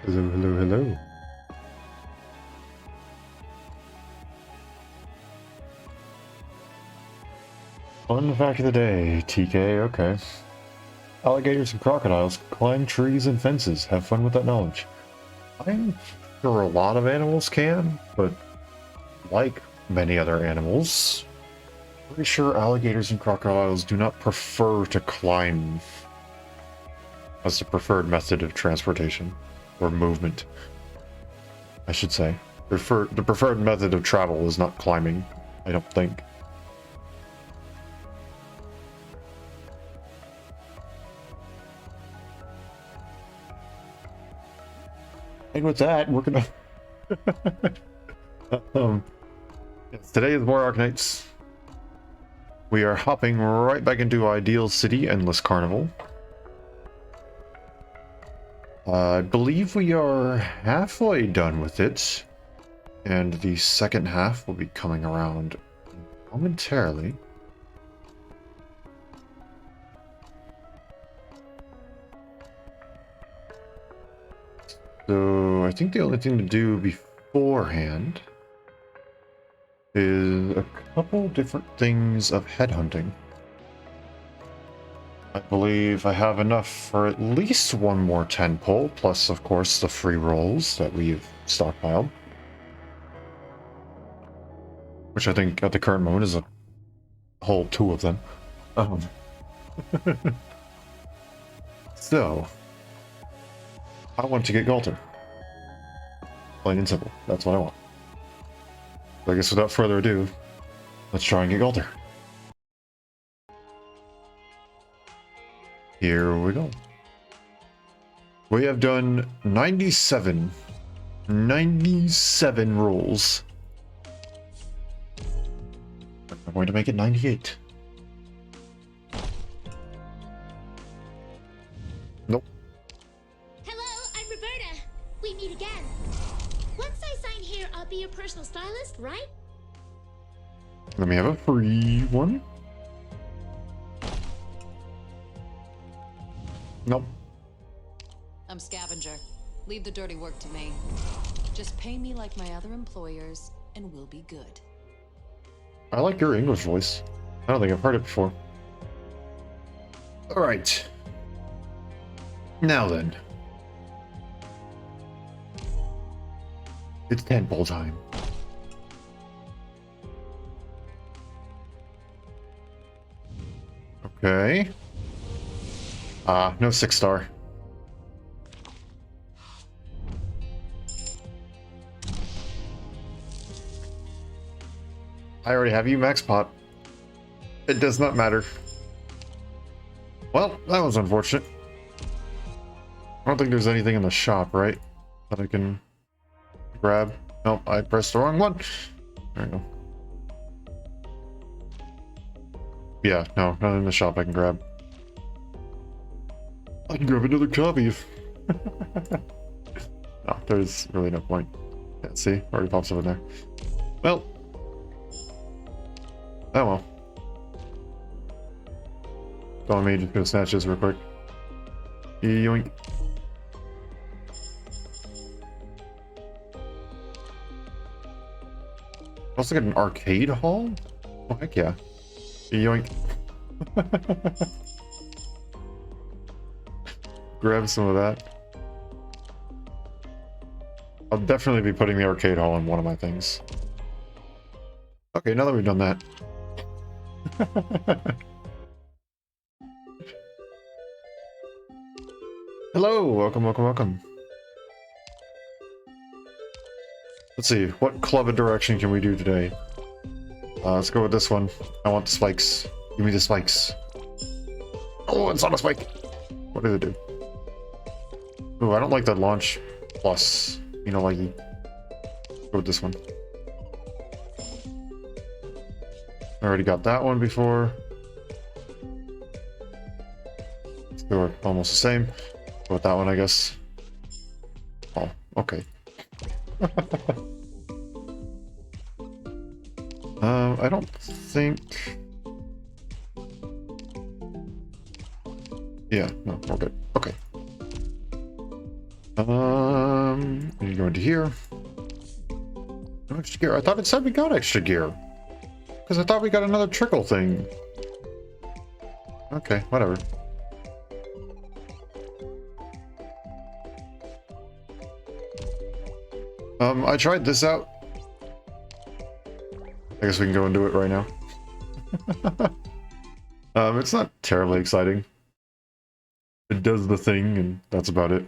Hello, hello, hello. Fun fact of the day, TK, okay. Alligators and crocodiles climb trees and fences. Have fun with that knowledge. I'm sure a lot of animals can, but like many other animals, pretty sure alligators and crocodiles do not prefer to climb as the preferred method of transportation or movement, I should say. The preferred method of travel is not climbing, I don't think. And with that, we're gonna yes, today is more Arknights. We are hopping right back into Ideal City Endless Carnival. I believe we are halfway done with it, and the second half will be coming around momentarily. So I think the only thing to do beforehand is a couple different things of headhunting. I believe I have enough for at least one more 10 pull, plus of course the free rolls that we've stockpiled. Which I think at the current moment is a whole 2 of them. So, I want to get Galter. Plain and simple, that's what I want. So I guess without further ado, let's try and get Galter. Here we go. We have done 97 rolls. I'm going to make it 98. Nope. Hello, I'm Roberta. We meet again. Once I sign here, I'll be your personal stylist, right? Let me have a free one. Nope. I'm scavenger. Leave the dirty work to me. Just pay me like my other employers, and we'll be good. I like your English voice. I don't think I've heard it before. Alright. Now then. It's 10 pull time. Okay. No 6-star. I already have you max pot. It does not matter. Well, that was unfortunate. I don't think there's anything in the shop, right? That I can grab. Nope, I pressed the wrong one. There we go. Yeah, no, nothing in the shop I can grab. I can grab another copy if... No, there's really no point. Yeah, see? Already pops up in there. Well. Oh well. Don't me just go snatch this real quick. Yoink. Also get an arcade hall? Oh heck yeah. Yoink. Grab some of that. I'll definitely be putting the arcade hall in one of my things. Okay, now that we've done that. Hello, welcome, welcome, welcome. Let's see, what club of direction can we do today? Let's go with this one. I want the spikes. Give me the spikes. Oh, it's not a spike. What did it do? Ooh, I don't like that launch plus. You know, like, go with this one. I already got that one before. They were almost the same. Go with that one, I guess. Oh, okay. I don't think... Yeah, no, we're good. Okay. You go into here. No extra gear. I thought it said we got extra gear. Because I thought we got another trickle thing. Okay, whatever. I tried this out. I guess we can go and do it right now. It's not terribly exciting. It does the thing, and that's about it.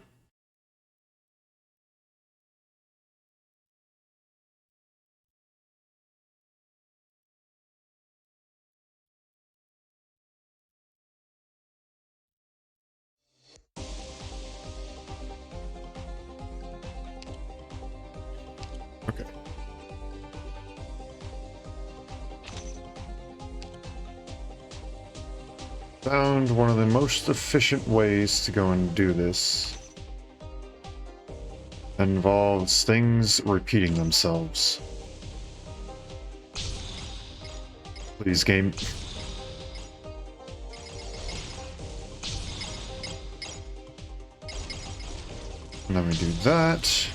Okay. Found one of the most efficient ways to go and do this. It involves things repeating themselves. Please, game. And then we do that.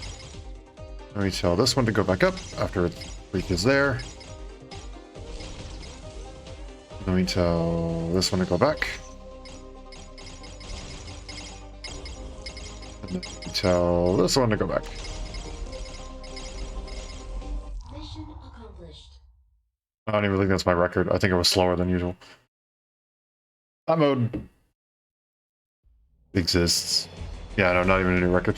Then we tell this one to go back up after Freak is there. Then we tell this one to go back. And then we tell this one to go back. Mission accomplished. I don't even think that's my record. I think it was slower than usual. That mode exists. Yeah, no, not even a new record.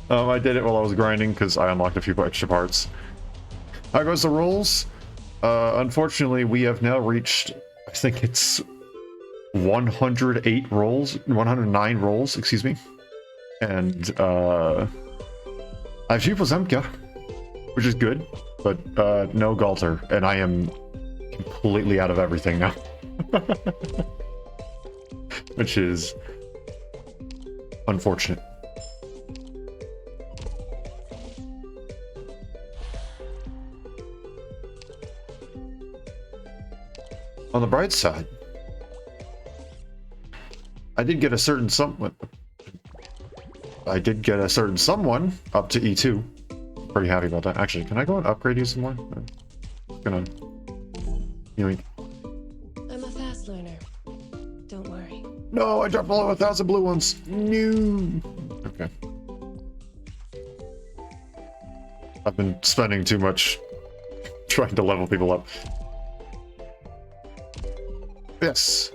I did it while I was grinding because I unlocked a few extra parts. How goes the rolls? Unfortunately, we have now reached, I think it's 108 rolls, 109 rolls, excuse me. And I have few Zemka, which is good, but no Galter, and I am completely out of everything now. Which is unfortunate. On the bright side, I did get a certain someone up to E2. Pretty happy about that. Actually, can I go and upgrade you some more? I'm gonna yoink. I'm a fast learner. Don't worry. No, I dropped below 1,000 blue ones. No. Okay. I've been spending too much trying to level people up. Yes.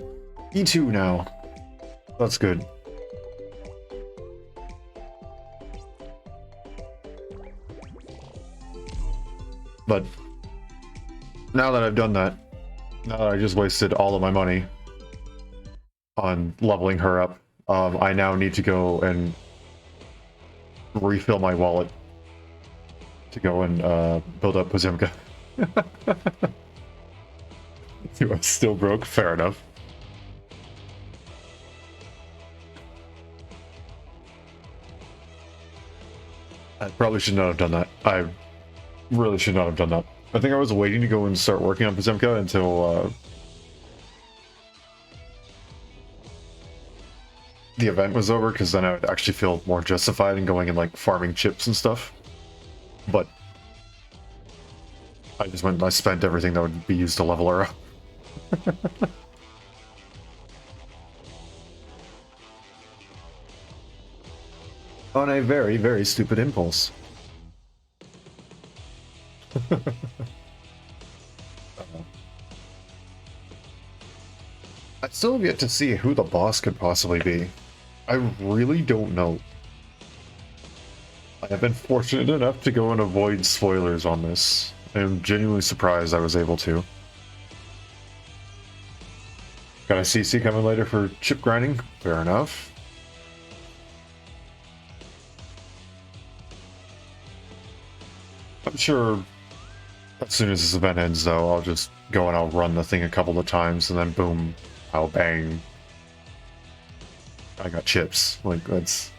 E2 now. That's good. But now that I've done that, now that I just wasted all of my money on leveling her up, I now need to go and refill my wallet to go and build up Pozemka. You are still broke? Fair enough. I probably should not have done that. I really should not have done that. I think I was waiting to go and start working on Pozemka until the event was over, because then I would actually feel more justified in going and like farming chips and stuff. But I just went and I spent everything that would be used to level her up. On a very, very stupid impulse. I still have yet to see who the boss could possibly be. I really don't know. I have been fortunate enough to go and avoid spoilers on this. I am genuinely surprised I was able to. Got a CC coming later for chip grinding? Fair enough. I'm sure as soon as this event ends, though, I'll just go and I'll run the thing a couple of times, and then boom, I'll bang. I got chips. Like, that's...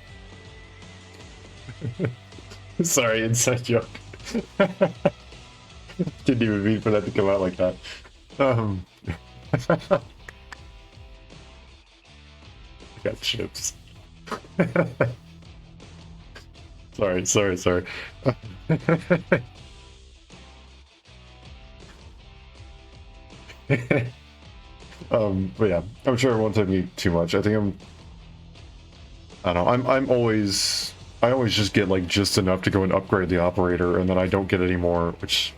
Sorry, inside joke. Didn't even mean for that to come out like that. I got chips. Sorry. But yeah, I'm sure it won't take me too much. I don't know. I always just get like just enough to go and upgrade the operator, and then I don't get any more, which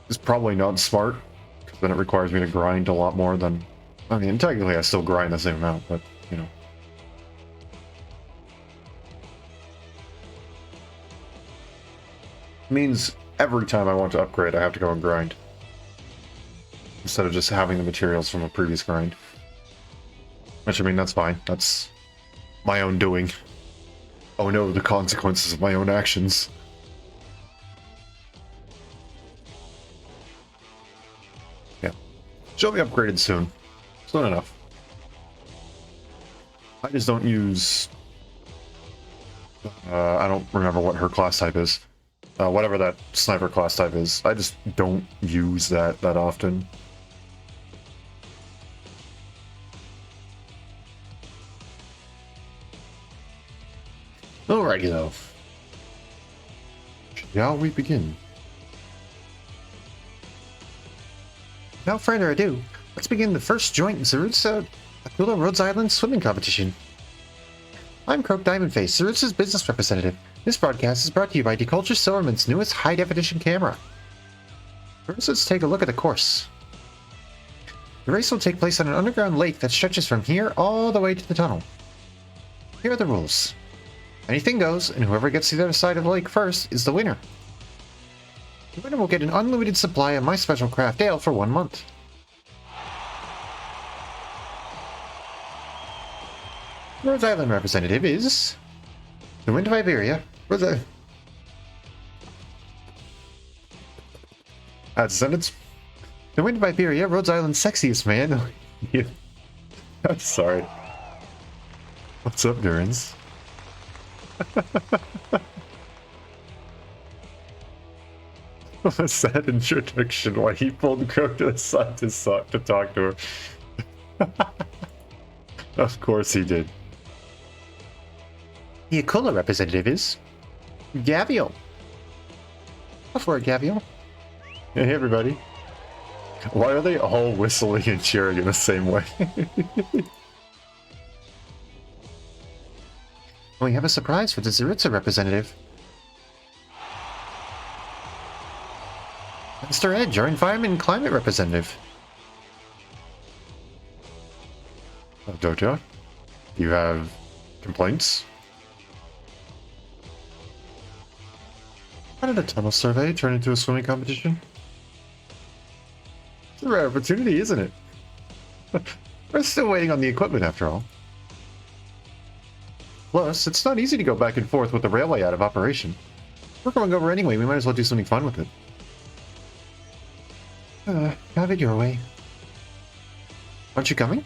is probably not smart, because then it requires me to grind a lot more than, I mean, technically I still grind the same amount, but, you know. It means every time I want to upgrade, I have to go and grind, instead of just having the materials from a previous grind. Which, I mean, that's fine. That's my own doing. Oh no, the consequences of my own actions. Yeah. She'll be upgraded soon. Soon enough. I just don't use... I don't remember what her class type is. Whatever that sniper class type is. I just don't use that often. Alrighty though. Shall we begin? Without further ado, let's begin the first joint Zarutsa Akula Rhodes Island swimming competition. I'm Croak Diamondface, Zarutsa's business representative. This broadcast is brought to you by Deculture Silverman's newest high-definition camera. First, let's take a look at the course. The race will take place on an underground lake that stretches from here all the way to the tunnel. Here are the rules. Anything goes, and whoever gets to the other side of the lake first is the winner. The winner will get an unlimited supply of my special craft ale for 1 month. The Rhodes Island representative is... the Wind of Iberia. Add sentence. The Wind of Iberia, Rhodes Island's sexiest man. Yeah. I'm sorry. What's up, Durans? What a sad introduction why he pulled Croak to the side to talk to her. Of course he did. The Akula representative is... Gavial. Before Gavial. Hey everybody. Why are they all whistling and cheering in the same way? We have a surprise for the Zarutsa representative. Mr. Edge, our environment and climate representative. Dota, you have complaints? How did a tunnel survey turn into a swimming competition? It's a rare opportunity, isn't it? We're still waiting on the equipment after all. Plus, it's not easy to go back and forth with the railway out of operation. We're going over anyway, we might as well do something fun with it. Have it your way. Aren't you coming?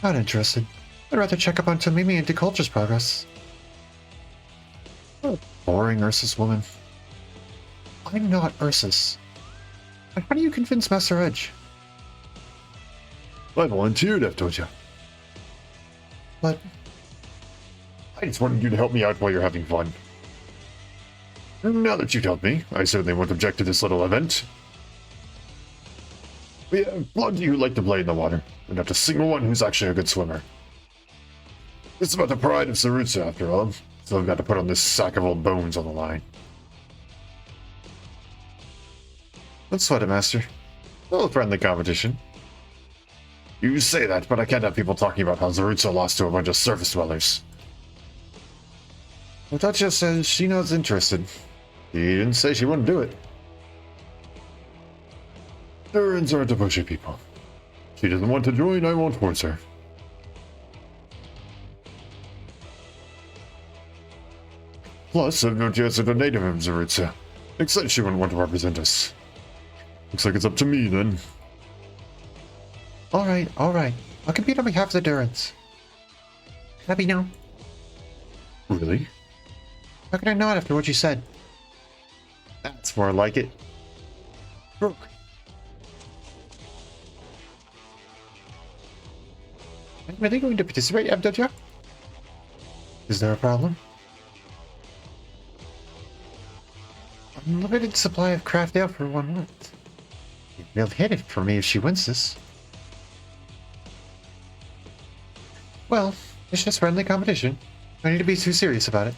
Not interested. I'd rather check up on Tomimi and Deculture's progress. Oh, boring Ursus woman. I'm not Ursus. But how do you convince Master Edge? I volunteered, I've told you. But... I just wanted you to help me out while you're having fun. And now that you've helped me, I certainly won't object to this little event. We have plenty who like to play in the water, and not a single one who's actually a good swimmer. It's about the pride of Zarutsa, after all, so I've got to put on this sack of old bones on the line. Let's sweat it, Master. A little friendly competition. You say that, but I can't have people talking about how Zarutsa lost to a bunch of surface dwellers. Otacha says she not interested. She didn't say she wouldn't do it. Durans aren't a pushy people. She doesn't want to join, I won't force her. Plus, I've noticed that a native of Zarutsa. Except she wouldn't want to represent us. Looks like it's up to me, then. Alright. I'll compete on behalf of the Durans. Let me know. Really? How can I not after what you said? That's more like it. Brooke. I'm really going to participate, Abdullah? Is there a problem? Unlimited supply of craft ale for 1 month. They'll hit it for me if she wins this. Well, it's just friendly competition. I need to be too serious about it.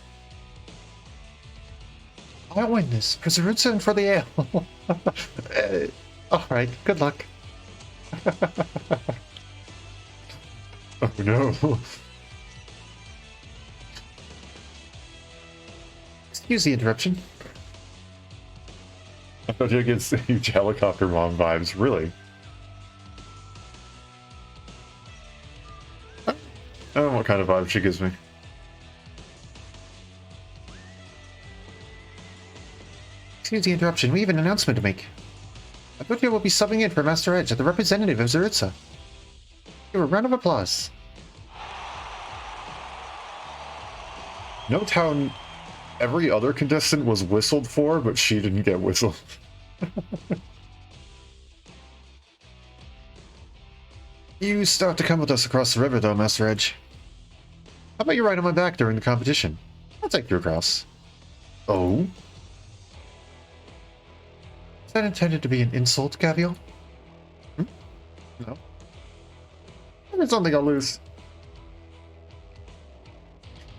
I'll win this for Zarutza and for the ale. Alright, good luck. Oh no. Excuse the interruption. I thought you get huge helicopter mom vibes, really. I don't know what kind of vibe she gives me. Excuse the interruption, we have an announcement to make. Abdullah will be subbing in for Master Edge as the representative of Zarutza. Give a round of applause. Note how every other contestant was whistled for, but she didn't get whistled. You still have to come with us across the river, though, Master Edge. How about you ride on my back during the competition? I'll take you across. Oh? Is that intended to be an insult, Gavial? No. There's something I'll lose.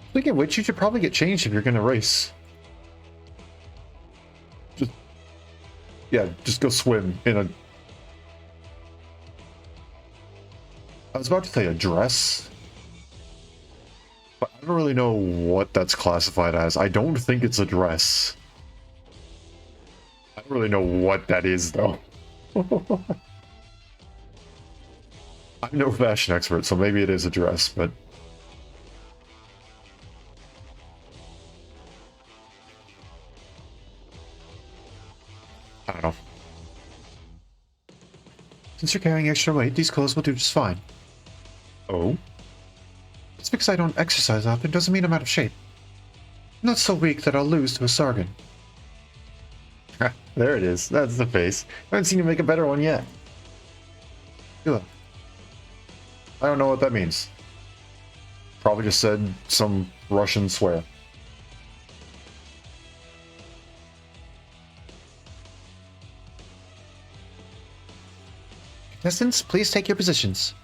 Speaking of which, you should probably get changed if you're going to race. Just go swim in a... I was about to say a dress. But I don't really know what that's classified as. I don't think it's a dress. I don't really know what that is, though. I'm no fashion expert, so maybe it is a dress, but... I don't know. Since you're carrying extra weight, these clothes will do just fine. Oh? Just because I don't exercise often doesn't mean I'm out of shape. I'm not so weak that I'll lose to a Sargon. There it is. That's the face. I haven't seen you make a better one yet. Good. I don't know what that means. Probably just said some Russian swear. Contestants, please take your positions.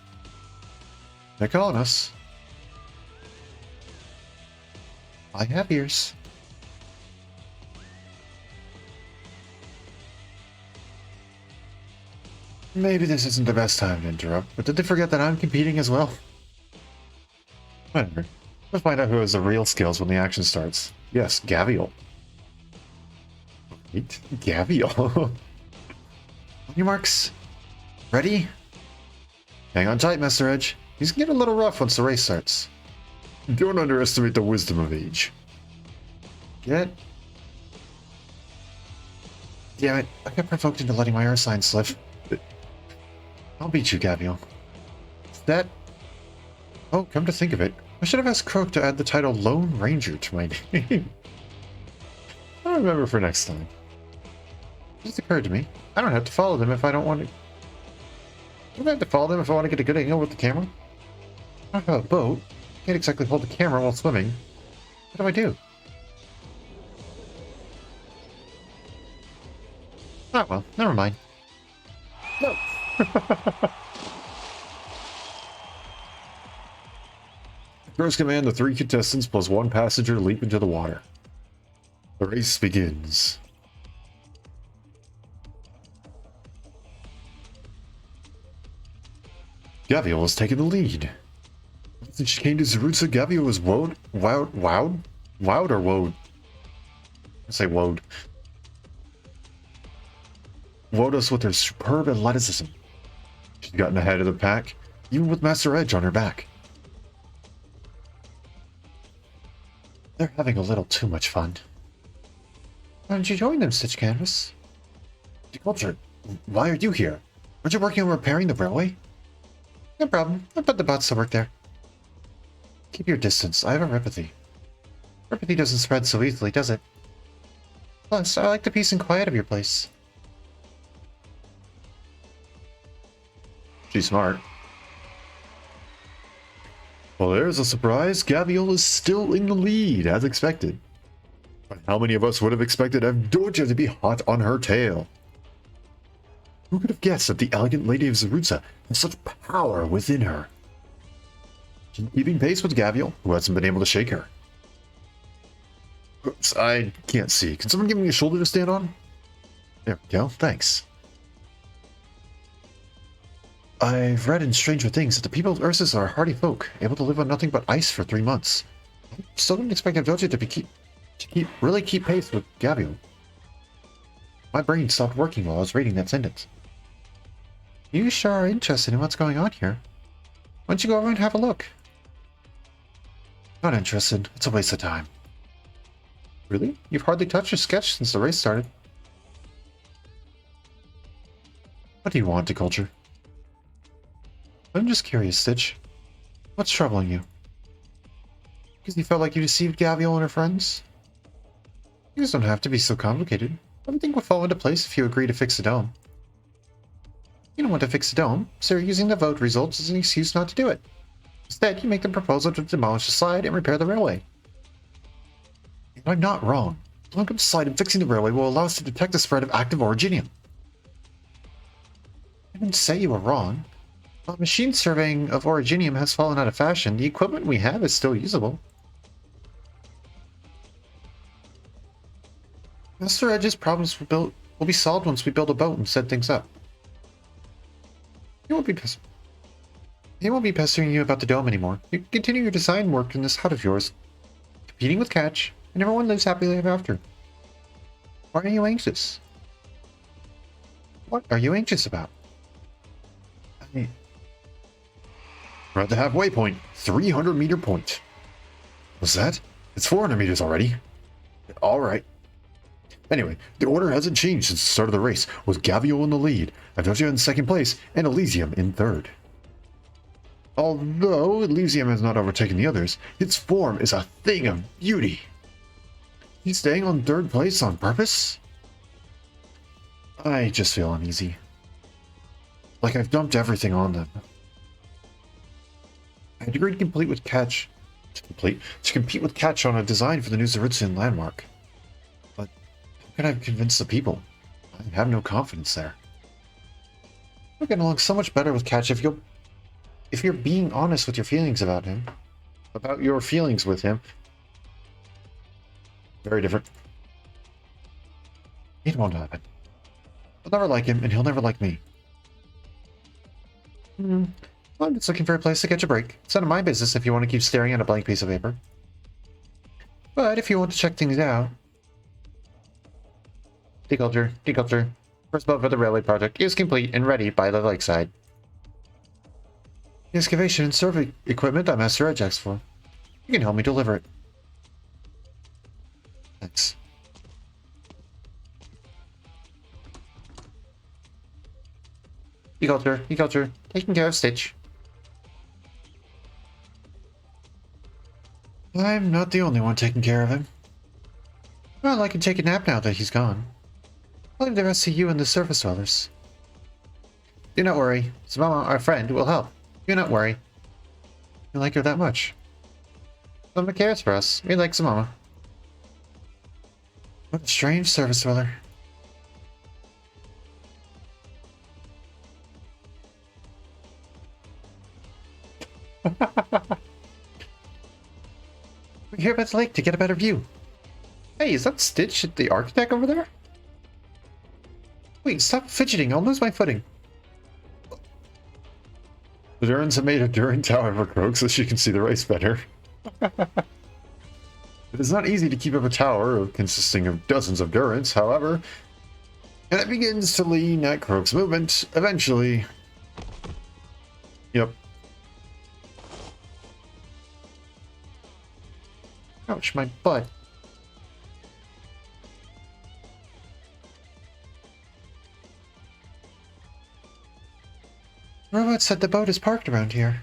They're calling us. I have ears. Maybe this isn't the best time to interrupt, but did they forget that I'm competing as well? Whatever. We'll find out who has the real skills when the action starts. Yes, Gavial. Wait, Gavial. On your marks. Ready? Hang on tight, Master Edge. These can get a little rough once the race starts. Don't underestimate the wisdom of age. Get? Damn it, I got provoked into letting my air sign slip. I'll beat you, Gavial. That... Oh, come to think of it, I should have asked Croak to add the title Lone Ranger to my name. I'll remember for next time. It just occurred to me, I don't have to follow them if I don't want to... I don't have to follow them if I want to get a good angle with the camera. I don't have a boat. Can't exactly hold the camera while swimming. What do I do? Oh well, never mind. No. First command, the 3 contestants plus 1 passenger leap into the water. The race begins. Gavial has taken the lead. Since she came to Zarutza, Gavial was wowed or woed? I say woed. Wowed us with her superb athleticism. She's gotten ahead of the pack, even with Master Edge on her back. They're having a little too much fun. Why don't you join them, Stitch Canvas? Culture, why are you here? Aren't you working on repairing the railway? No problem. I put the bots to work there. Keep your distance. I have a repathy. Repathy doesn't spread so easily, does it? Plus, I like the peace and quiet of your place. She's smart. Well, there's a surprise. Gavial is still in the lead, as expected. But how many of us would have expected Avdoja to be hot on her tail? Who could have guessed that the elegant lady of Zarutza has such power within her? She's keeping pace with Gavial, who hasn't been able to shake her. Oops, I can't see. Can someone give me a shoulder to stand on? There we go, thanks. I've read in Stranger Things that the people of Ursus are hardy folk, able to live on nothing but ice for 3 months. I still don't expect Avdoja to really keep pace with Gavial. My brain stopped working while I was reading that sentence. You sure are interested in what's going on here. Why don't you go over and have a look? Not interested. It's a waste of time. Really? You've hardly touched your sketch since the race started. What do you want, Deculture? I'm just curious, Stitch. What's troubling you? Because you felt like you deceived Gavial and her friends? Things don't have to be so complicated. Everything will fall into place if you agree to fix the dome. You don't want to fix the dome, so you're using the vote results as an excuse not to do it. Instead, you make the proposal to demolish the slide and repair the railway. And I'm not wrong. Blowing up the slide and fixing the railway will allow us to detect the spread of active originium. I didn't say you were wrong. While machine surveying of originium has fallen out of fashion, the equipment we have is still usable. Master Edge's problems will be solved once we build a boat and set things up. He won't be pestering you about the dome anymore. You can continue your design work in this hut of yours, competing with Catch, and everyone lives happily ever after. Why are you anxious? What are you anxious about? We're at the halfway point. 300-meter point. What's that? It's 400 meters already. Alright. Anyway, the order hasn't changed since the start of the race, with Gavial in the lead, Avdoja in second place, and Elysium in third. Although Elysium has not overtaken the others, its form is a thing of beauty. He's staying on third place on purpose? I just feel uneasy. Like I've dumped everything on them. I agreed to compete with Catch on a design for the new Zarutzian landmark. But how can I convince the people? I have no confidence there. We're getting along so much better with Catch if you're being honest with your feelings about him. About your feelings with him. Very different. It won't happen. I'll never like him, and he'll never like me. I'm just looking for a place to catch a break. It's none of my business if you want to keep staring at a blank piece of paper. But if you want to check things out... Deculture. First boat for the railway project is complete and ready by the lakeside. The excavation and survey equipment I'm Master Edge asked for. You can help me deliver it. Thanks. Deculture. Taking care of Stitch. I'm not the only one taking care of him. Well, I can take a nap now that he's gone. I'll leave the rest to you and the surface dwellers. Do not worry. Samama, our friend, will help. Do not worry. You like her that much. Samama cares for us. We like Samama. What a strange service dweller. We're here by the lake to get a better view. Hey, is that Stitch at the architect over there? Wait, stop fidgeting. I'll lose my footing. The Durans have made a Duran Tower for Croak so she can see the race better. It is not easy to keep up a tower consisting of dozens of Durans, however, and it begins to lean at Croak's movement, eventually. Yep. Ouch, my butt. Robot said the boat is parked around here.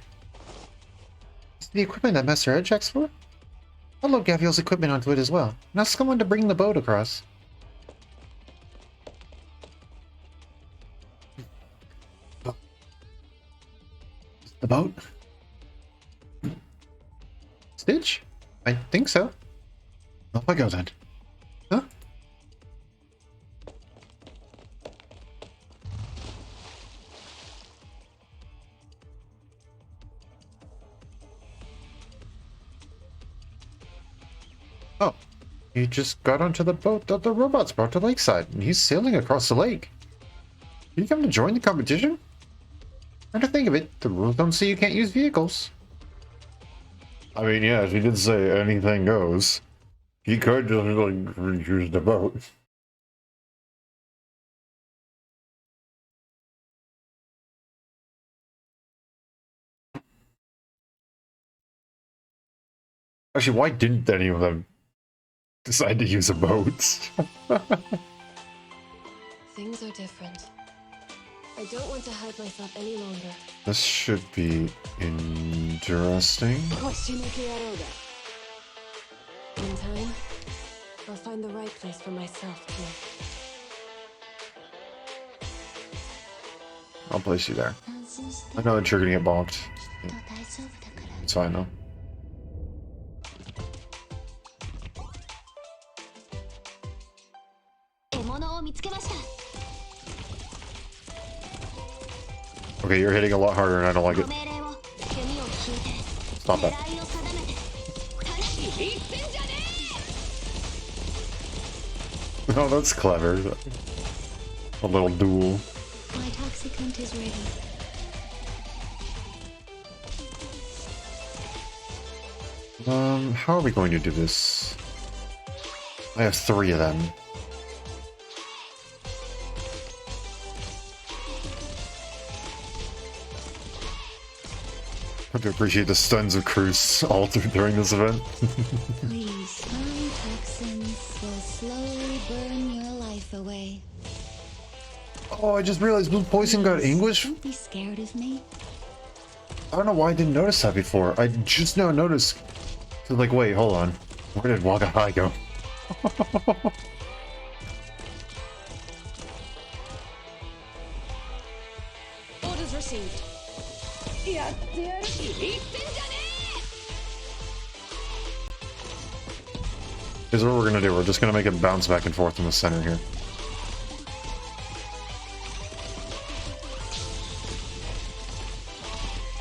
Is the equipment that Master Edge checks for? I'll load Gavial's equipment onto it as well, and ask someone to bring the boat across. The boat? Stitch? I think so. Off I go then. Huh? Oh, he just got onto the boat that the robots brought to Lakeside, and he's sailing across the lake. Did he come to join the competition? Come to think of it, the rules don't say you can't use vehicles. I mean, yeah, she did say anything goes. He could just, like, use the boat. Actually, why didn't any of them decide to use a boat? Things are different. I don't want to hide myself any longer. This should be interesting. In time, I'll find the right place for myself, too. I'll place you there. I know that you're gonna get bonked. It's fine though. Okay, you're hitting a lot harder and I don't like it. Stop that. Oh, that's clever. A little duel. My toxicant is ready. How are we going to do this? I have 3 of them. I do appreciate the stuns of Cruz altered during this event. Please, my toxins will slowly burn your life away. Oh, I just realized Blue Poison got English? Don't be scared of me. I don't know why I didn't notice that before. I just now noticed. So like, wait, hold on. Where did Waga High go? Orders received. Here's what we're gonna do. We're just gonna make it bounce back and forth in the center here.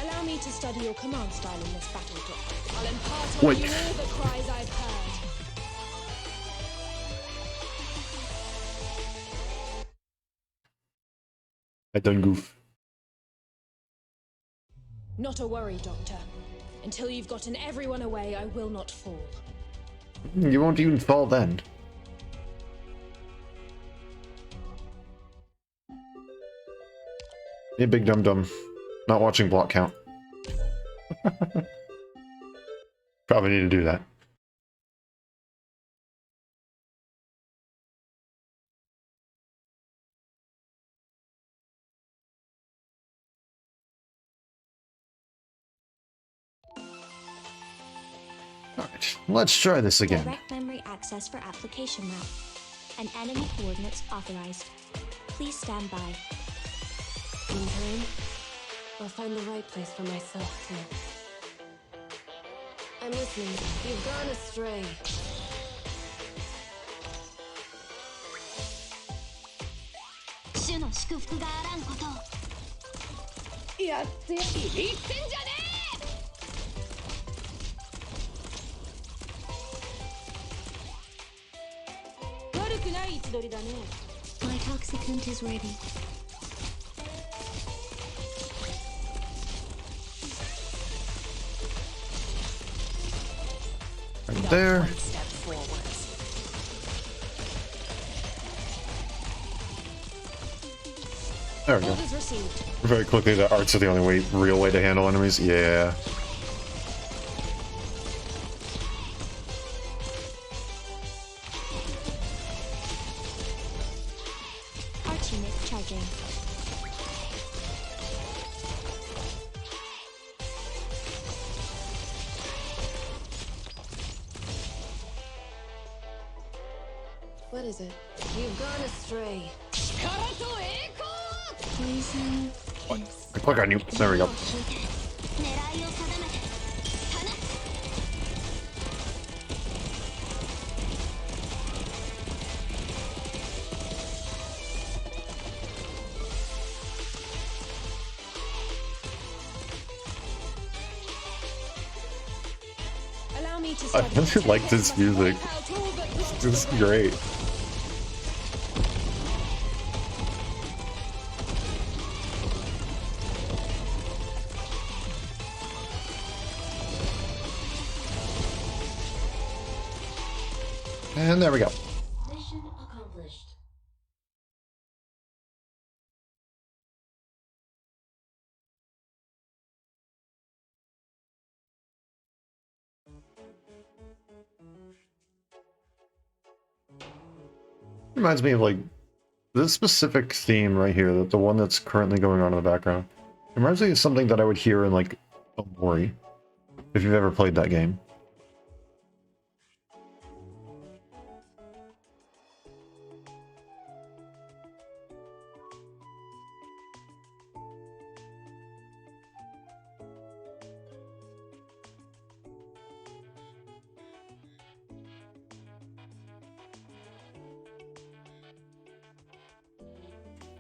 Allow me to study your command style in this battle, Doctor. I'll impart Wait. on you all the cries I've heard. I done goof. Not a worry, Doctor. Until you've gotten everyone away, I will not fall. You won't even fall then. Hey, big dum dum. Not watching block count. Probably need to do that. Alright, let's try this again. Direct memory access for application map. And enemy coordinates authorized. Please stand by. In time, I'll find the right place for myself, too. I'm listening. You've gone astray. My toxicant is ready. Right there. Step forwards. There we go. Orders received. Very quickly, the arts are the only way, real way to handle enemies. Yeah. Arch unit charging. What is it? You've gone astray. Poison. I click on you. There we go. me to I start really like this music. This is great. And there we go. Mission accomplished. Reminds me of like this specific theme right here, that the one that's currently going on in the background. It reminds me of something that I would hear in like Omori, if you've ever played that game.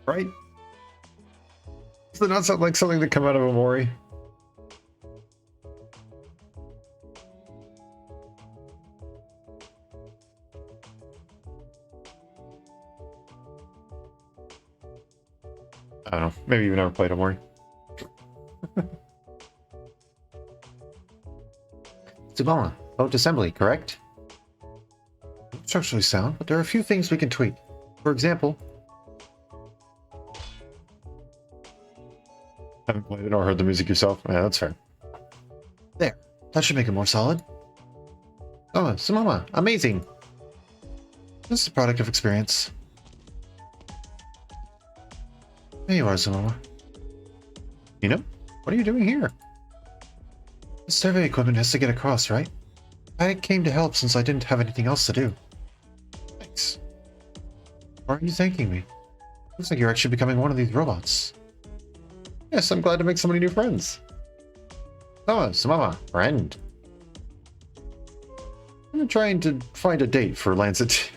Right? Does it not sound like something that come out of Omori? I don't know. Maybe you've never played Omori. Tsubama, vote assembly, correct? Structurally sound, but there are a few things we can tweak. For example, Haven't played it or heard the music yourself? Yeah, that's fair. there. That should make it more solid. Oh, Tsubama, amazing. This is a product of experience. There you are, Tsubama. You know? What are you doing here? The survey equipment has to get across, right? I came to help since I didn't have anything else to do. Thanks. Why are you thanking me? Looks like you're actually becoming one of these robots. Yes, I'm glad to make so many new friends. Oh, Tsubama, friend. I'm trying to find a date for Lancet.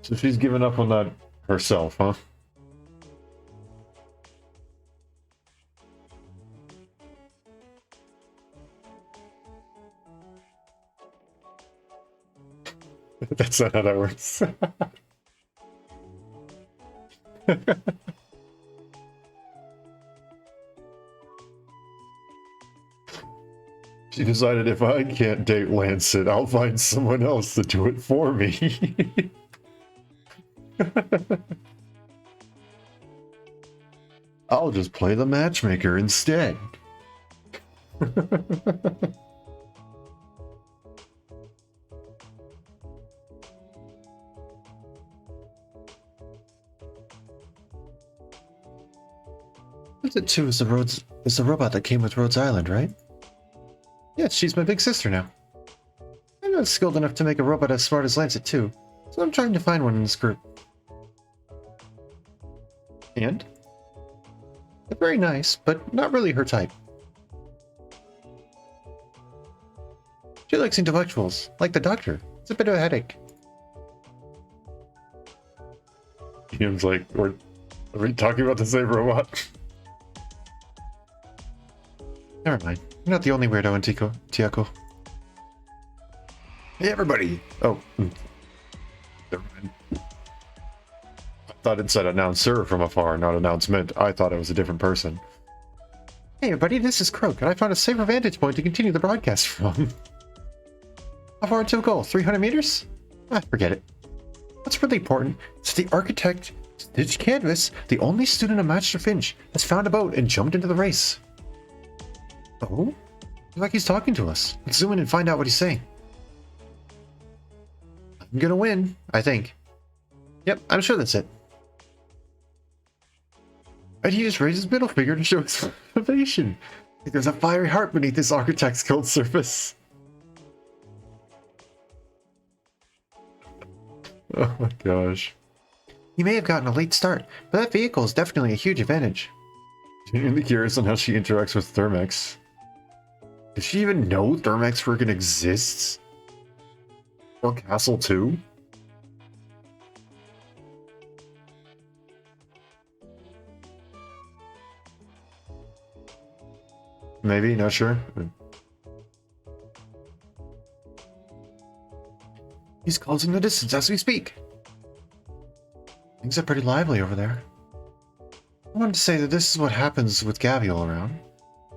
So she's given up on that herself, huh? That's not how that works. She decided if I can't date Lancet, I'll find someone else to do it for me. I'll just play the matchmaker instead. Lancet 2 is the robot that came with Rhodes Island, right? Yes, she's my big sister now. I'm not skilled enough to make a robot as smart as Lancet 2, so I'm trying to find one in this group. And? They're very nice, but not really her type. She likes intellectuals, like the doctor. It's a bit of a headache. Ian's like, are we talking about the same robot? Never mind. You're not the only weirdo in Tiako. Hey, everybody! Oh. Never mind. I thought it said announcer from afar, not announcement. I thought it was a different person. Hey everybody, this is Croak, and I found a safer vantage point to continue the broadcast from. How far until goal? 300 meters? Ah, forget it. What's really important is the architect, Stitch Canvas, the only student of Master Finch, has found a boat and jumped into the race. Oh? Looks like he's talking to us. Let's zoom in and find out what he's saying. I'm gonna win, I think. Yep, I'm sure that's it. And he just raised his middle finger to show his motivation. Like there's a fiery heart beneath this architect's cold surface. Oh my gosh. He may have gotten a late start, but that vehicle is definitely a huge advantage. Genuinely curious on how she interacts with Thermex. Does she even know Thermex freaking exists? Or Castle 2? maybe, not sure. He's closing the distance as we speak. Things are pretty lively over there. I wanted to say that this is what happens with Gavial around.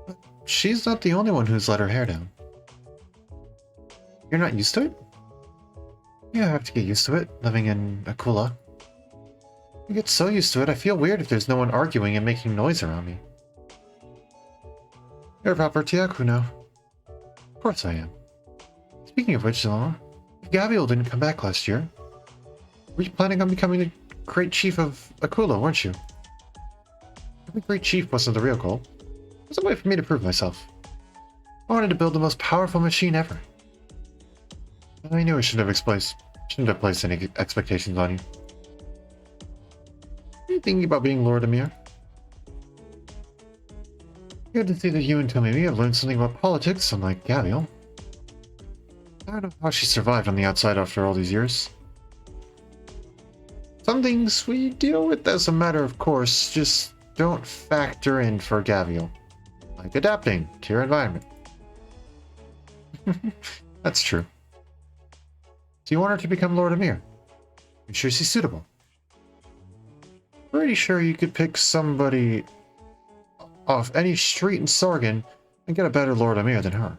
But she's not the only one who's let her hair down. You're not used to it? Yeah, I have to get used to it, living in Akula. I get so used to it, I feel weird if there's no one arguing and making noise around me. You're a proper Tiaku now. Of course I am. Speaking of which, Zilama, if Gavial didn't come back last year, were you planning on becoming the Great Chief of Akula, weren't you? The Great Chief wasn't the real goal. It was a way for me to prove myself. I wanted to build the most powerful machine ever. I knew I shouldn't have placed any expectations on you. Are you thinking about being Lord Amir? Good to see that you and Tomimi have learned something about politics, unlike Gavial. I don't know how she survived on the outside after all these years. Some things we deal with as a matter of course just don't factor in for Gavial. Like adapting to your environment. That's true. Do you want her to become Lord Amir? You sure she's suitable? Pretty sure you could pick somebody off any street in Sorgan and get a better Lord Amir than her.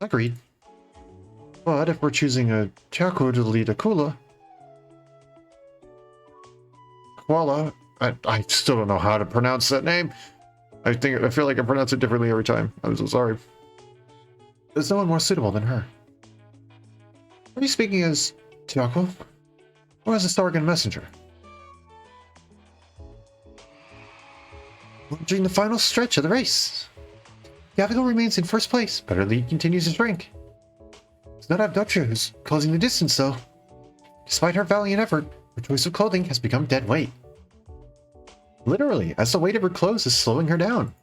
Agreed. But if we're choosing a Chaku to lead Akula... Koala... I still don't know how to pronounce that name. I feel like I pronounce it differently every time. I'm so sorry. There's no one more suitable than her. Are you speaking as Tiako? Or as a Stargan messenger? During the final stretch of the race, Gavial remains in first place, but her lead continues to shrink. It's not Avdotria who's closing the distance, though. Despite her valiant effort, her choice of clothing has become dead weight. Literally, as the weight of her clothes is slowing her down.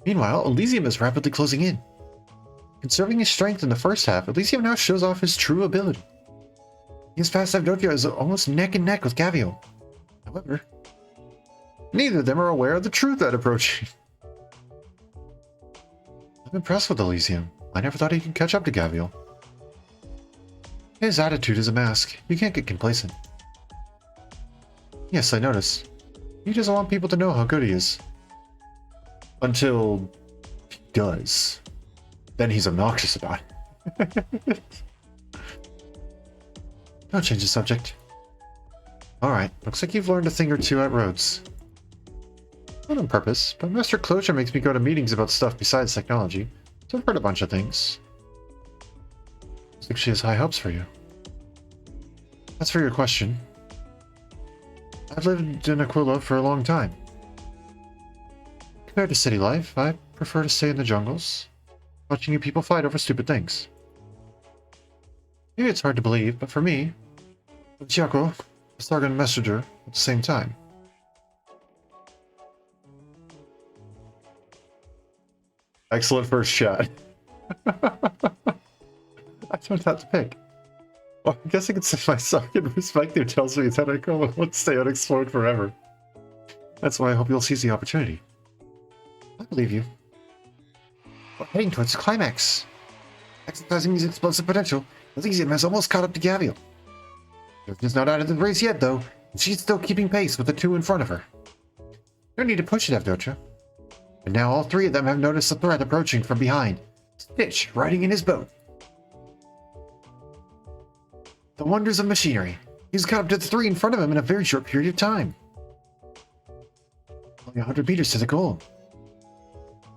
Meanwhile, Elysium is rapidly closing in. Conserving his strength in the first half, Elysium now shows off his true ability. His past Avdotria is almost neck and neck with Gavial. However, neither of them are aware of the truth that approaching. I'm impressed with Elysium. I never thought he could catch up to Gavial. His attitude is a mask. You can't get complacent. Yes, I notice. He doesn't want people to know how good he is. Until he does. Then he's obnoxious about it. Don't change the subject. Alright, looks like you've learned a thing or two at Rhodes. Not on purpose, but Master Closure makes me go to meetings about stuff besides technology, so I've heard a bunch of things. Looks like she has high hopes for you. As for your question, I've lived in Aquila for a long time. Compared to city life, I prefer to stay in the jungles, watching you people fight over stupid things. Maybe it's hard to believe, but for me, Chiako, a Stargan messenger at the same time. Excellent first shot. I don't have to pick. Well, I guess I could say my Sarkin perspective tells me that I won't stay unexplored forever. That's why I hope you'll seize the opportunity. I believe you. We're heading towards the climax. Exercising his explosive potential, Elysium has almost caught up to Gavial. She's not out of the race yet, though, and she's still keeping pace with the two in front of her. No need to push it, Avdotria. But now all three of them have noticed the threat approaching from behind. Stitch riding in his boat. The wonders of machinery. He's caught up to the three in front of him in a very short period of time. Only 100 meters to the goal.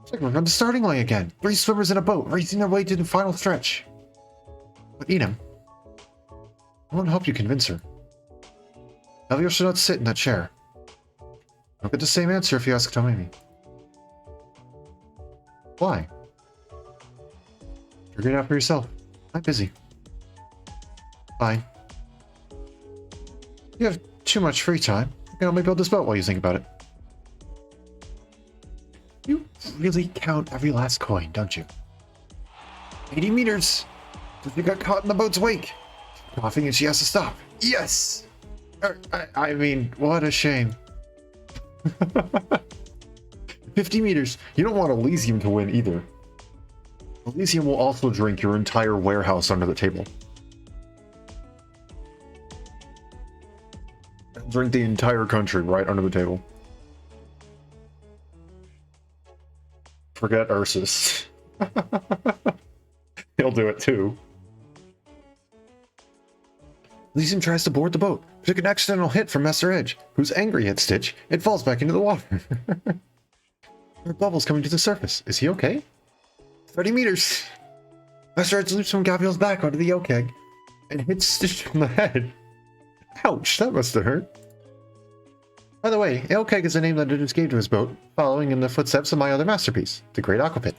It's like we're on the starting line again. 3 swimmers in a boat, racing their way to the final stretch. But Enum, I won't help you convince her. Gavial should not sit in that chair. You'll get the same answer if you ask Tomimi. Why? Figure it out for yourself. I'm busy. Fine. You have too much free time. You can only build this boat while you think about it. You really count every last coin, don't you? 80 meters! She got caught in the boat's wake. Coughing and she has to stop. Yes! I mean, what a shame. 50 meters. You don't want Elysium to win either. Elysium will also drink your entire warehouse under the table. Drink the entire country right under the table. Forget Ursus. He'll do it too. Elysium tries to board the boat, but took an accidental hit from Master Edge, who's angry at Stitch. It falls back into the water. There are bubbles coming to the surface. Is he okay? 30 meters. Master Edge leaps from Gabriel's back onto the yolk egg and hits Stitch on the head. Ouch, that must have hurt. By the way, Aokeg is the name that Diddus gave to his boat, following in the footsteps of my other masterpiece, the Great Aquapit.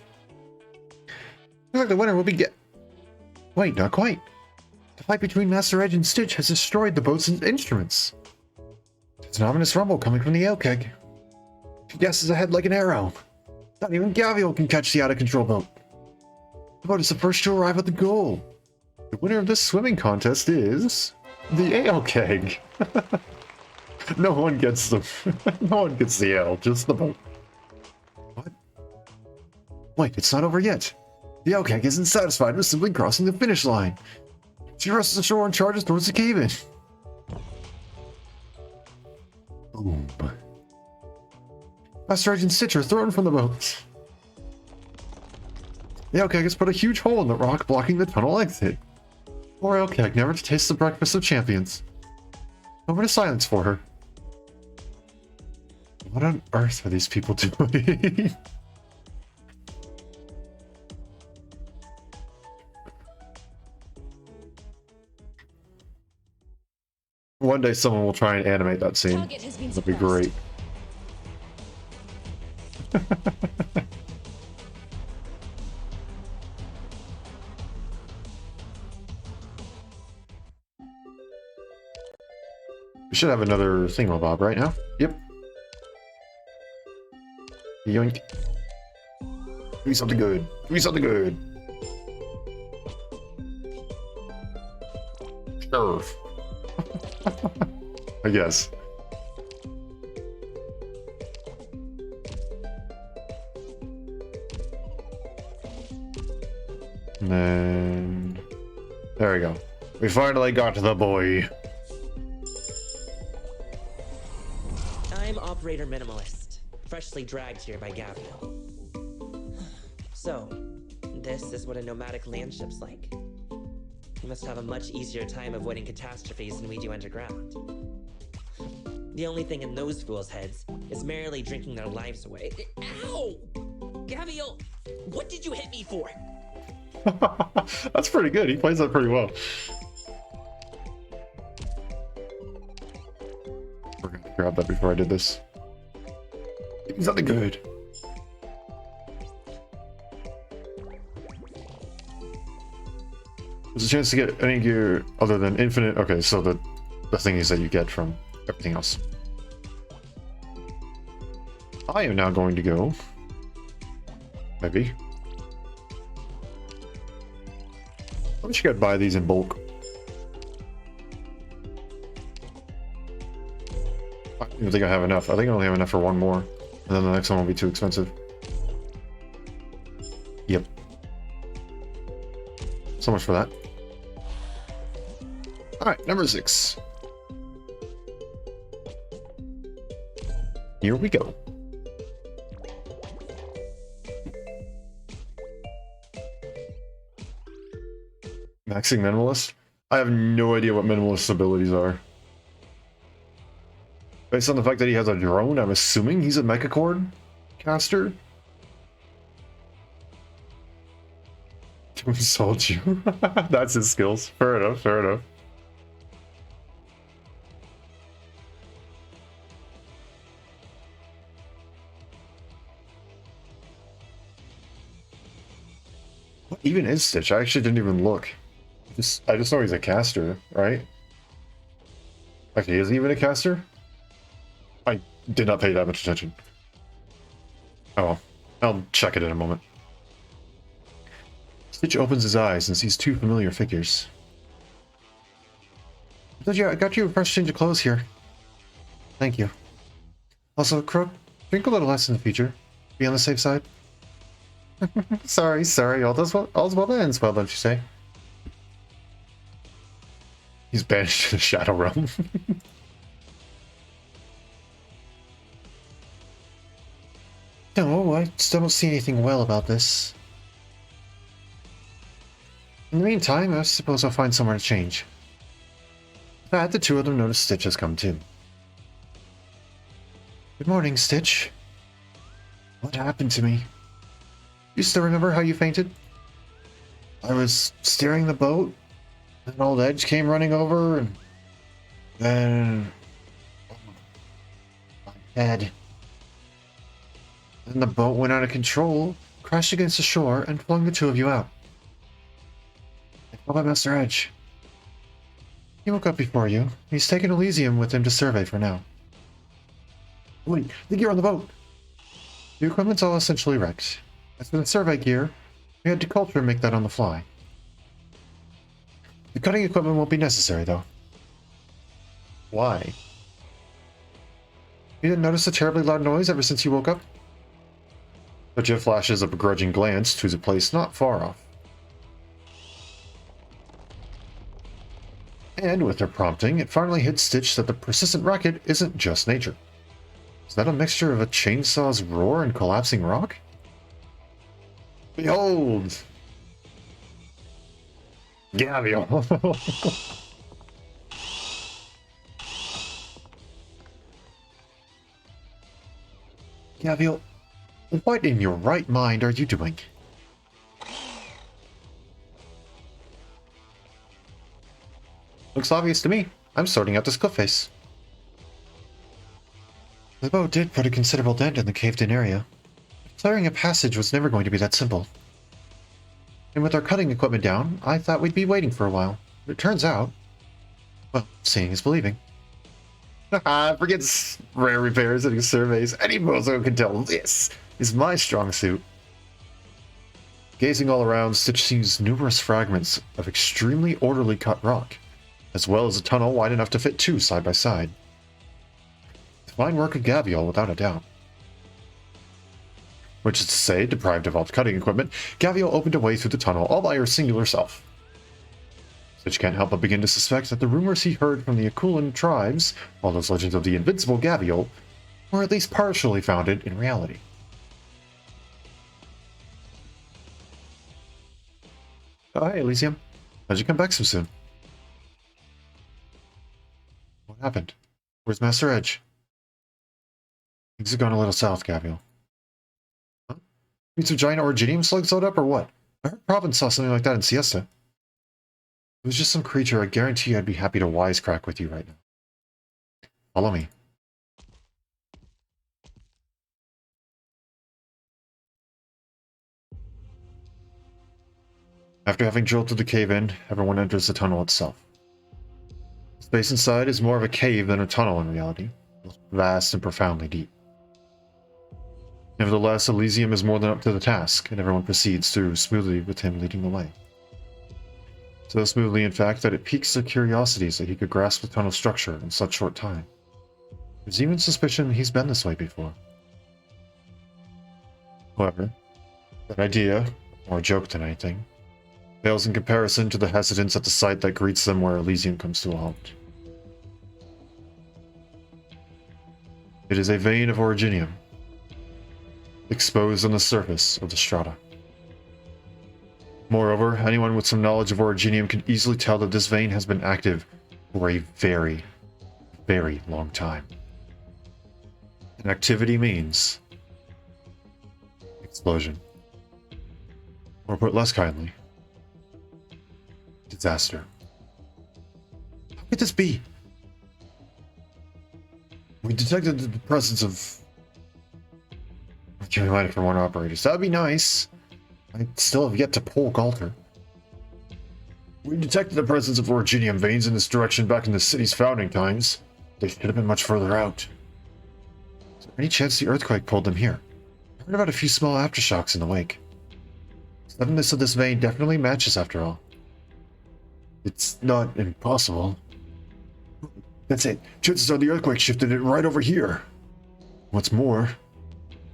Looks like the winner will be Wait, not quite. The fight between Master Edge and Stitch has destroyed the boat's instruments. There's an ominous rumble coming from the Aokeg. She guesses ahead like an arrow. Not even Gavial can catch the out-of-control boat. The boat is the first to arrive at the goal. The winner of this swimming contest is the Aokeg. No one gets the no one gets the ale, just the boat. What? Wait, it's not over yet. The Aokeg isn't satisfied with simply crossing the finish line. She rushes ashore and charges towards the cave-in. Boom. Master Edge and Stitch are thrown from the boat. The Aokeg has put a huge hole in the rock, blocking the tunnel exit. Poor Aokeg, never to taste the breakfast of champions. Moment of silence for her. What on earth are these people doing? One day someone will try and animate that scene. Target has been That'd be great. We should have another thingamabob right now. Yep. Yoink. Give me something good. Give me something good. Sure. I guess. And then... There we go. We finally got to the boy. I'm Operator Minimalist, freshly dragged here by Gabriel. So, this is what a nomadic landship's like. You must have a much easier time avoiding catastrophes than we do underground. The only thing in those fools' heads is merrily drinking their lives away. Ow! Gabriel, what did you hit me for? That's pretty good. He plays that pretty well. We're gonna grab that before I did this. Give me something good. There's a chance to get any gear other than infinite. Okay, so the thingies that you get from everything else. I am now going to go. Maybe. I wish you could buy these in bulk. I don't even think I have enough. I think I only have enough for one more. And then the next one will be too expensive. Yep. So much for that. Alright, number 6. Here we go. Maxing Minimalist? I have no idea what Minimalist's abilities are. Based on the fact that he has a drone, I'm assuming he's a Mechacord caster? To insult you. That's his skills. Fair enough, fair enough. What even is Stitch? I actually didn't even look. I just know he's a caster, right? Okay, is he even a caster? I did not pay that much attention. Oh well. I'll check it in a moment. Stitch opens his eyes and sees 2 familiar figures. I got you a fresh change of clothes here. Thank you. Also, Croak, drink a little less in the future. Be on the safe side. Sorry. All's well that ends well, don't you say? He's banished to the Shadow Realm. No, I still don't see anything well about this. In the meantime, I suppose I'll find somewhere to change. With that, the two of them notice Stitch has come too. Good morning, Stitch. What happened to me? You still remember how you fainted? I was steering the boat, and old Edge came running over, and then my head. Then the boat went out of control, crashed against the shore, and flung the two of you out. How about Master Edge? He woke up before you. He's taken Elysium with him to survey for now. Wait, the gear on the boat! The equipment's all essentially wrecked. As for the survey gear, we had to culture and make that on the fly. The cutting equipment won't be necessary, though. Why? You didn't notice a terribly loud noise ever since you woke up? But Jeff flashes a begrudging glance to a place not far off. And with her prompting, it finally hits Stitch that the persistent racket isn't just nature. Is that a mixture of a chainsaw's roar and collapsing rock? Behold! Gavial! Gavial, what in your right mind are you doing? Looks obvious to me. I'm sorting out this cliff face. The boat did put a considerable dent in the caved-in area. Clearing a passage was never going to be that simple. And with our cutting equipment down, I thought we'd be waiting for a while. But it turns out... well, seeing is believing. Forget rare repairs and surveys. Any bozo can tell this is my strong suit. Gazing all around, Stitch sees numerous fragments of extremely orderly cut rock, as well as a tunnel wide enough to fit two side by side. Fine work of Gavial, without a doubt. Which is to say, deprived of all cutting equipment, Gavial opened a way through the tunnel all by her singular self. Stitch can't help but begin to suspect that the rumors he heard from the Akulan tribes, all those legends of the invincible Gavial, were at least partially founded in reality. Oh, hey, Elysium. How'd you come back so soon? What happened? Where's Master Edge? Things have gone a little south, Gavial. Huh? Need some giant originium slugs sewed up, or what? I heard Province saw something like that in Siesta. It was just some creature. I guarantee I'd be happy to wisecrack with you right now. Follow me. After having drilled through the cave-in, everyone enters the tunnel itself. The space inside is more of a cave than a tunnel in reality, vast and profoundly deep. Nevertheless, Elysium is more than up to the task, and everyone proceeds through smoothly with him leading the way. So smoothly, in fact, that it piques their curiosities that he could grasp the tunnel structure in such short time. There's even suspicion he's been this way before. However, that idea, more a joke than anything, pales in comparison to the hesitance at the sight that greets them where Elysium comes to a halt. It is a vein of originium, exposed on the surface of the strata. Moreover, anyone with some knowledge of originium can easily tell that this vein has been active for a very, very long time. And activity means explosion. Or put less kindly, disaster. How could this be? We detected the presence of accumulated from one operators. That would be nice. I still have yet to pull Galter. We detected the presence of originium veins in this direction back in the city's founding times. They should have been much further out. Is there any chance the earthquake pulled them here? I heard about a few small aftershocks in the wake. The suddenness of this vein definitely matches after all. It's not impossible. That's it. Chances are the earthquake shifted it right over here. What's more,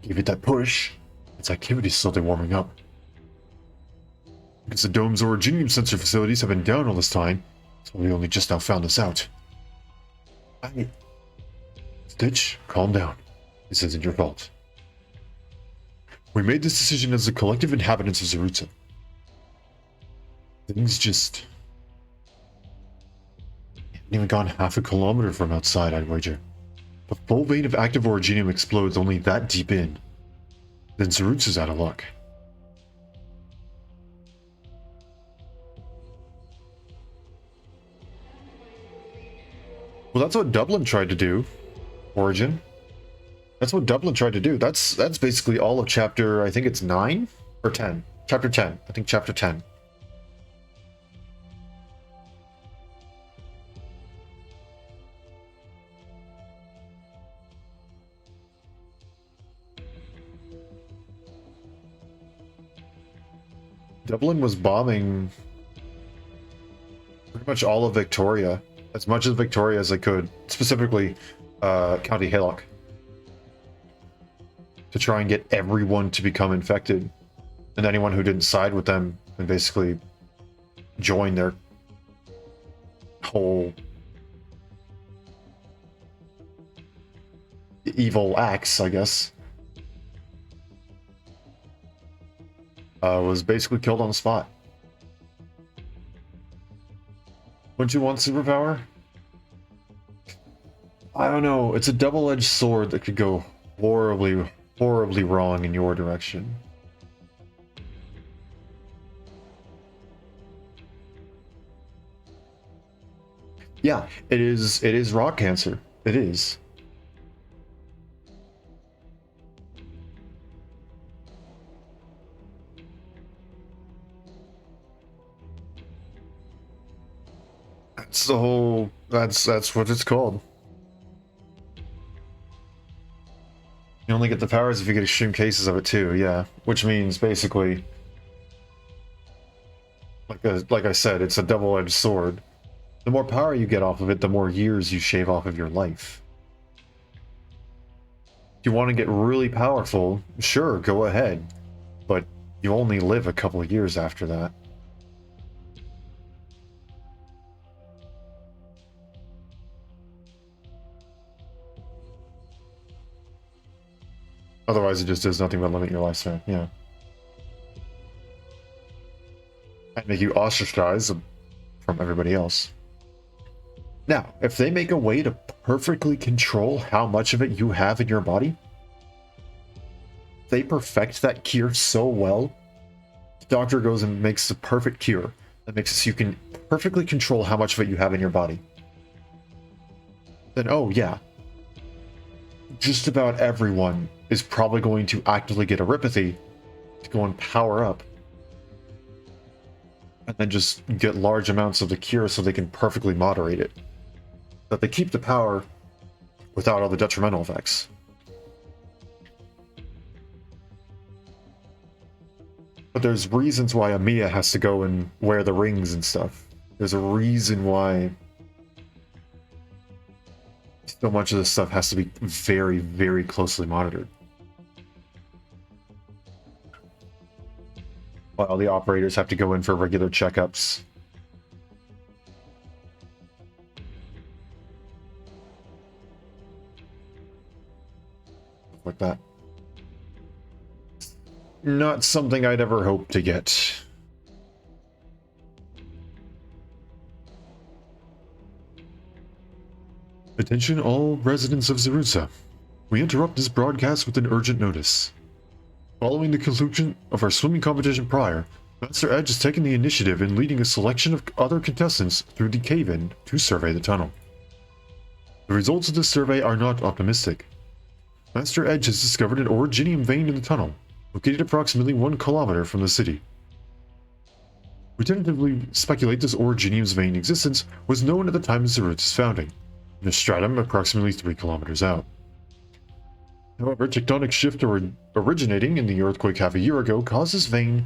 Give it that push. Its activity's slowly warming up. Because the dome's originium sensor facilities have been down all this time, so we only just now found this out. Stitch, calm down. This isn't your fault. We made this decision as the collective inhabitants of Zerutza. Things just... haven't even gone half a kilometer from outside, I'd wager. A full vein of active originium explodes only that deep in. Then Zerutza's out of luck. Well, that's what Dublin tried to do. Origin. That's what Dublin tried to do. That's basically all of chapter, I think it's 9 or 10. Chapter 10. I think chapter 10. Dublin was bombing pretty much all of Victoria, as much of Victoria as they could, specifically County Haylock, to try and get everyone to become infected, and anyone who didn't side with them and basically join their whole evil acts, I guess, was basically killed on the spot. Wouldn't you want superpower? I don't know. It's a double-edged sword that could go horribly, horribly wrong in your direction. Yeah, it is. It is rock cancer. It is. That's the whole. That's what it's called. You only get the powers if you get extreme cases of it too. Yeah, which means basically, like I said, it's a double-edged sword. The more power you get off of it, the more years you shave off of your life. If you want to get really powerful, sure, go ahead, but you only live a couple of years after that. Otherwise, it just does nothing but limit your lifespan, yeah. And make you ostracized from everybody else. Now, if they make a way to perfectly control how much of it you have in your body, they perfect that cure so well, the doctor goes and makes the perfect cure that makes it so you can perfectly control how much of it you have in your body. Then, oh yeah, just about everyone is probably going to actively get erypathy to go and power up, and then just get large amounts of the cure so they can perfectly moderate it. That they keep the power without all the detrimental effects. But there's reasons why Amiya has to go and wear the rings and stuff. There's a reason why so much of this stuff has to be very, very closely monitored. While the operators have to go in for regular checkups. Like that. Not something I'd ever hope to get. Attention all residents of Zerutza. We interrupt this broadcast with an urgent notice. Following the conclusion of our swimming competition prior, Master Edge has taken the initiative in leading a selection of other contestants through the cave-in to survey the tunnel. The results of this survey are not optimistic. Master Edge has discovered an originium vein in the tunnel, located approximately 1 kilometer from the city. We tentatively speculate this originium's vein existence was known at the time of Zerutza's founding, in a stratum approximately 3 kilometers out. However, tectonic shift originating in the earthquake half a year ago caused this vein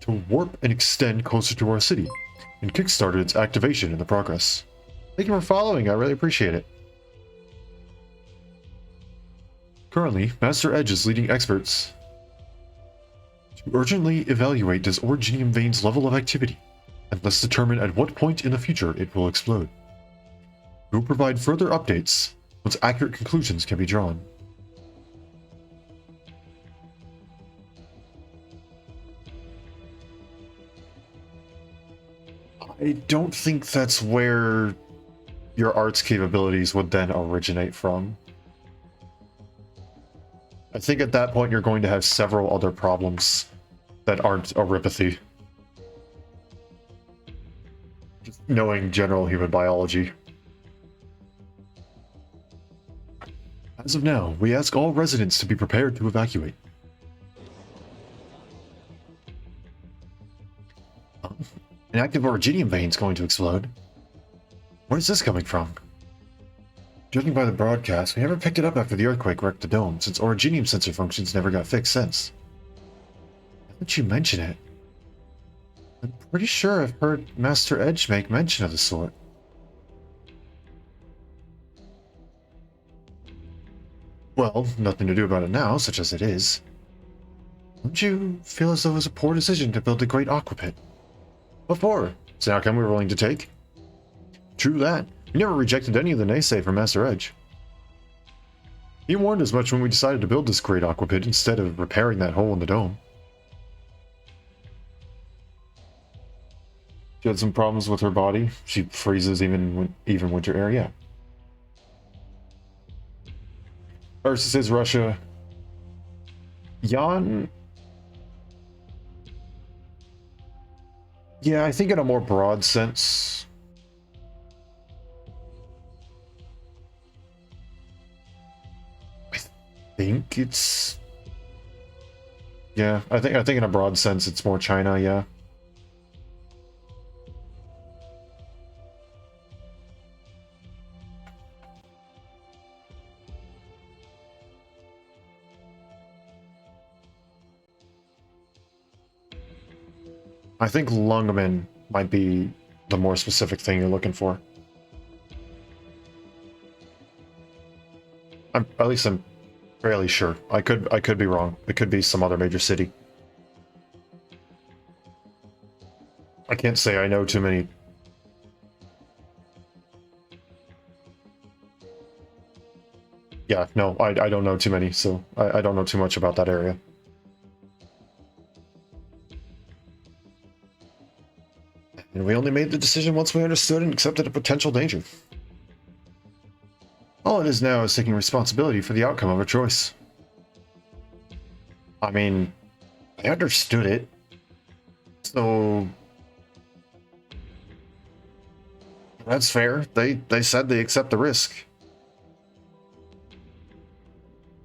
to warp and extend closer to our city, and kickstarted its activation in the progress. Thank you for following, I really appreciate it. Currently, Master Edge is leading experts to urgently evaluate this originium vein's level of activity, and let's determine at what point in the future it will explode. We will provide further updates once accurate conclusions can be drawn. I don't think that's where your art's capabilities would then originate from. I think at that point you're going to have several other problems that aren't oropathy. Just knowing general human biology. As of now, we ask all residents to be prepared to evacuate. An active originium vein is going to explode. Where's this coming from? Judging by the broadcast, we never picked it up after the earthquake wrecked the dome, since originium sensor functions never got fixed since. Now that you mention it, I'm pretty sure I've heard Master Edge make mention of the sort. Well, nothing to do about it now, such as it is. Don't you feel as though it was a poor decision to build the Great Aqua Pit? What for? It's an outcome we were willing to take. True that. We never rejected any of the naysay from Master Edge. He warned as much when we decided to build this Great Aqua Pit instead of repairing that hole in the dome. She had some problems with her body. She freezes even winter air, yeah. Versus is Russia. Jan. Yeah, I think in a more broad sense. I think it's. Yeah, I think in a broad sense it's more China, yeah. I think Lungaman might be the more specific thing you're looking for. At least I'm fairly sure. I could be wrong. It could be some other major city. I can't say I know too many. Yeah, no, I don't know too many, so I don't know too much about that area. And we only made the decision once we understood and accepted a potential danger. All it is now is taking responsibility for the outcome of our choice. I mean, I understood it. So that's fair. They said they accept the risk.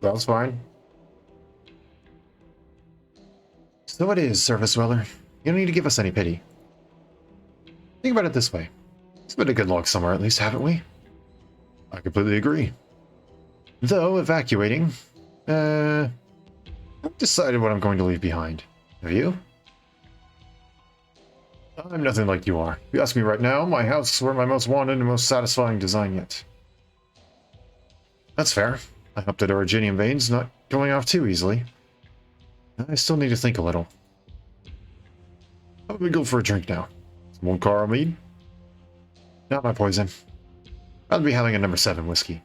That's fine. So it is, Surface Weller. You don't need to give us any pity. Think about it this way. It's been a good log somewhere at least, haven't we? I completely agree. Though, evacuating... I've decided what I'm going to leave behind. Have you? I'm nothing like you are. If you ask me right now, my house were my most wanted and most satisfying design yet. That's fair. I hope that originium vein's not going off too easily. I still need to think a little. How about we go for a drink now? Some old Carl mead? Not my poison. I'd be having a number 7 whiskey.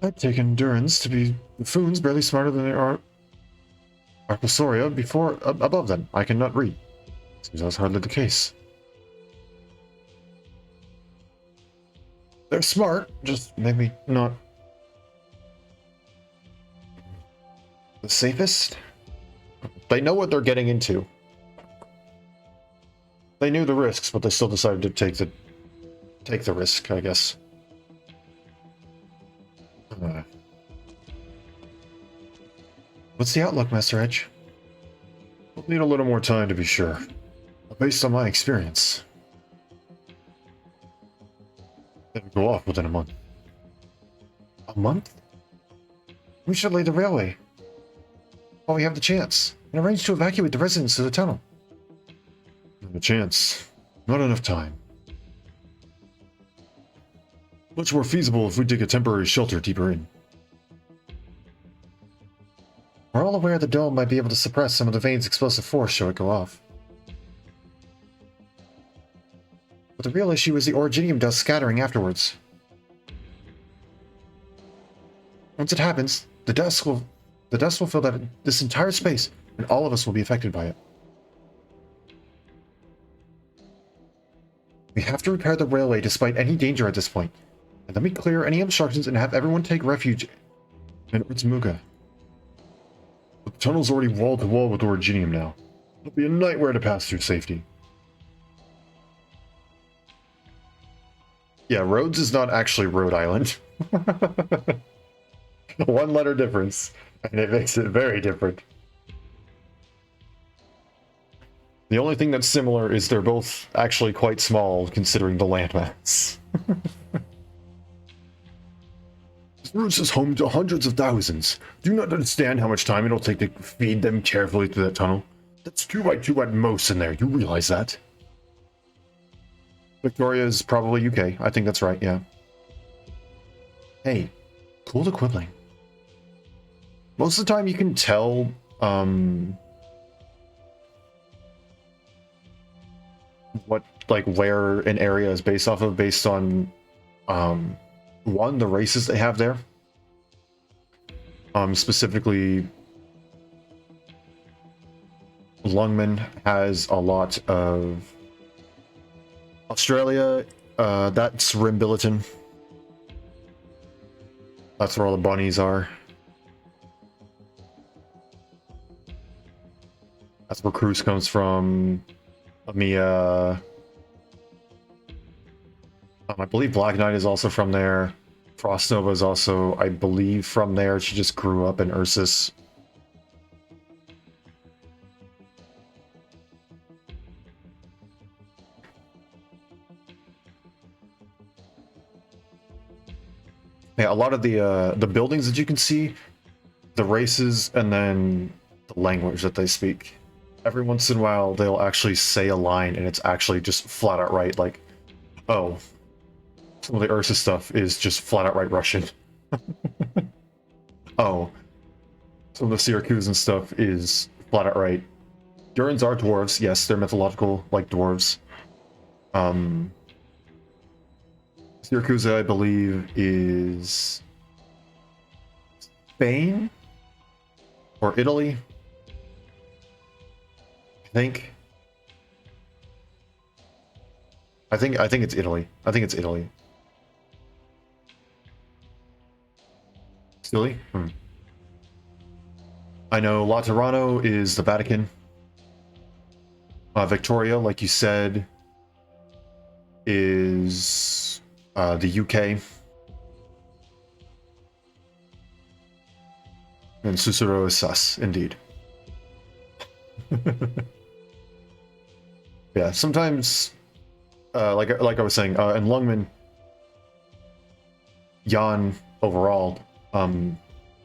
I'd take endurance to be buffoons barely smarter than they are Arcosoria before above them. I cannot read. Seems that's hardly the case. They're smart, just maybe not the safest. They know what they're getting into. They knew the risks, but they still decided to take the risk, I guess. What's the outlook, Master Edge? We'll need a little more time to be sure. But based on my experience, it'll go off within a month. A month? We should lay the railway while we have the chance and arrange to evacuate the residents to the tunnel. Not a chance. Not enough time. Much more feasible if we dig a temporary shelter deeper in. We're all aware the dome might be able to suppress some of the vein's explosive force should it go off. But the real issue is the originium dust scattering afterwards. Once it happens, the dust will fill this entire space, and all of us will be affected by it. We have to repair the railway despite any danger at this point, and then we clear any obstructions and have everyone take refuge in Utsmuga. The tunnel's already wall to wall with originium now. It'll be a nightmare to pass through safety. Yeah, Rhodes is not actually Rhode Island. One letter difference, and it makes it very different. The only thing that's similar is they're both actually quite small considering the landmass. Roots is home to hundreds of thousands. Do you not understand how much time it'll take to feed them carefully through that tunnel? That's 2 by 2 at most in there, you realize that? Victoria is probably UK. I think that's right, yeah. Hey, cool the quibbling. Most of the time you can tell, what, like, where an area is based off of, based on, one, the races they have there. Specifically, Lungman has a lot of Australia, that's Rimbilliton. That's where all the bunnies are. That's where Cruz comes from. Amiya. I believe Black Knight is also from there. Frost Nova is also, I believe, from there. She just grew up in Ursus. Yeah, a lot of the buildings that you can see, the races, and then the language that they speak. Every once in a while, they'll actually say a line, and it's actually just flat out right. Like, oh, some of the Ursa stuff is just flat out right Russian. Oh, some of the Syracuse and stuff is flat out right. Durans are dwarves. Yes, they're mythological like dwarves. Syracuse, I believe, is Spain or Italy. I think it's Italy. I think it's Italy. Silly? I know Laterano is the Vatican. Victoria, like you said, is the UK. And Susuro is sus, indeed. Yeah, sometimes, like I was saying, in Lungman, Jan overall, a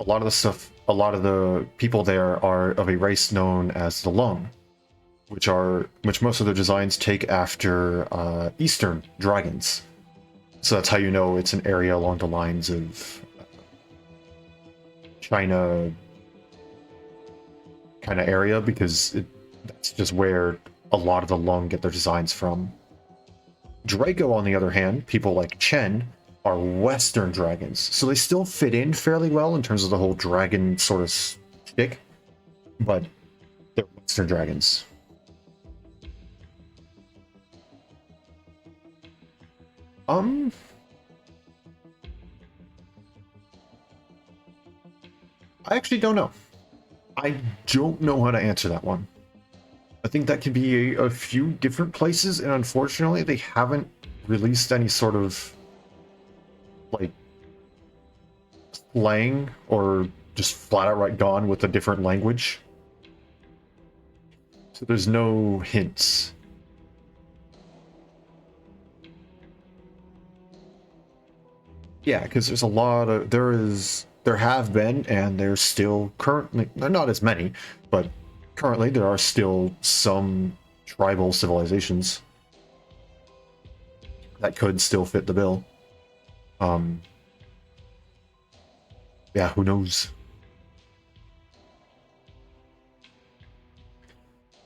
lot of the stuff, a lot of the people there are of a race known as the Lung, which most of their designs take after Eastern dragons. So that's how you know it's an area along the lines of China kind of area, because that's just where a lot of the Lung get their designs from. Draco, on the other hand, people like Chen, are Western dragons, so they still fit in fairly well in terms of the whole dragon sort of stick, but they're Western dragons. I actually don't know. I don't know how to answer that one. I think that could be a few different places, and unfortunately they haven't released any sort of like slang or just flat outright gone with a different language. So there's no hints. Yeah, because there's a lot of there have been, and there's still currently, not as many, but currently there are still some tribal civilizations that could still fit the bill. Yeah, who knows?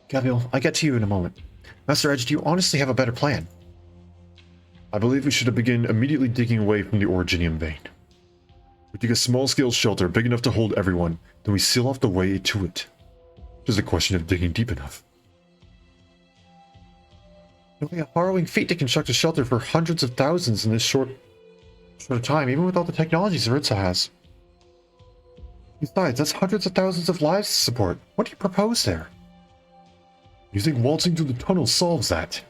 Gabriel, I get to you in a moment. Master Edge, do you honestly have a better plan? I believe we should begin immediately digging away from the Originium vein. We dig a small-scale shelter big enough to hold everyone, then we seal off the way to it. Just a question of digging deep enough. It'll be a harrowing feat to construct a shelter for hundreds of thousands in this short time, even with all the technology Zaritza has. Besides, that's hundreds of thousands of lives to support. What do you propose there? You think waltzing through the tunnel solves that?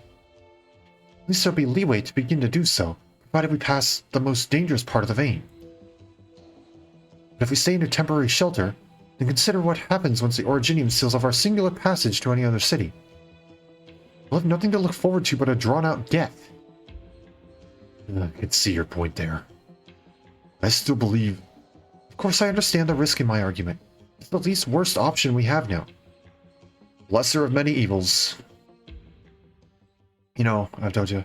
At least there'll be leeway to begin to do so, provided we pass the most dangerous part of the vein. But if we stay in a temporary shelter, then consider what happens once the Originium seals off our singular passage to any other city. We'll have nothing to look forward to but a drawn-out death. I can see your point there. I still believe... Of course, I understand the risk in my argument. It's the least worst option we have now. Lesser of many evils. You know, Avdoja. If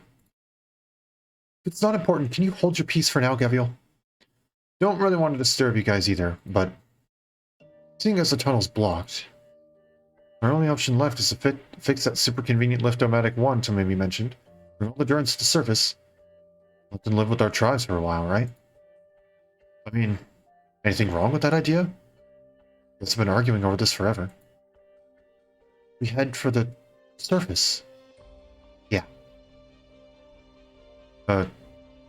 it's not important, can you hold your peace for now, Gaviel? Don't really want to disturb you guys either, but... Seeing as the tunnel's blocked... Our only option left is to fix that super convenient lift-o-matic one Tomomi mentioned, bring all the Durants to surface. Let them live with our tribes for a while, right? I mean, anything wrong with that idea? Guess I've been arguing over this forever. We head for the surface. Yeah.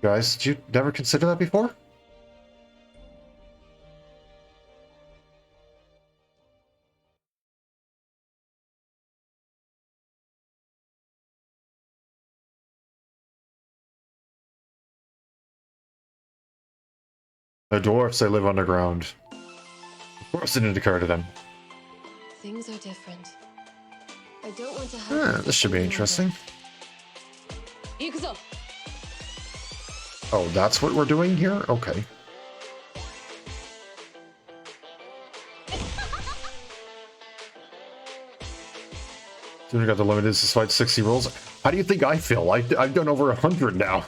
Guys, did you never consider that before? The dwarfs, they live underground. Of course it didn't occur to them. Things are different. I don't want to have This should be interesting. Ikuzo! Oh, that's what we're doing here? Okay. Soon got the limited despite 60 rolls. How do you think I feel? I've done over 100 now.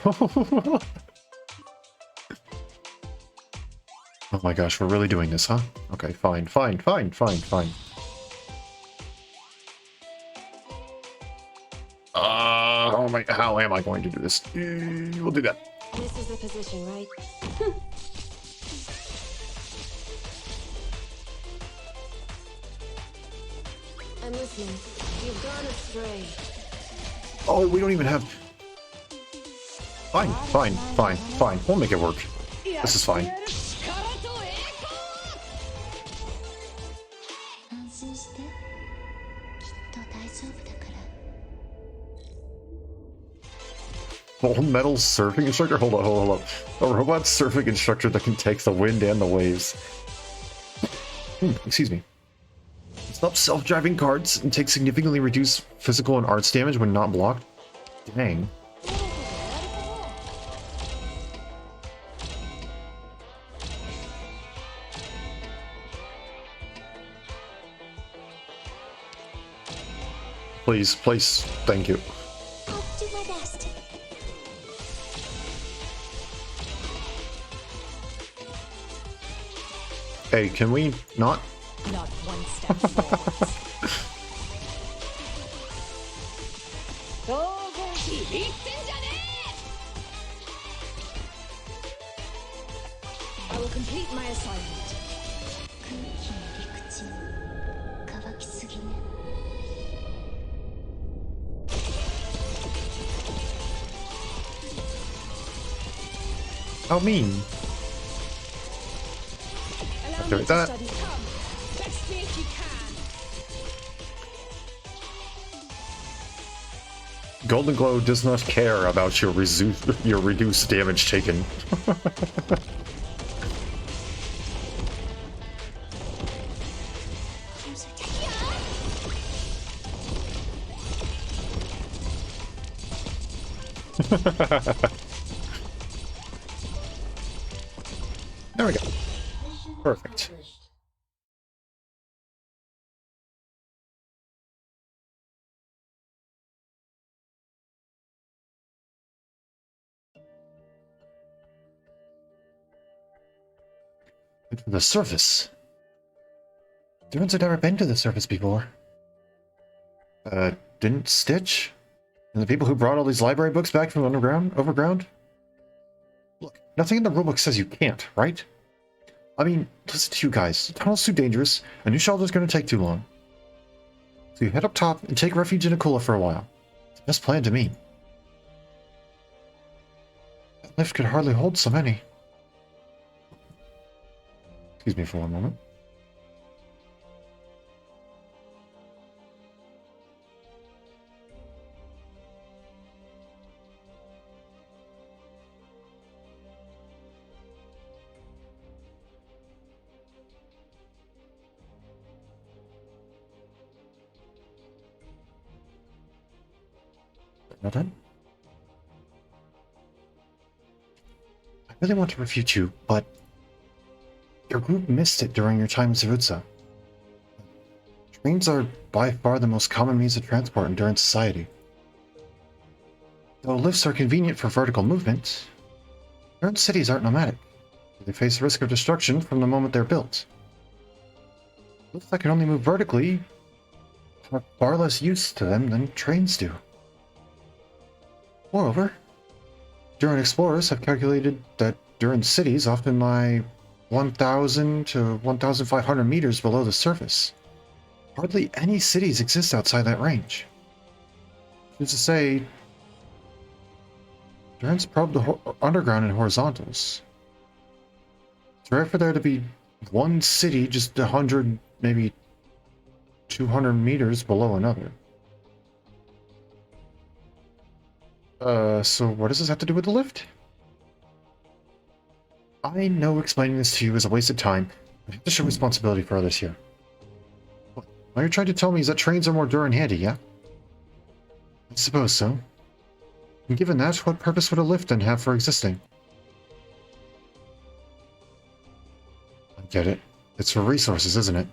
Oh my gosh, we're really doing this, huh? Okay, fine. Oh my, how am I going to do this? We'll do that. This is the position, right? I'm listening. You've gone astray. Oh, we don't even have... Fine. We'll make it work. This is fine. 安心してきっと大丈夫だから Full metal surfing instructor? Hold on. A robot surfing instructor that can take the wind and the waves. Excuse me. Stop self-driving carts and take significantly reduced physical and arts damage when not blocked? Dang. Please, thank you. I'll do my best. Hey, can we not? Not one step forward. I will complete my assignment. 空気の陸地乾きすぎね How mean. Allow Do me to that. study. Come, best me if you can. Golden Glow does not care about your reduced damage taken. There we go. Perfect. And for the surface. Durans had never been to the surface before. Didn't Stitch? And the people who brought all these library books back from overground? Look, nothing in the rulebook says you can't, right? I mean, listen to you guys. The tunnel's too dangerous, a new shelter's gonna take too long. So you head up top and take refuge in Akula for a while. It's the best plan to me. That lift could hardly hold so many. Excuse me for one moment. Well done. I really want to refute you, but your group missed it during your time in Sarutsa. Trains are by far the most common means of transport in Duran society. Though lifts are convenient for vertical movement, Duran cities aren't nomadic. They face risk of destruction from the moment they're built. Lifts that can only move vertically have far less use to them than trains do. Moreover, Duran explorers have calculated that Duran cities often lie 1,000 to 1,500 meters below the surface. Hardly any cities exist outside that range. Which is to say, Duran's probed the underground in horizontals. It's rare for there to be one city just 100, maybe 200 meters below another. So what does this have to do with the lift? I know explaining this to you is a waste of time. I have to show responsibility for others here. What you're trying to tell me is that trains are more Duran handy, yeah? I suppose so. And given that, what purpose would a lift then have for existing? I get it. It's for resources, isn't it?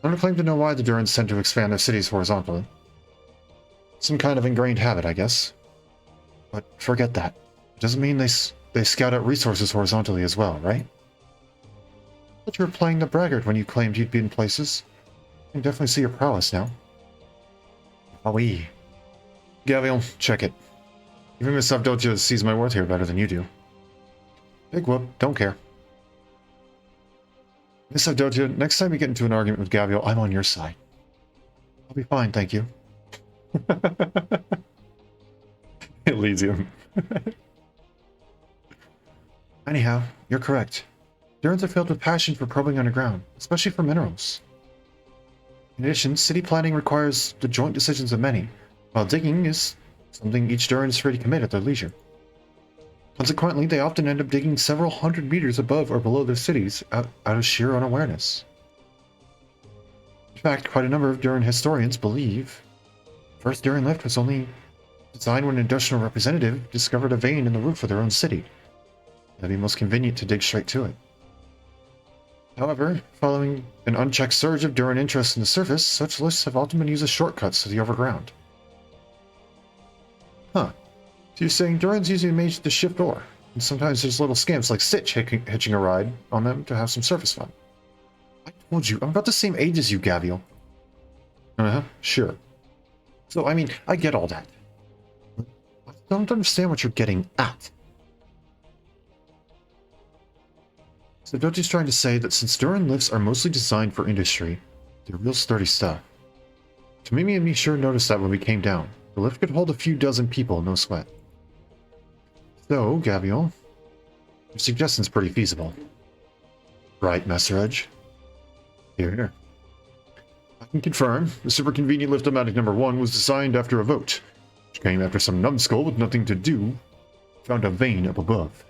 I don't claim to know why the Durans tend to expand their cities horizontally. Some kind of ingrained habit, I guess. But forget that. It doesn't mean they scout out resources horizontally as well, right? But you were playing the braggart when you claimed you'd been places. I can definitely see your prowess now. Ah oui. Gavial, check it. Even Miss Avdotya sees my worth here better than you do. Big whoop, don't care. Miss Avdotya, next time you get into an argument with Gavial, I'm on your side. I'll be fine, thank you. Elysium. Anyhow, you're correct. Durans are filled with passion for probing underground, especially for minerals. In addition, city planning requires the joint decisions of many, while digging is something each Duran is free to commit at their leisure. Consequently, they often end up digging several hundred meters above or below their cities out of sheer unawareness. In fact, quite a number of Duran historians believe the first Duran lift was only designed when an industrial representative discovered a vein in the roof of their own city. It'd be most convenient to dig straight to it. However, following an unchecked surge of Duran interest in the surface, such lifts have often been used as shortcuts to the overground. Huh. So you're saying Duran's usually made to shift ore, and sometimes there's little scamps like Stitch hitching a ride on them to have some surface fun. I told you, I'm about the same age as you, Gavial. Uh-huh, sure. So, I mean, I get all that. I don't understand what you're getting at. So Doji's trying to say that since Duran lifts are mostly designed for industry, they're real sturdy stuff. Tamimi and me sure noticed that when we came down. The lift could hold a few dozen people, no sweat. So, Gavial, your suggestion's pretty feasible. Right, Master Edge? Here, here. I can confirm, the super convenient lift-o-matic number 1 was designed after a vote, which came after some numbskull with nothing to do found a vein up above.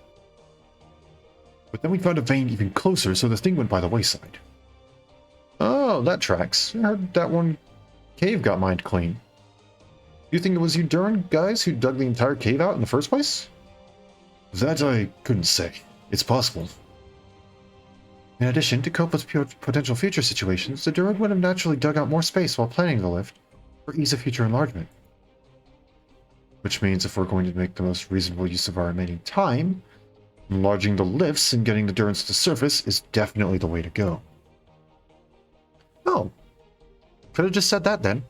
But then we found a vein even closer, so the thing went by the wayside. Oh, that tracks. I heard that one cave got mined clean. You think it was you Duran guys who dug the entire cave out in the first place? That I couldn't say. It's possible. In addition, to cope with potential future situations, the Duran would have naturally dug out more space while planning the lift for ease of future enlargement. Which means if we're going to make the most reasonable use of our remaining time, Enlarging the lifts and getting the Durance to the surface is definitely the way to go. Oh. Could have just said that then.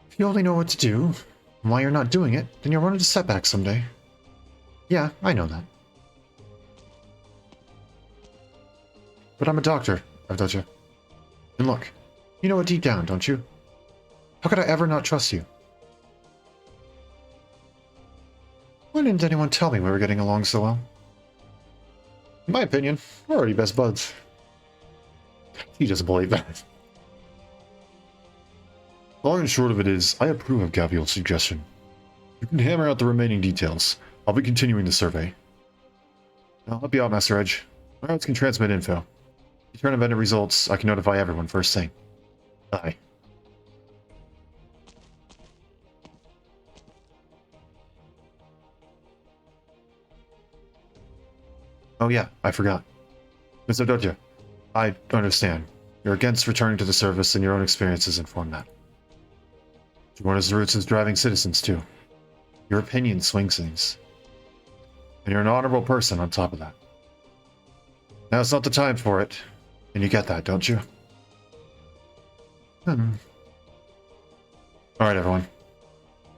If you only know what to do, and why you're not doing it, then you'll run into setbacks someday. Yeah, I know that. But I'm a doctor, Avdotya. And look, you know it deep down, don't you? How could I ever not trust you? Why didn't anyone tell me we were getting along so well? In my opinion, we're already best buds. He doesn't believe that. Long and short of it is, I approve of Gaviel's suggestion. You can hammer out the remaining details. I'll be continuing the survey. I'll help you out, Master Edge. My routes can transmit info. Return of any results, I can notify everyone first thing. Bye. Oh yeah, I forgot. Mr. Dodja, I understand. You're against returning to the service and your own experiences inform that. You want his roots as driving citizens too. Your opinion swings things. And you're an honorable person on top of that. Now's not the time for it. And you get that, don't you? Alright, everyone.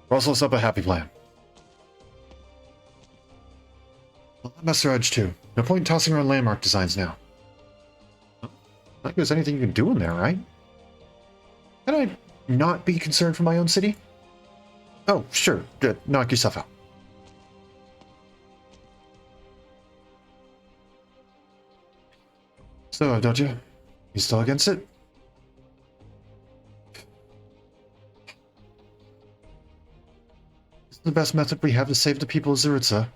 Rustle us up a happy plan. Well, Master Edge too. No point in tossing around landmark designs now. I think there's anything you can do in there, right? Can I not be concerned for my own city? Oh, sure. Knock yourself out. So, Dodja, you still against it? This is the best method we have to save the people of Zerutza.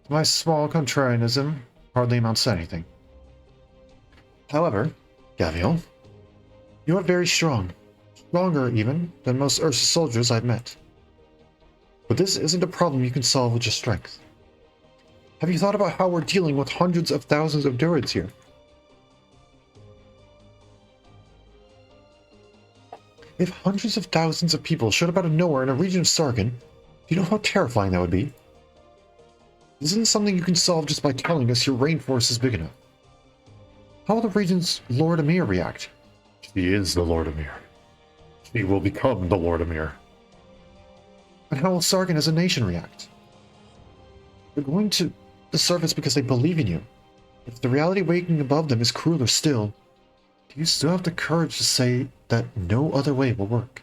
My small contrarianism hardly amounts to anything. However, Gaviel, you are very strong. Stronger, even, than most Ursa soldiers I've met. But this isn't a problem you can solve with just strength. Have you thought about how we're dealing with hundreds of thousands of Durids here? If hundreds of thousands of people showed up out of nowhere in a region of Sargon, do you know how terrifying that would be? This isn't something you can solve just by telling us your rainforest is big enough. How will the region's Lord Emir react? She is the Lord Emir. She will become the Lord Emir. And how will Sargon as a nation react? They're going to the surface because they believe in you. If the reality waiting above them is crueler still, do you still have the courage to say that no other way will work?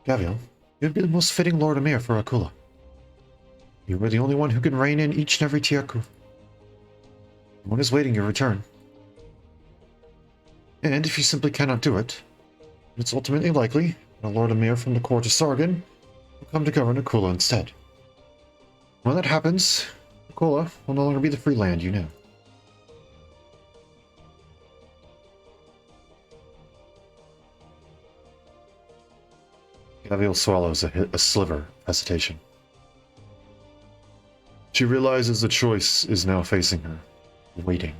Gaviel, you'd be the most fitting Lord Emir for Akula. You were the only one who can rein in each and every Tiaku. One is waiting your return. And if you simply cannot do it, it's ultimately likely that a Lord Emir from the court of Sargon will come to govern Akula instead. When that happens, Akula will no longer be the free land you knew. Gaviel swallows a sliver of hesitation. She realizes the choice is now facing her, waiting.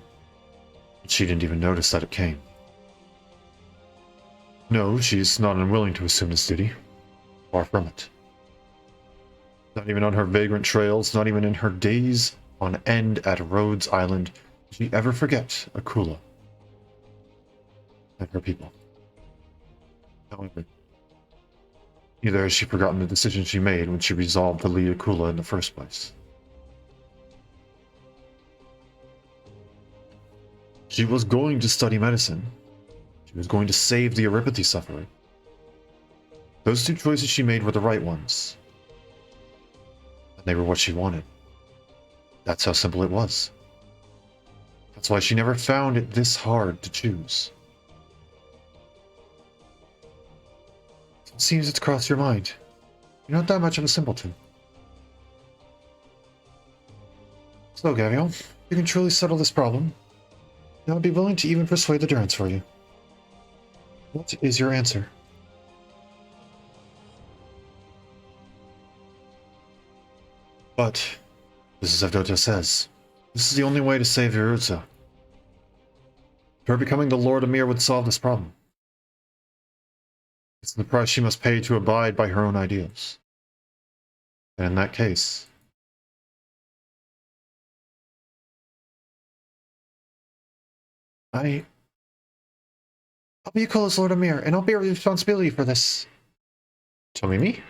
But she didn't even notice that it came. No, she's not unwilling to assume this duty. Far from it. Not even on her vagrant trails, not even in her days on end at Rhodes Island, did she ever forget Akula and her people. However, neither has she forgotten the decision she made when she resolved to lead Akula in the first place. She was going to study medicine. She was going to save the Eurypathy sufferer. Those two choices she made were the right ones. And they were what she wanted. That's how simple it was. That's why she never found it this hard to choose. It seems it's crossed your mind. You're not that much of a simpleton. So, Gaviel, if you can truly settle this problem, then I'd be willing to even persuade the Durance for you. What is your answer? But This is as Avdota says. This is the only way to save Irutsa. Her becoming the Lord Emir would solve this problem. It's the price she must pay to abide by her own ideals. And in that case... I'll be Akula's Lord Emir, and I'll bear responsibility for this. Tomimi?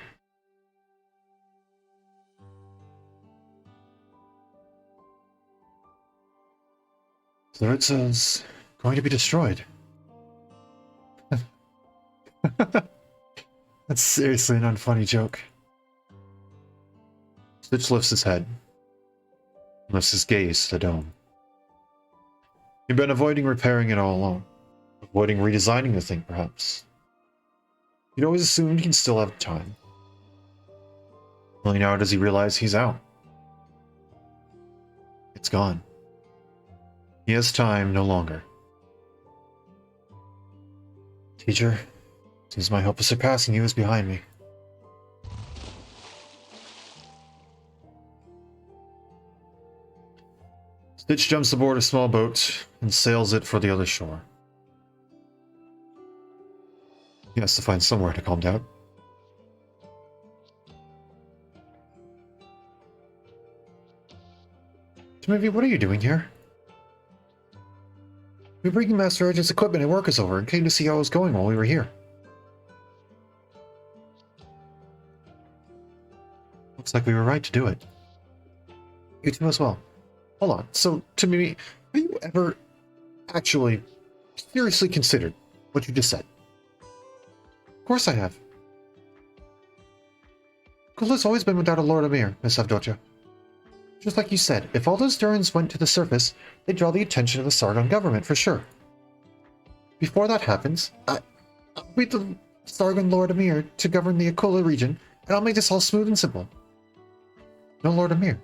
Zarutsa's going to be destroyed. That's seriously an unfunny joke. Stitch lifts his head. Lifts his gaze to the dome. He'd been avoiding repairing it all along. Avoiding redesigning the thing, perhaps. He'd always assumed he'd still have time. Only now does he realize he's out. It's gone. He has time no longer. Teacher, seems my hope of surpassing you is behind me. Stitch jumps aboard a small boat and sails it for the other shore. He has to find somewhere to calm down. Timothy, what are you doing here? We were bringing Master Urgent's equipment and workers over and came to see how it was going while we were here. Looks like we were right to do it. You too as well. Hold on, so, Timothy, have you ever actually seriously considered what you just said? Of course I have. Kula's always been without a Lord Emir, Miss Avdotya. Just like you said, if all those Durans went to the surface, they'd draw the attention of the Sargon government for sure. Before that happens, I'll be the Sargon Lord Emir to govern the Akula region, and I'll make this all smooth and simple. No Lord Emir.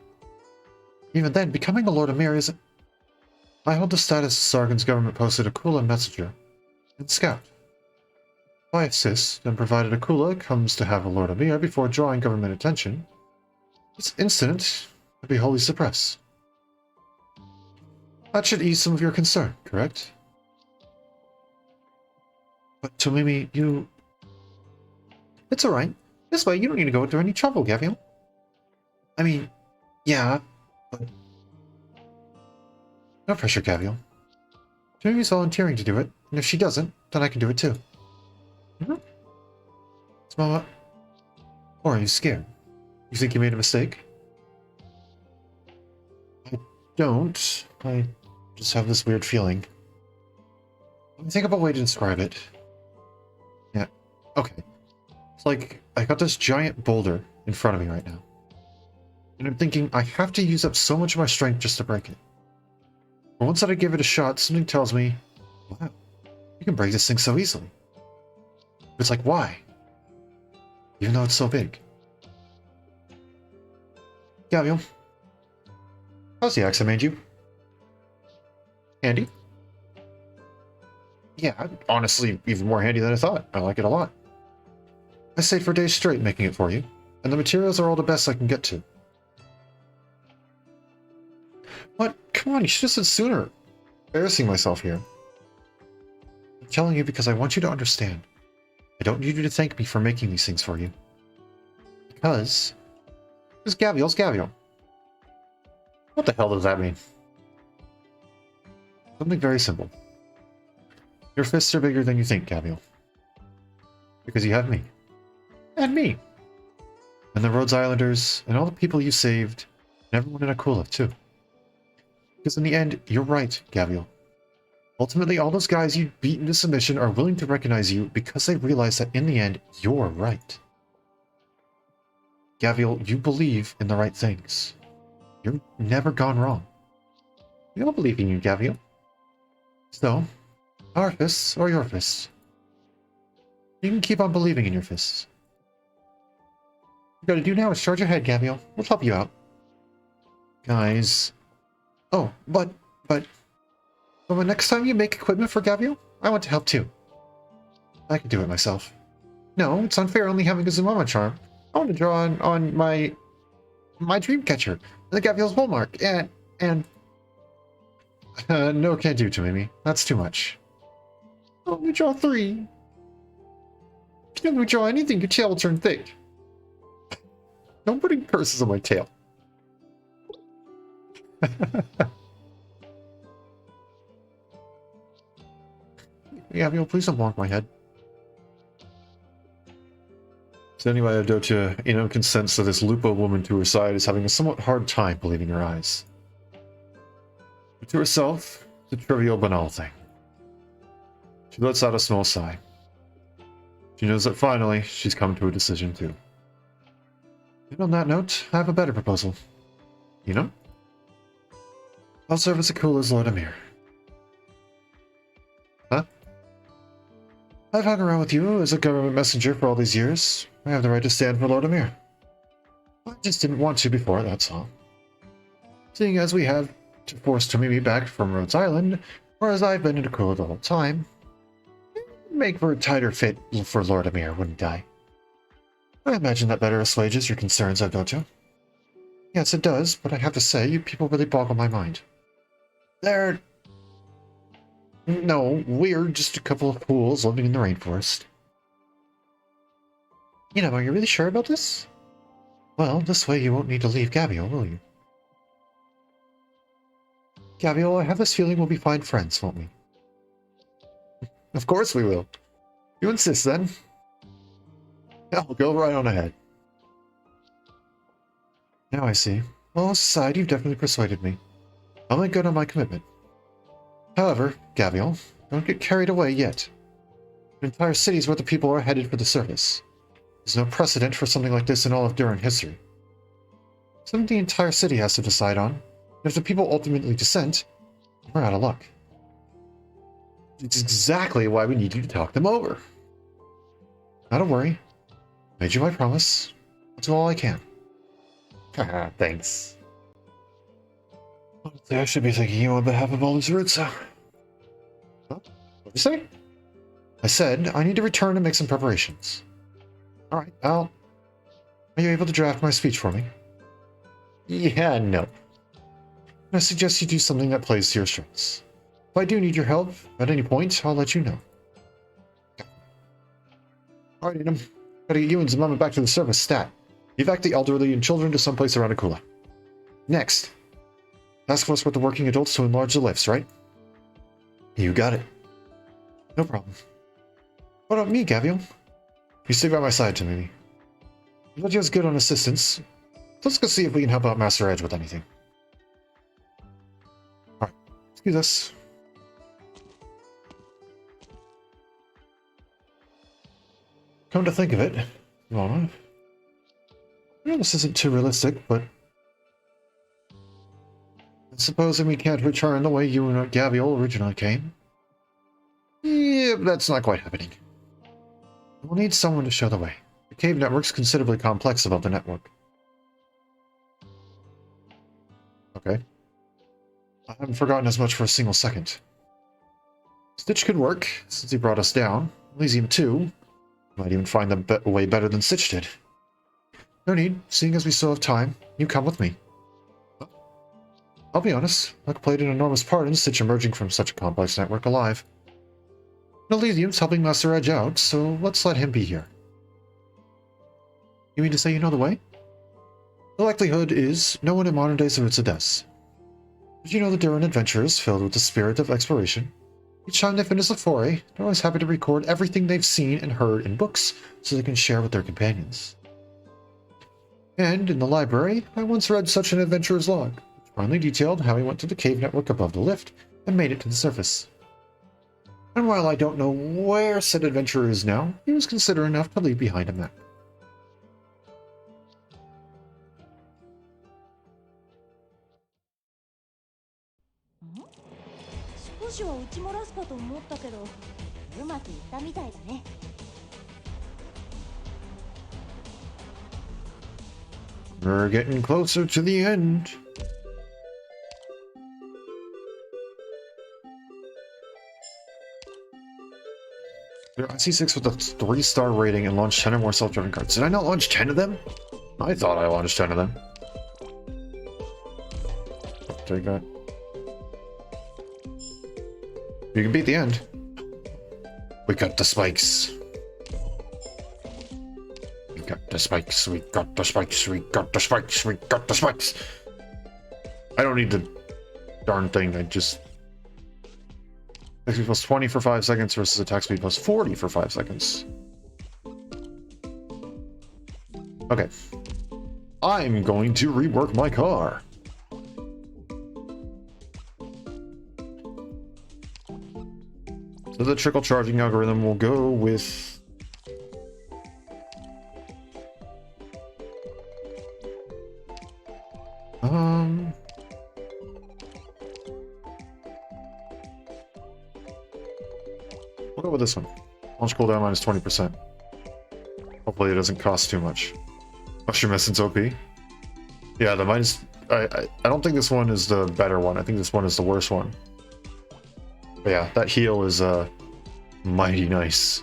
Even then, becoming a Lord Emir isn't... I hold the status of Sargon's government posted Akula messenger and scout. If I assist, and provided Akula comes to have a Lord Emir before drawing government attention, this incident would be wholly suppressed. That should ease some of your concern, correct? But Tomimi, you... It's alright. This way you don't need to go through any trouble, Gaviel. I mean, yeah, but... No pressure, Gaviel. Tomimi's volunteering to do it, and if she doesn't, then I can do it too. Mama, or are you scared? You think you made a mistake? I don't. I just have this weird feeling. Let me think of a way to describe it. Yeah, okay. It's like I got this giant boulder in front of me right now. And I'm thinking I have to use up so much of my strength just to break it. But once that I give it a shot, something tells me, wow, you can break this thing so easily. But it's like, why? Even though it's so big. Gaviel, how's the axe I made you? Handy? Yeah, honestly, even more handy than I thought. I like it a lot. I stayed for days straight making it for you, and the materials are all the best I can get to. What? Come on, you should have said sooner. Embarrassing myself here. I'm telling you because I want you to understand. I don't need you to thank me for making these things for you. Because Gaviel's Gaviel. What the hell does that mean? Something very simple. Your fists are bigger than you think, Gaviel. Because you have me. And me. And the Rhodes Islanders, and all the people you saved, and everyone in Akula, too. Because in the end, you're right, Gaviel. Ultimately, all those guys you beat into submission are willing to recognize you because they realize that in the end, you're right. Gaviel, you believe in the right things. You've never gone wrong. We all believe in you, Gaviel. So, our fists or your fists. You can keep on believing in your fists. What you gotta do now is charge ahead, Gaviel. We'll help you out. Guys. Oh, but the next time you make equipment for Gaviel, I want to help too. I can do it myself. No, it's unfair only having a Zumama charm. I want to draw on my dream catcher. the Gavial's hallmark, and no, can't do to Mimi. That's too much. Oh, let me draw 3. If you let me draw anything, your tail will turn thick. Don't put curses on my tail. Gavial, please don't block my head. So anyway, Adotia, can sense that this Lupo woman to her side is having a somewhat hard time believing her eyes. But to herself, it's a trivial, banal thing. She lets out a small sigh. She knows that finally, she's come to a decision too. And on that note, I have a better proposal. I'll serve as cool as Lord Amir. Huh? I've hung around with you as a government messenger for all these years. I have the right to stand for Lord Amir. I just didn't want to before, that's all. Seeing as we have to force Tomimi back from Rhodes Island, whereas I've been in Akula the whole time, make for a tighter fit for Lord Amir, wouldn't I? I imagine that better assuages your concerns, Avdojo. Yes, it does, but I have to say, you people really boggle my mind. No, we're just a couple of fools living in the rainforest. Are you really sure about this? Well, this way you won't need to leave Gavial, will you? Gavial, I have this feeling we'll be fine friends, won't we? Of course we will. You insist, then? I'll go right on ahead. Now I see. All aside, you've definitely persuaded me. I'll make good on my commitment. However, Gavial, don't get carried away yet. An entire city's worth of people are headed for the surface. There's no precedent for something like this in all of Duran history. Something the entire city has to decide on, and if the people ultimately dissent, we're out of luck. It's exactly why we need you to talk them over. Not to worry. Made you my promise. I'll do all I can. Thanks. Honestly, I should be thanking you on behalf of all these roots. Huh? What'd you say? I said I need to return and make some preparations. Alright, are you able to draft my speech for me? Yeah, no. I suggest you do something that plays to your strengths. If I do need your help at any point, I'll let you know. Alright, Edom. Gotta get you and Zamama back to the surface stat. Evac the elderly and children to someplace around Akula. Next. Task force with the working adults to enlarge the lifts, right? You got it. No problem. What about me, Gavial? You stay by my side, Tomimi. Leggio's good on assistance. Let's go see if we can help out Master Edge with anything. Alright, excuse us. Come to think of it, Mama. I know this isn't too realistic, but supposing we can't return the way you and Gavial originally came. Yeah, that's not quite happening. We'll need someone to show the way. The cave network's considerably complex above the network. Okay. I haven't forgotten as much for a single second. Stitch could work, since he brought us down. Elysium too. Might even find the way better than Stitch did. No need, seeing as we still have time. You come with me. I'll be honest, Luck played an enormous part in Stitch emerging from such a complex network alive. Elysium's helping Master Edge out, so let's let him be here. You mean to say you know the way? The likelihood is no one in modern-day Sarutsa does. Did you know the Duran adventure is filled with the spirit of exploration? Each time they finish a foray, they're always happy to record everything they've seen and heard in books so they can share with their companions. And in the library, I once read such an adventurer's log, which finally detailed how he went to the cave network above the lift and made it to the surface. And while I don't know where said adventurer is now, he was considerate enough to leave behind a map. We're getting closer to the end. I see 6 with a 3-star rating and launched 10 or more self-driving cars. Did I not launch 10 of them? I thought I launched 10 of them. take that. You can beat the end. We got the spikes. We got the spikes. We got the spikes. We got the spikes. We got the spikes. I don't need the darn thing. I just... Attack speed plus 20 for 5 seconds versus attack speed plus 40 for 5 seconds. Okay. I'm going to rework my car. So the trickle charging algorithm will go with... We'll go with this one. Launch cooldown minus 20%. Hopefully it doesn't cost too much. Mushroom Essence OP. Yeah, the minus... I don't think this one is the better one. I think this one is the worst one. But yeah, that heal is mighty nice.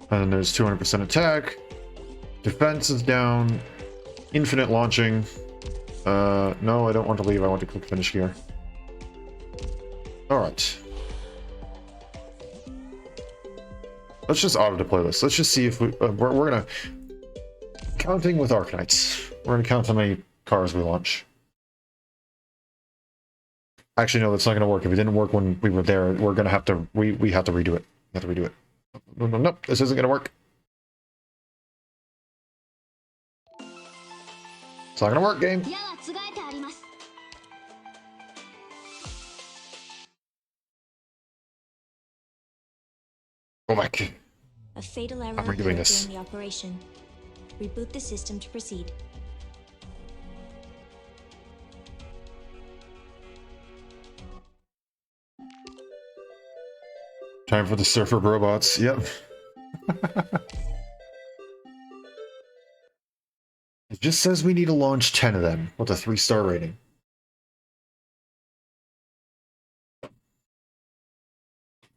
And then there's 200% attack. Defense is down. Infinite launching. No, I don't want to leave. I want to click finish here. Alright. Let's just auto deploy this. Let's just see if we... we're gonna... Counting with Arknights. We're gonna count how many cars we launch. Actually, no, that's not gonna work. If it didn't work when we were there, we're gonna have to... We have to redo it. We have to redo it. No, no, no. This isn't gonna work. It's not gonna work, game. Go back. A fatal error I'm redoing occurred this. during the operation. Reboot the system to proceed. Time for the surfer robots. Yep. It just says we need to launch 10 of them with a 3-star rating.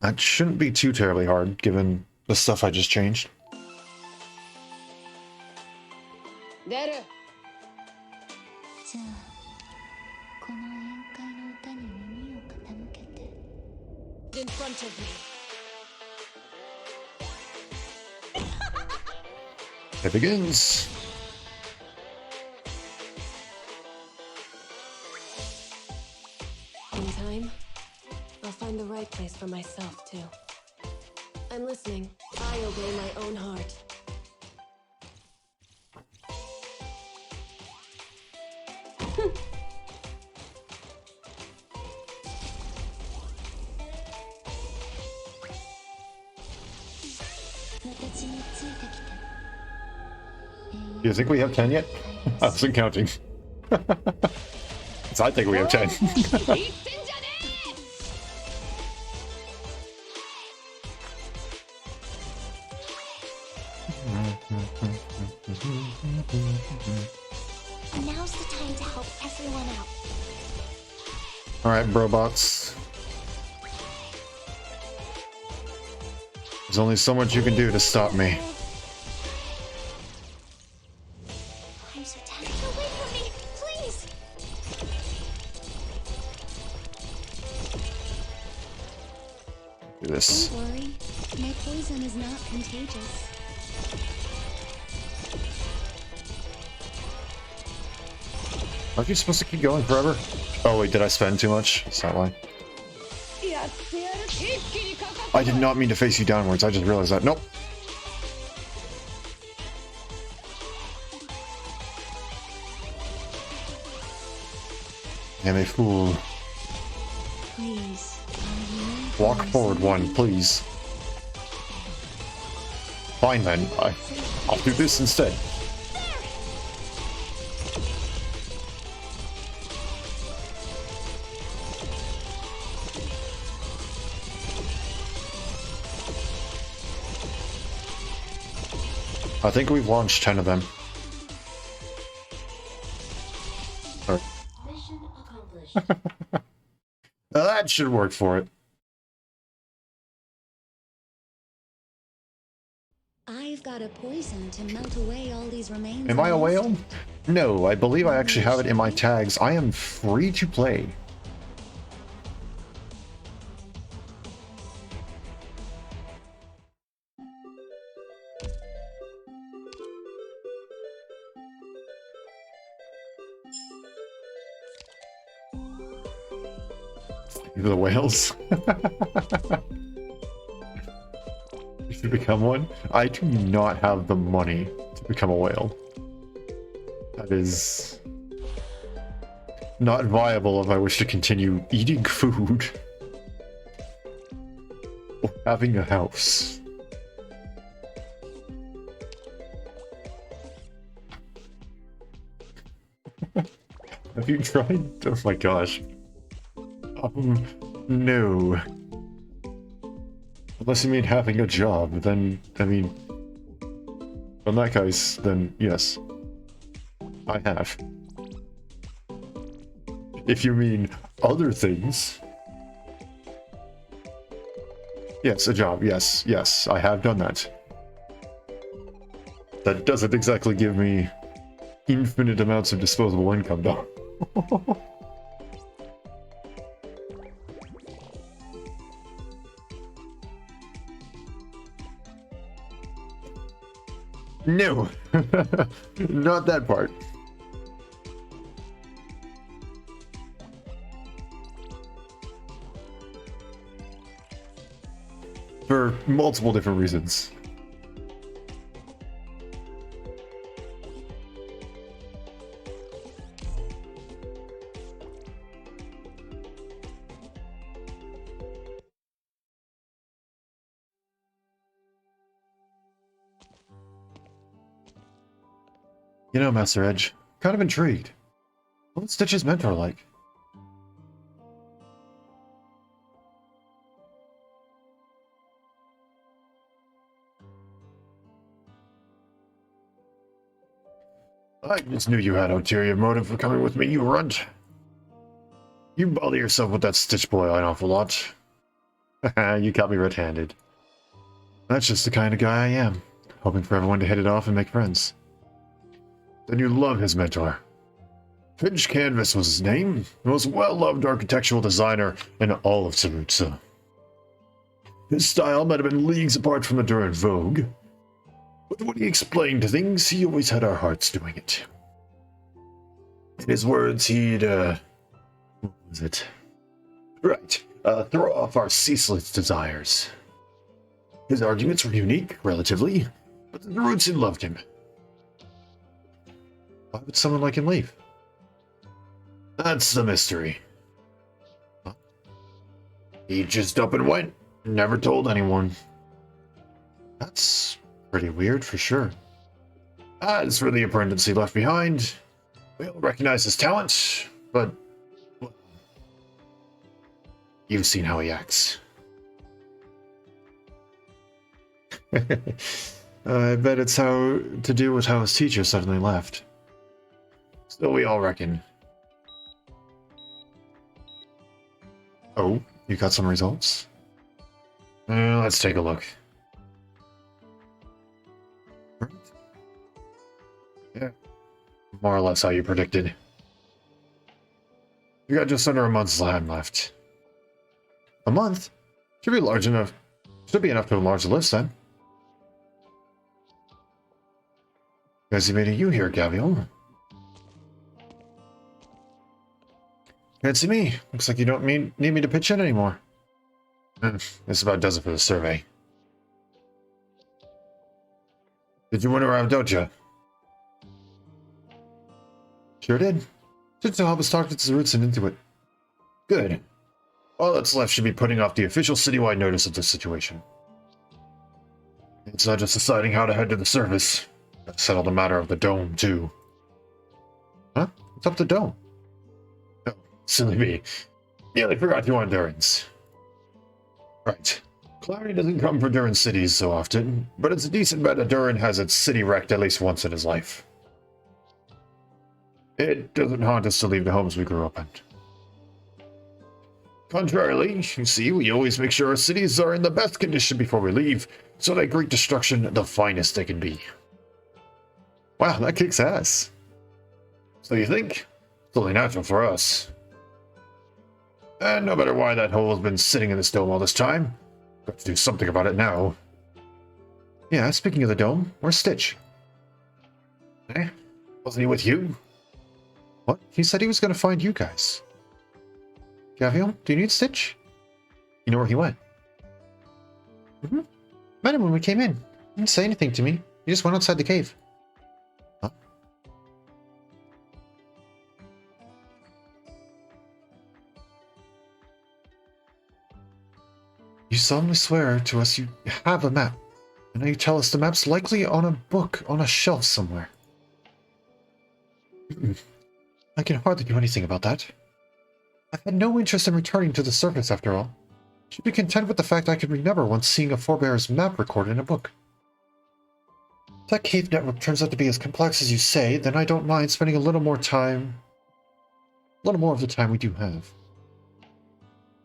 That shouldn't be too terribly hard, given the stuff I just changed. In front of me. It begins. In time, I'll find the right place for myself, too. I'm listening. I obey my own heart. Do you think we have 10 yet? I wasn't counting. So I think we have 10. Now's the time to help everyone out. Alright, brobots. There's only so much you can do to stop me. I'm so tired. Get away from me, please! Do this. Don't worry. My poison is not contagious. Aren't you supposed to keep going forever? Oh wait, did I spend too much? That's not why. I did not mean to face you downwards, I just realized that. Nope. I am a fool. Please. Walk forward one, please. Fine then, I'll do this instead. I think we've launched 10 of them. Alright. Mission accomplished. That should work for it. I've got a poison to melt away all these remains. Am I a of whale? mystery. No, I believe I actually have it in my tags. I am free to play. The whales. You should become one. I do not have the money to become a whale. That is not viable if I wish to continue eating food or having a house. Have you tried? Oh my gosh. No. Unless you mean having a job, then, I mean, in that case, then yes. I have. If you mean other things, yes, a job, yes, yes, I have done that. That doesn't exactly give me infinite amounts of disposable income, though. No, not that part. For multiple different reasons. You know, Master Edge, kind of intrigued. What's Stitch's mentor like? I just knew you had ulterior motive for coming with me, you runt. You bother yourself with that Stitch boy an awful lot. You caught me red-handed. That's just the kind of guy I am, hoping for everyone to hit it off and make friends. Then you love his mentor. Finch Canvas was his name, the most well-loved architectural designer in all of Sarutsa. His style might have been leagues apart from the Duran Vogue, but when he explained things, he always had our hearts doing it. In his words, he'd, what was it? Right, throw off our ceaseless desires. His arguments were unique, relatively, but the Sarutsan loved him. Why would someone like him leave? That's the mystery. Huh? He just up and went, never told anyone. That's pretty weird for sure. As for the apprentice he left behind, we all recognize his talent, but well, you've seen how he acts. I bet it's how to do with how his teacher suddenly left. Still, we all reckon. Oh, you got some results? Let's take a look. Right. Yeah, more or less how you predicted. You got just under a month's land left. A month? Should be large enough. Should be enough to enlarge the list then. Busy meeting you here, Gavial. Can't see me. Looks like you don't need me to pitch in anymore. This about does it for the survey. Did you win around, don't you? Sure did. Just to help us talk the roots and into it. Good. All that's left should be putting off the official citywide notice of this situation. It's not just deciding how to head to the surface. Gotta settle the matter of the dome, too. Huh? What's up the dome? Oh, silly me. Nearly forgot you on Durans. Right. Clarity doesn't come for Duran cities so often, but it's a decent bet that Duran has its city wrecked at least once in his life. It doesn't haunt us to leave the homes we grew up in. Contrarily, you see, we always make sure our cities are in the best condition before we leave, So they greet destruction the finest they can be. Wow, that kicks ass. So you think? It's only natural for us. And no matter why that hole has been sitting in this dome all this time, got to do something about it now. Yeah, speaking of the dome, where's Stitch? Eh? Wasn't he with you? What? He said he was going to find you guys. Gavion, do you need Stitch? You know where he went? Mm-hmm. Met him when we came in. He didn't say anything to me. He just went outside the cave. Huh? You solemnly swear to us you have a map. And now you tell us the map's likely on a book on a shelf somewhere. I can hardly do anything about that. I've had no interest in returning to the surface after all. Should be content with the fact I could remember once seeing a forebear's map recorded in a book. If that cave network turns out to be as complex as you say, then I don't mind spending a little more of the time we do have.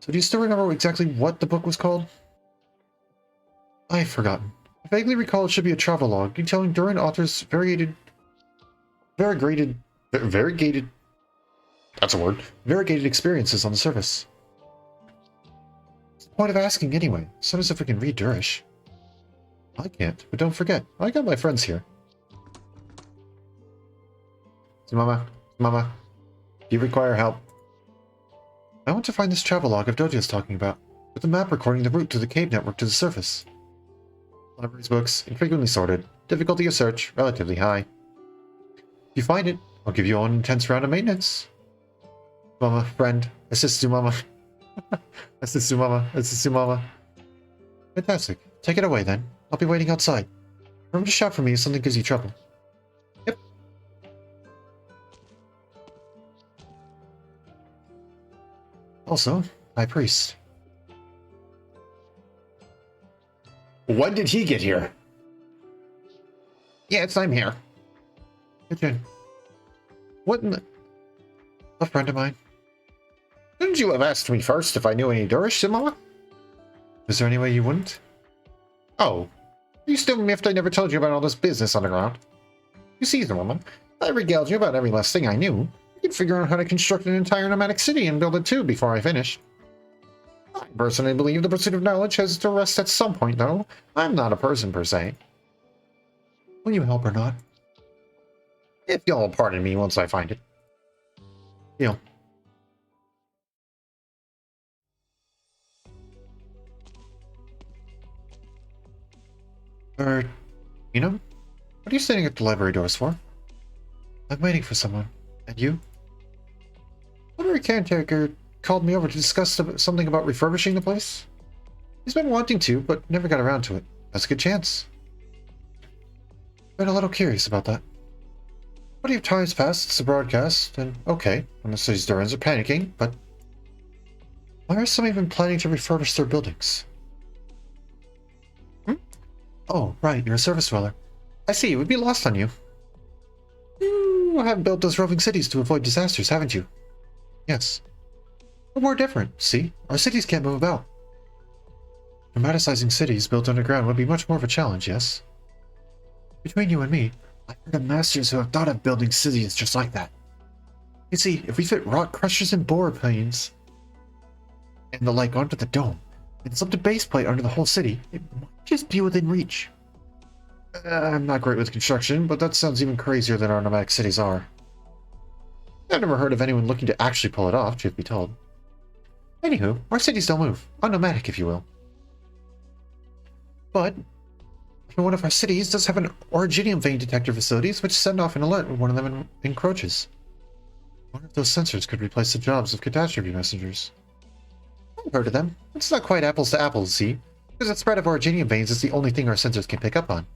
So do you still remember exactly what the book was called? I've forgotten. I vaguely recall it should be a travelogue detailing Durin author's variegated, that's a word, variegated experiences on the surface. What's the point of asking anyway? So as if we can read Durish. I can't, but don't forget, I got my friends here. Mama, do you require help? I want to find this travelogue of Dojo's talking about, with the map recording the route to the cave network to the surface. Library's books, infrequently sorted, difficulty of search, relatively high. If you find it, I'll give you an intense round of maintenance. Mama, friend, assist Mama. Assist Mama. Fantastic. Take it away then. I'll be waiting outside. Remember to shout for me if something gives you trouble. Yep. Also, High Priest. When did he get here? Yes, I'm here. Good Jen. What in the... A friend of mine. Couldn't you have asked me first if I knew any Durish, Mama? Is there any way you wouldn't? Oh, you still miffed I never told you about all this business underground. You see, woman, I regaled you about every last thing I knew. You could figure out how to construct an entire nomadic city and build it too before I finish. I personally believe the pursuit of knowledge has to rest at some point, though. I'm not a person per se. Will you help or not? If you'll pardon me once I find it. Deal. You know, what are you standing at the library doors for? I'm waiting for someone. And you? Library caretaker called me over to discuss something about refurbishing the place. He's been wanting to, but never got around to it. That's a good chance. Been a little curious about that. Plenty of times passed since the broadcast, and okay, when the city's Durans are panicking, but why are some even planning to refurbish their buildings? Oh, right, you're a service dweller. I see, it would be lost on you. You have built those roving cities to avoid disasters, haven't you? Yes. But we're different, see? Our cities can't move about. Nomadicizing cities built underground would be much more of a challenge, yes? Between you and me, I've heard of masters who have thought of building cities just like that. You see, if we fit rock crushers and borer planes and the like onto the dome, and slipped a base plate under the whole city, it might just be within reach. I'm not great with construction, but that sounds even crazier than our nomadic cities are. I've never heard of anyone looking to actually pull it off, truth be told. Anywho, our cities don't move. Unnomadic, if you will. But one of our cities does have an originium vein detector facilities which send off an alert when one of them encroaches. I wonder if those sensors could replace the jobs of catastrophe messengers. I've heard of them. It's not quite apples to apples, see? Because the spread of originium veins is the only thing our sensors can pick up on.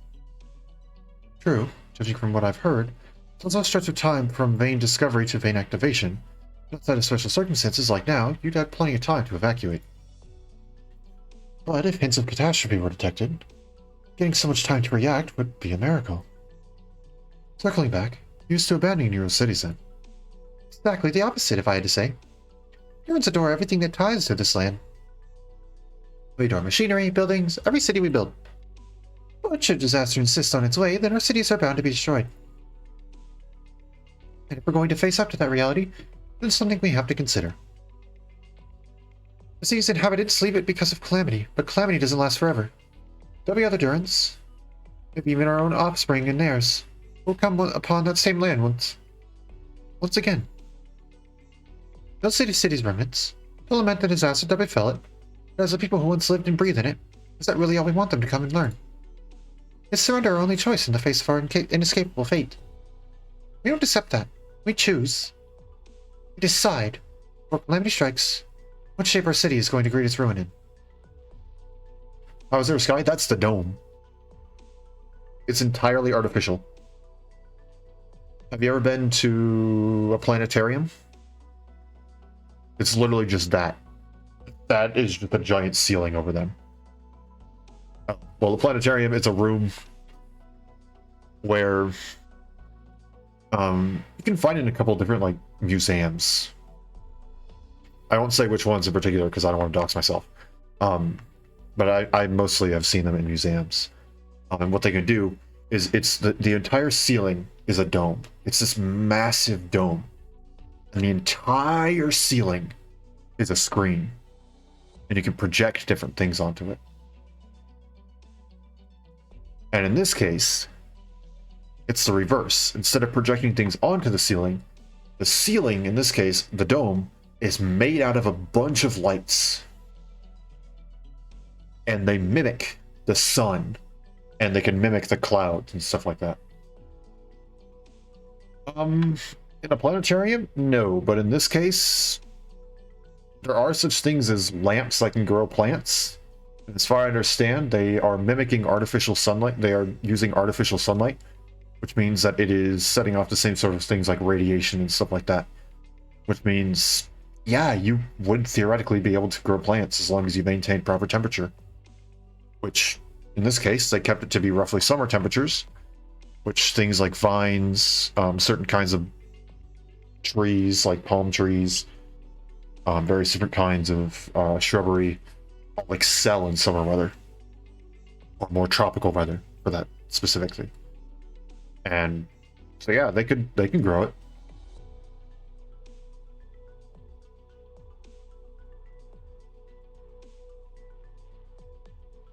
True, judging from what I've heard, there's no stretch of time from vein discovery to vein activation. Outside of special circumstances like now, you'd have plenty of time to evacuate. But if hints of catastrophe were detected, getting so much time to react would be a miracle. Circling back, you used to abandoning your cities then. Exactly the opposite, if I had to say. Humans adore everything that ties to this land. We adore machinery, buildings, every city we build. But should disaster insist on its way, then our cities are bound to be destroyed. And if we're going to face up to that reality, then it's something we have to consider. The city's inhabitants leave it because of calamity, but calamity doesn't last forever. There'll be other Durans, maybe even our own offspring and heirs, will come upon that same land once again. They'll see the city's remnants. They'll lament the disaster that befell it. But as the people who once lived and breathed in it, is that really all we want them to come and learn? Is surrender our only choice in the face of our inescapable fate? We don't accept that. We choose. We decide, before calamity strikes, what shape our city is going to greet its ruin in. Oh, is there a sky? That's the dome. It's entirely artificial. Have you ever been to a planetarium? It's literally just that. That is just a giant ceiling over them. Oh, well, the planetarium, it's a room where you can find it in a couple of different like museums. I won't say which ones in particular because I don't want to dox myself. But I mostly have seen them in museums. And what they can do is the entire ceiling is a dome. It's this massive dome. And the entire ceiling is a screen. And you can project different things onto it. And in this case, it's the reverse. Instead of projecting things onto the ceiling, in this case, the dome, is made out of a bunch of lights. And they mimic the sun. And they can mimic the clouds and stuff like that. In a planetarium? No, but in this case, there are such things as lamps that can grow plants. And as far as I understand, they are mimicking artificial sunlight. They are using artificial sunlight, which means that it is setting off the same sort of things like radiation and stuff like that. Which means, yeah, you would theoretically be able to grow plants as long as you maintain proper temperature. Which, in this case, they kept it to be roughly summer temperatures, which things like vines, certain kinds of trees, like palm trees, various different kinds of shrubbery, all excel in summer weather, or more tropical weather for that specifically. And so yeah, they can grow it.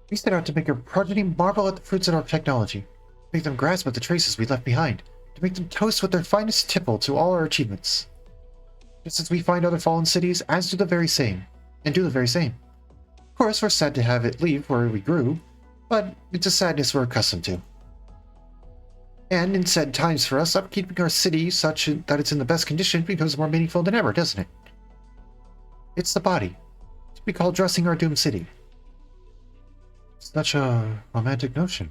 We set out to make our progeny marvel at the fruits of our technology, to make them grasp at the traces we left behind, to make them toast with their finest tipple to all our achievements. Just as we find other fallen cities, as do the very same. Of course, we're sad to have it leave where we grew, but it's a sadness we're accustomed to. And in sad times for us, upkeeping our city such that it's in the best condition becomes more meaningful than ever, doesn't it? It's the body. It's what we call dressing our doomed city. Such a romantic notion.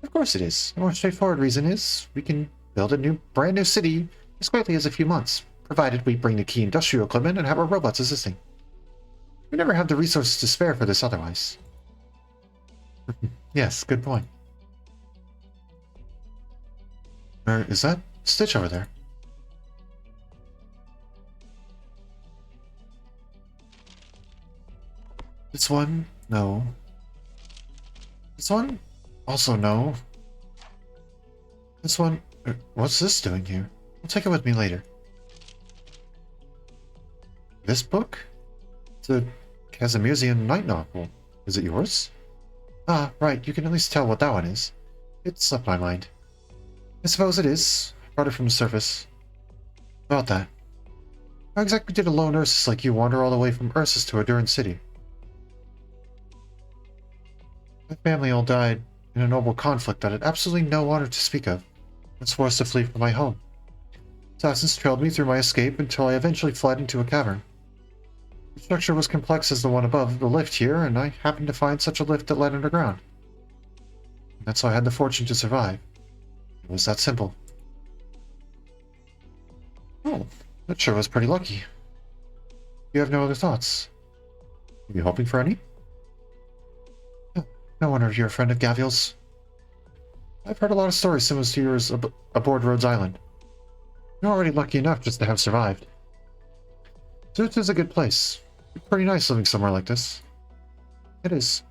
Of course it is. The more straightforward reason is, we can build a brand new city as quickly as a few months, provided we bring the key industrial equipment and have our robots assisting. We never have the resources to spare for this otherwise. Yes, good point. Where is that Stitch over there? This one? No. This one? Also no. This one? What's this doing here? I'll take it with me later. This book? It's a Casimirian night novel. Is it yours? Ah, right, you can at least tell what that one is. It slipped my mind. I suppose it is. I brought it from the surface. About that. How exactly did a lone Ursus like you wander all the way from Ursus to Aduran City? My family all died in a noble conflict that had absolutely no honor to speak of. I was forced to flee from my home. Assassins trailed me through my escape until I eventually fled into a cavern. The structure was complex as the one above the lift here, and I happened to find such a lift that led underground. And that's how I had the fortune to survive. It was that simple. Oh, that sure was pretty lucky. You have no other thoughts? Are you hoping for any? No wonder you're a friend of Gaviel's. I've heard a lot of stories similar to yours aboard Rhodes Island. You're already lucky enough just to have survived. Zeus is a good place. It's pretty nice living somewhere like this. It is.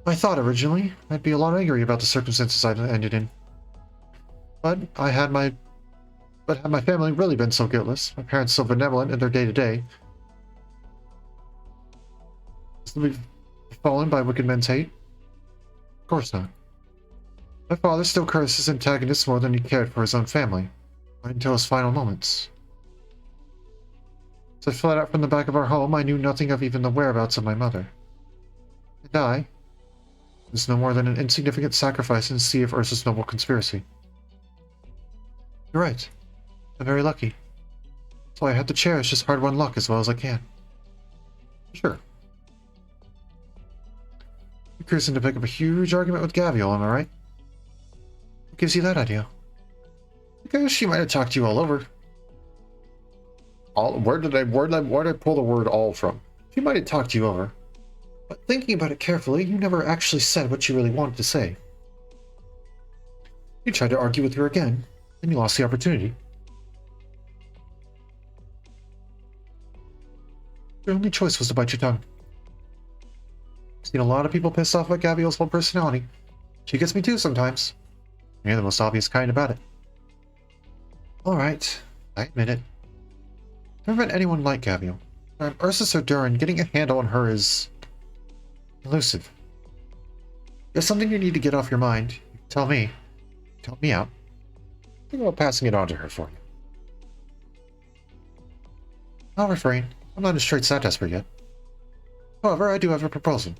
I thought originally I'd be a lot angry about the circumstances I ended in. But had my family really been so guiltless, my parents so benevolent in their day-to-day, to be fallen by wicked men's hate? Of course not. My father still cursed his antagonists more than he cared for his own family, right until his final moments. As I fled out from the back of our home, I knew nothing of even the whereabouts of my mother. And I was no more than an insignificant sacrifice in the sea of Ursa's noble conspiracy. You're right. I'm very lucky. So I had to cherish this hard-won luck as well as I can. Sure. You're cruising to pick up a huge argument with Gavial, am I right? What gives you that idea? Because she might have talked to you all over. Where did I pull the word all from? She might have talked you over. But thinking about it carefully, you never actually said what you really wanted to say. You tried to argue with her again, and you lost the opportunity. Your only choice was to bite your tongue. I've seen a lot of people pissed off about Gavial's whole personality. She gets me too sometimes. You're the most obvious kind about it. Alright, I admit it. Never met anyone like Gavial. Ursa Soduran, getting a handle on her is elusive. There's something you need to get off your mind. You can tell me. Help me out. Think about passing it on to her for you. I'll refrain. I'm not in straits that desperate yet. However, I do have a proposal.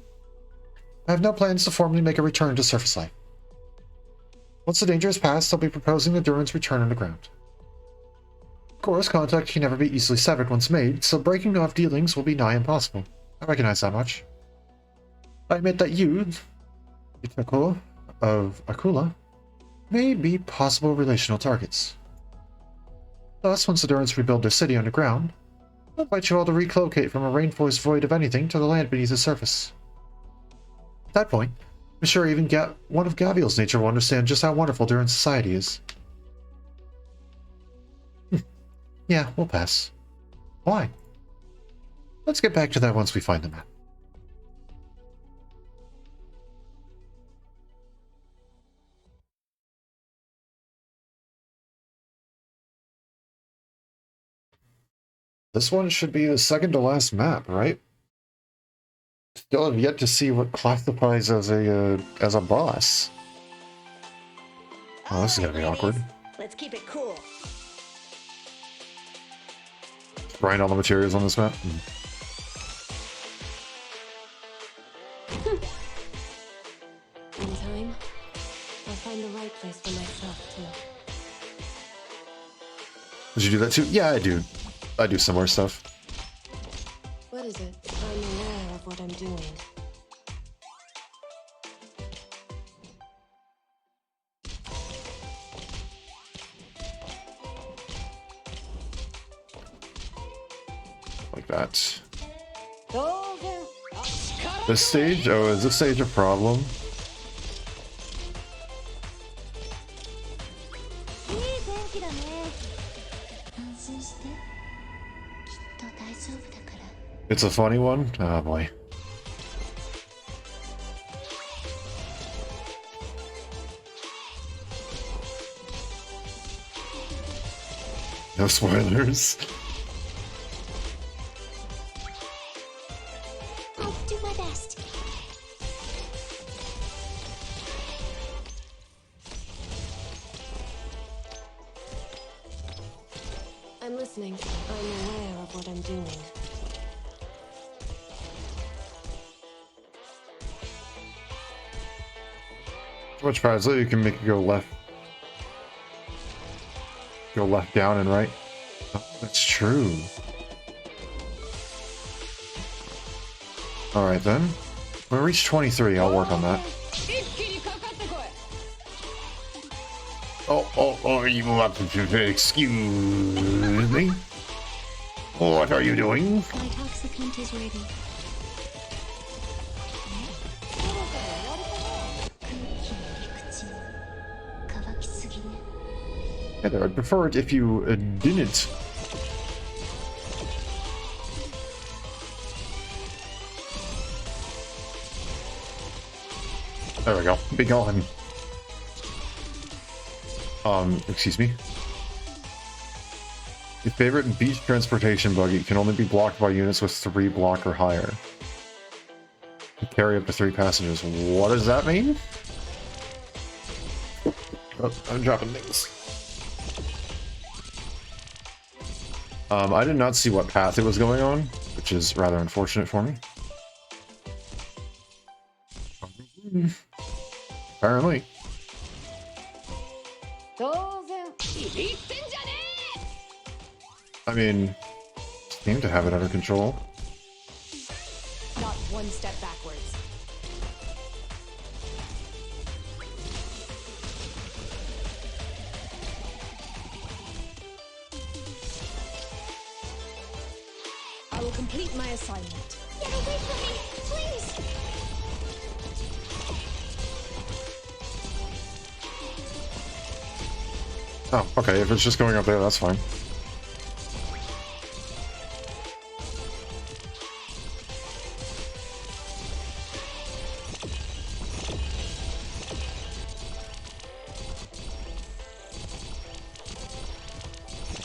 I have no plans to formally make a return to surface life. Once the danger is past, I'll be proposing the Duran's return underground. Of course, contact can never be easily severed once made, so breaking off dealings will be nigh impossible. I recognize that much. I admit that you, Itako of Akula, may be possible relational targets. Thus, once the Durans rebuild their city underground, I'll invite you all to relocate from a rainforest void of anything to the land beneath the surface. At that point, I'm sure even one of Gavial's nature will understand just how wonderful Duran society is. Yeah, we'll pass. Why? Let's get back to that once we find the map. This one should be the second to last map, right? Still have yet to see what classifies as a boss. Oh, this is gonna be awkward. Let's keep it cool. Grind all the materials on this map. In time, I'll find the right place for myself, too. Did you do that too? Yeah, I do. I do similar stuff. What is it? I'm aware of what I'm doing. Like that. This stage? Oh, is this stage a problem? It's a funny one? Oh boy. No spoilers. I'll do my best. I'm listening. I'm aware of what I'm doing. Which paths you can make it go left. Go left, down, and right. Oh, that's true. Alright then. When we reach 23, I'll work on that. Oh, you have to excuse me. What are you doing? My toxicant is ready. Heather, I'd prefer it if you didn't. There we go. Be gone. Excuse me. Your favorite beach transportation buggy can only be blocked by units with 3 block or higher. You carry up to 3 passengers. What does that mean? Oh, I'm dropping things. I did not see what path it was going on, which is rather unfortunate for me. Apparently. I mean, seem to have it under control. Not one step backwards. I will complete my assignment. Get away from me, please! Oh, okay, if it's just going up there, that's fine.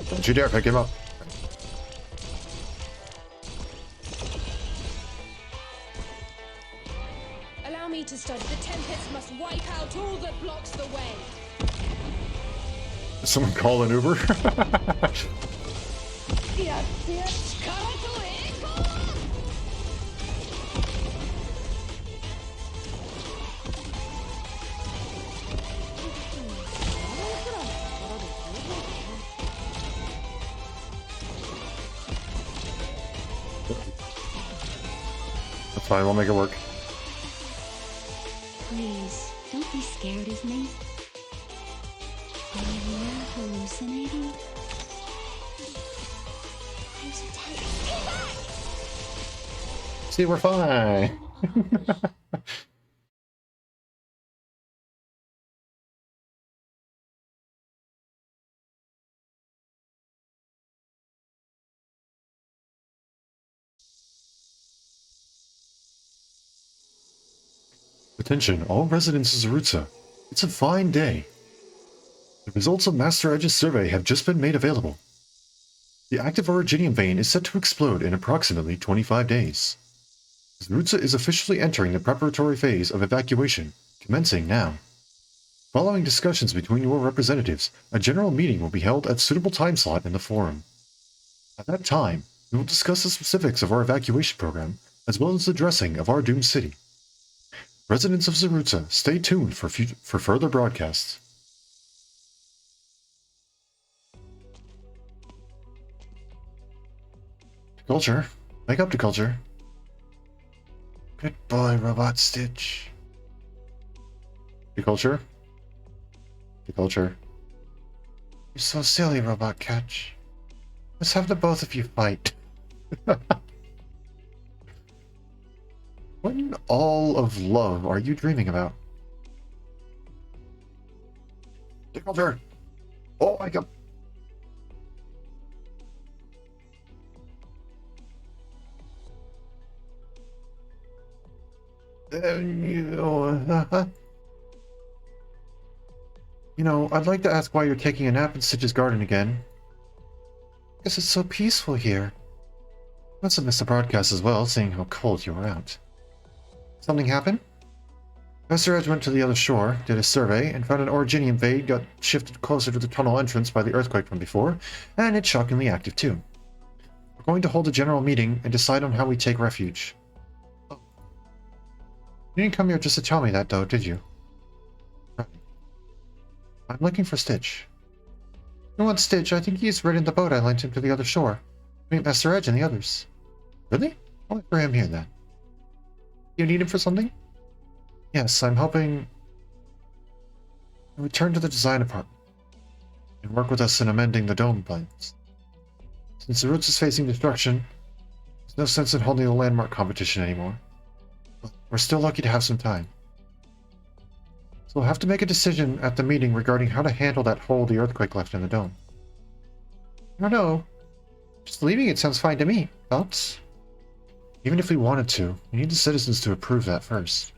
Don't you dare pick him up. Allow me to study. The Tempest must wipe out all that blocks the way. Did someone call an Uber? That's fine, we'll make it work. Please, don't be scared of me. Are you hallucinating? I'm so tired. Hey, back! See, we're fine. Attention, all residents of Zarutza. It's a fine day. The results of Master Edge's survey have just been made available. The active orogenium vein is set to explode in approximately 25 days. Zarutza is officially entering the preparatory phase of evacuation, commencing now. Following discussions between your representatives, a general meeting will be held at suitable time slot in the forum. At that time, we will discuss the specifics of our evacuation program, as well as the dressing of our doomed city. Residents of Zarutza, stay tuned for further broadcasts. Culture. Wake up to culture. Good boy, Robot Stitch. Culture. Culture. You're so silly, Robot Catch. Let's have the both of you fight. What in all of love are you dreaming about? Culture. Oh my god. You know, I'd like to ask why you're taking a nap in Stitch's garden again. Guess it's so peaceful here. Must have missed the broadcast as well, seeing how cold you were out. Something happened? Professor Edge went to the other shore, did a survey, and found an orogenium vein got shifted closer to the tunnel entrance by the earthquake from before, and it's shockingly active too. We're going to hold a general meeting and decide on how we take refuge. Oh. You didn't come here just to tell me that, though, did you? Right. I'm looking for Stitch. You want Stitch? I think he's right in the boat I lent him to the other shore. Meet Master Edge and the others. Really? I'll wait for him here then. You need him for something? Yes, I'm hoping to return to the design department and work with us in amending the dome plans. Since the roots is facing destruction, there's no sense in holding a landmark competition anymore. But we're still lucky to have some time. So we'll have to make a decision at the meeting regarding how to handle that hole the earthquake left in the dome. I don't know. Just leaving it sounds fine to me. Thoughts? Even if we wanted to, we need the citizens to approve that first.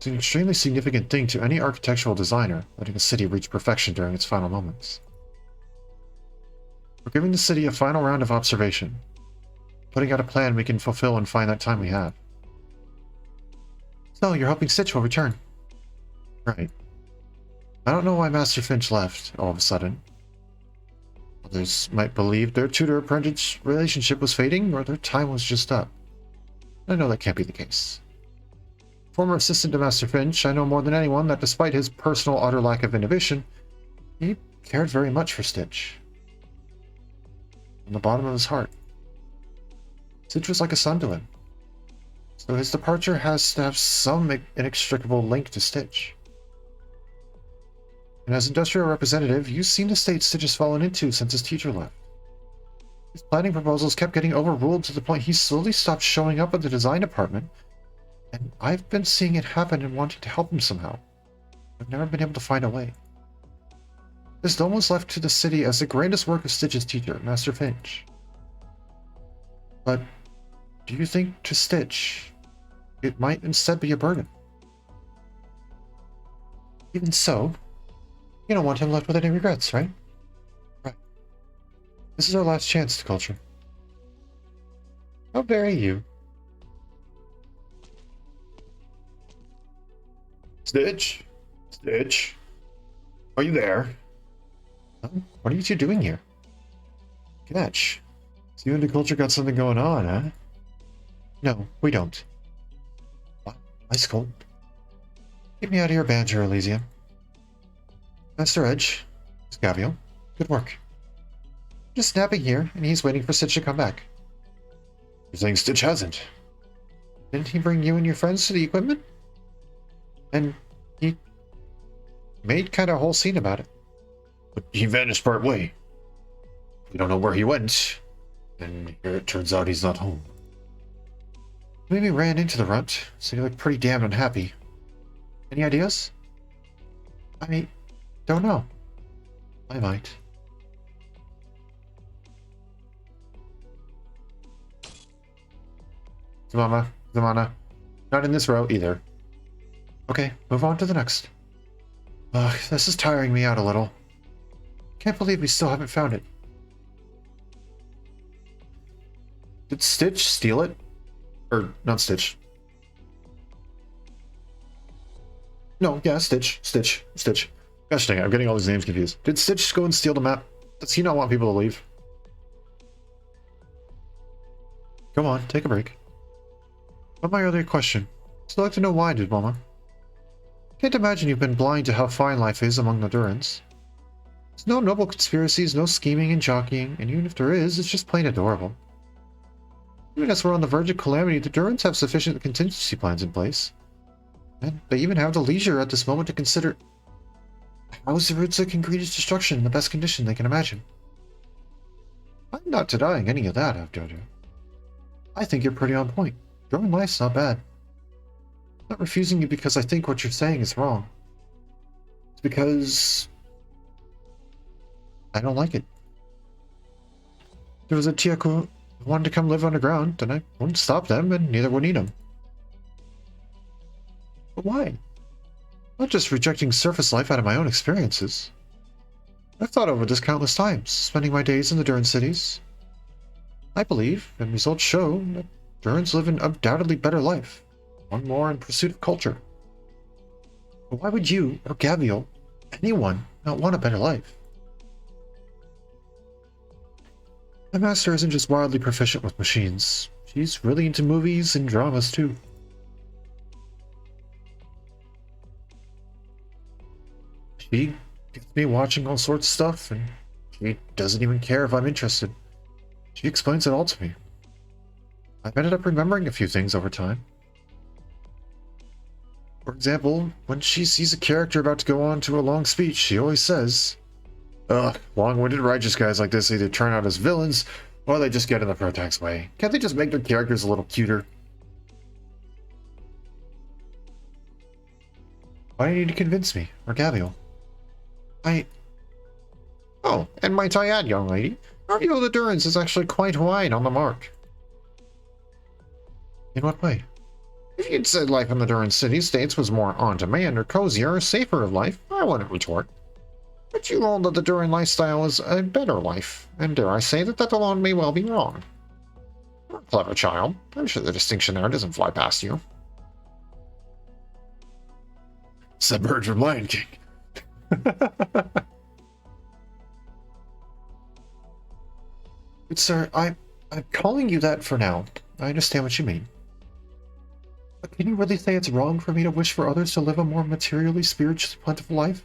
It's an extremely significant thing to any architectural designer, letting a city reach perfection during its final moments. We're giving the city a final round of observation, putting out a plan we can fulfill and find that time we have. So, you're hoping Stitch will return? Right. I don't know why Master Finch left, all of a sudden. Others might believe their tutor-apprentice relationship was fading, or their time was just up. I know that can't be the case. Former assistant to Master Finch, I know more than anyone that despite his personal utter lack of inhibition, he cared very much for Stitch. From the bottom of his heart. Stitch was like a son to him. So his departure has to have some inextricable link to Stitch. And as industrial representative, you've seen the state Stitch has fallen into since his teacher left. His planning proposals kept getting overruled to the point he slowly stopped showing up at the design department, and I've been seeing it happen and wanting to help him somehow. I've never been able to find a way. This dome was left to the city as the greatest work of Stitch's teacher, Master Finch. But do you think to Stitch, it might instead be a burden? Even so, you don't want him left with any regrets, right? Right. This is our last chance to culture. How dare you? Stitch? Stitch? Are you there? What are you two doing here? Catch. So you and the culture got something going on, huh? No, we don't. What? Ice cold. Get me out of your banter, Elysium. Master Edge. Scavio. Good work. Just napping here, and he's waiting for Stitch to come back. You're saying Stitch hasn't? Didn't he bring you and your friends to the equipment? And he made kind of a whole scene about it. But he vanished part way. We don't know where he went. And here it turns out he's not home. Maybe ran into the runt, so you look pretty damn unhappy. Any ideas? I don't know. I might. Zamana. Not in this row either. Okay, move on to the next. Ugh, this is tiring me out a little. Can't believe we still haven't found it. Did Stitch steal it? Or, not Stitch. No, yeah, Stitch. Gosh dang it, I'm getting all these names confused. Did Stitch go and steal the map? Does he not want people to leave? Come on, take a break. But my earlier question. Still like to know why, did Mama? Can't imagine you've been blind to how fine life is among the Durans. There's no noble conspiracies, no scheming and jockeying, and even if there is, it's just plain adorable. Even as we're on the verge of calamity, the Durans have sufficient contingency plans in place. And they even have the leisure at this moment to consider how Zerutza can greet its destruction in the best condition they can imagine. I'm not denying any of that, Avdodo. I think you're pretty on point. Your own life's not bad. I'm not refusing you because I think what you're saying is wrong. It's because I don't like it. If there was a Tiaku who wanted to come live underground, then I wouldn't stop them, and neither would Enum. But why? Not just rejecting surface life out of my own experiences. I've thought over this countless times, spending my days in the Duran cities. I believe, and results show, that Durans live an undoubtedly better life, one more in pursuit of culture. But why would you, or Gabriel, anyone, not want a better life? My master isn't just wildly proficient with machines. She's really into movies and dramas, too. She gets me watching all sorts of stuff, and she doesn't even care if I'm interested. She explains it all to me. I've ended up remembering a few things over time. For example, when she sees a character about to go on to a long speech, she always says, "Ugh, long-winded righteous guys like this either turn out as villains, or they just get in the protag's way. Can't they just make their characters a little cuter?" Why do you need to convince me, or Gabriel? Oh, and might I add, young lady, our view of the Durans is actually quite wide on the mark. In what way? If you'd said life in the Duran City States was more on-demand or cozier or safer life, I wouldn't retort. But you hold that the Duran lifestyle is a better life, and dare I say that alone may well be wrong. You're a clever child. I'm sure the distinction there doesn't fly past you. It's that bird from Lion King. Good sir, I'm calling you that for now. I understand what you mean. But can you really say it's wrong for me to wish for others to live a more materially, spiritually plentiful life?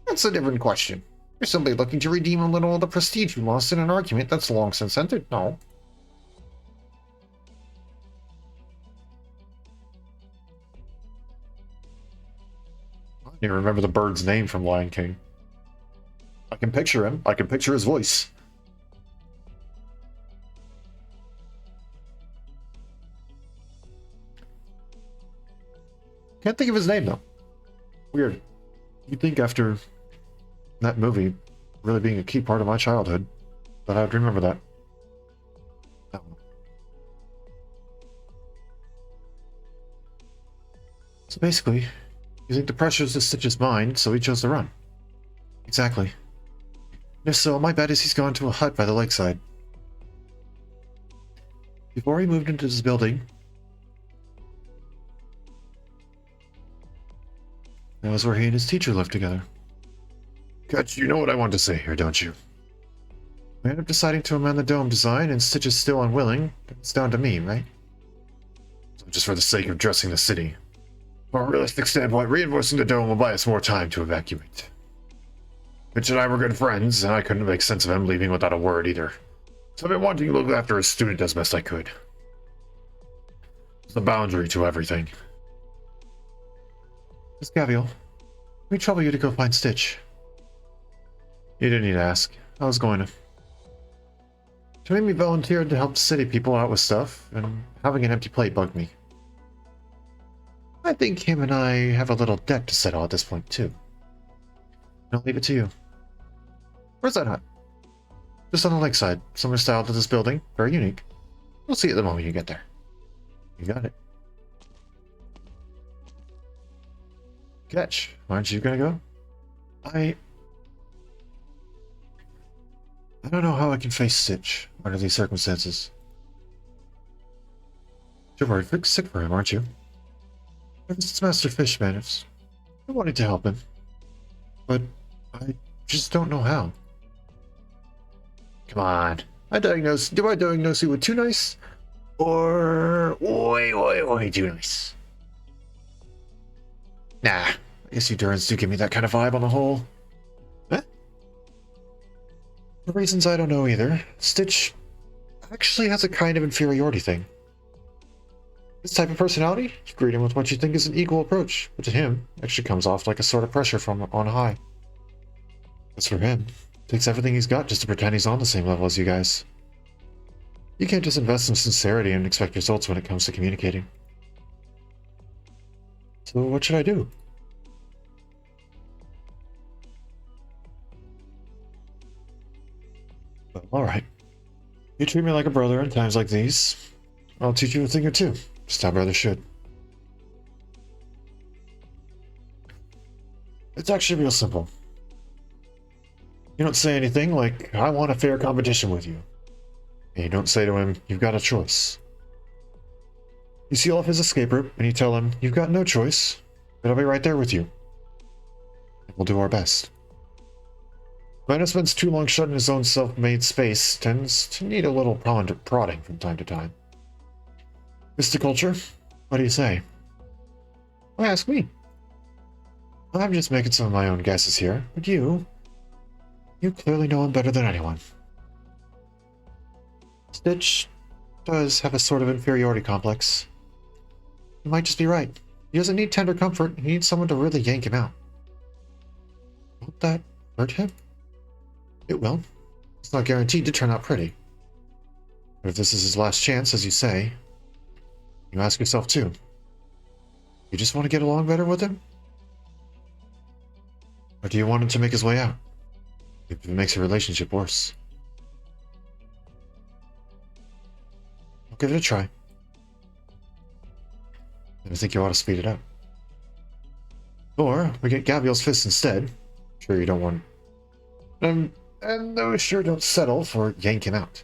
That's a different question. You're simply looking to redeem a little of the prestige you lost in an argument that's long since ended, no? I don't even remember the bird's name from Lion King. I can picture him. I can picture his voice. Can't think of his name, though. Weird. You'd think after that movie really being a key part of my childhood that I would remember that. No. So basically, you think the pressure's to Stitch's mind, so he chose to run. Exactly. If so, my bet is he's gone to a hut by the lakeside. Before he moved into this building, that was where he and his teacher lived together. Catch, you know what I want to say here, don't you? We ended up deciding to amend the dome design, and Stitch is still unwilling. It's down to me, right? So just for the sake of dressing the city. From a realistic standpoint, reinforcing the dome will buy us more time to evacuate. Mitch and I were good friends, and I couldn't make sense of him leaving without a word either. So I've been wanting to look after his student as best I could. There's a boundary to everything. Miss Gavial, we trouble you to go find Stitch. You didn't need to ask. I was going to. She made me volunteer to help city people out with stuff, and having an empty plate bugged me. I think him and I have a little debt to settle at this point, too. I'll leave it to you. Where's that hut? Just on the lakeside, similar style to this building, very unique. We'll see it the moment you get there. You got it. Catch, aren't you gonna go? I don't know how I can face Stitch under these circumstances. You're worried sick for him, aren't you? Ever since Master Fish managed, I wanted to help him, but I just don't know how. Come on. Do I diagnose you with too nice? Or way too nice? Nah, I guess you Durans do give me that kind of vibe on the whole. Huh? For reasons I don't know either, Stitch actually has a kind of inferiority thing. This type of personality, you greet him with what you think is an equal approach, but to him, actually comes off like a sort of pressure from on high. As for him, takes everything he's got just to pretend he's on the same level as you guys. You can't just invest in sincerity and expect results when it comes to communicating. So what should I do? Well, alright. You treat me like a brother in times like these. I'll teach you a thing or two. Just how brothers should. It's actually real simple. You don't say anything like, I want a fair competition with you. And you don't say to him, you've got a choice. You seal off his escape route, and you tell him, you've got no choice, but I'll be right there with you. And we'll do our best. A man who spends too long shut in his own self-made space tends to need a little prodding from time to time. Culture, what do you say? Why ask me? I'm just making some of my own guesses here, but you clearly know him better than anyone. Stitch does have a sort of inferiority complex. You might just be right. He doesn't need tender comfort, he needs someone to really yank him out. Won't that hurt him? It will. It's not guaranteed to turn out pretty. But if this is his last chance, as you say, you ask yourself too. You just want to get along better with him? Or do you want him to make his way out? If it makes a relationship worse. I'll give it a try. think you ought to speed it up. Or we get Gabriel's fist instead. Sure you don't want... and those sure don't settle for yank him out.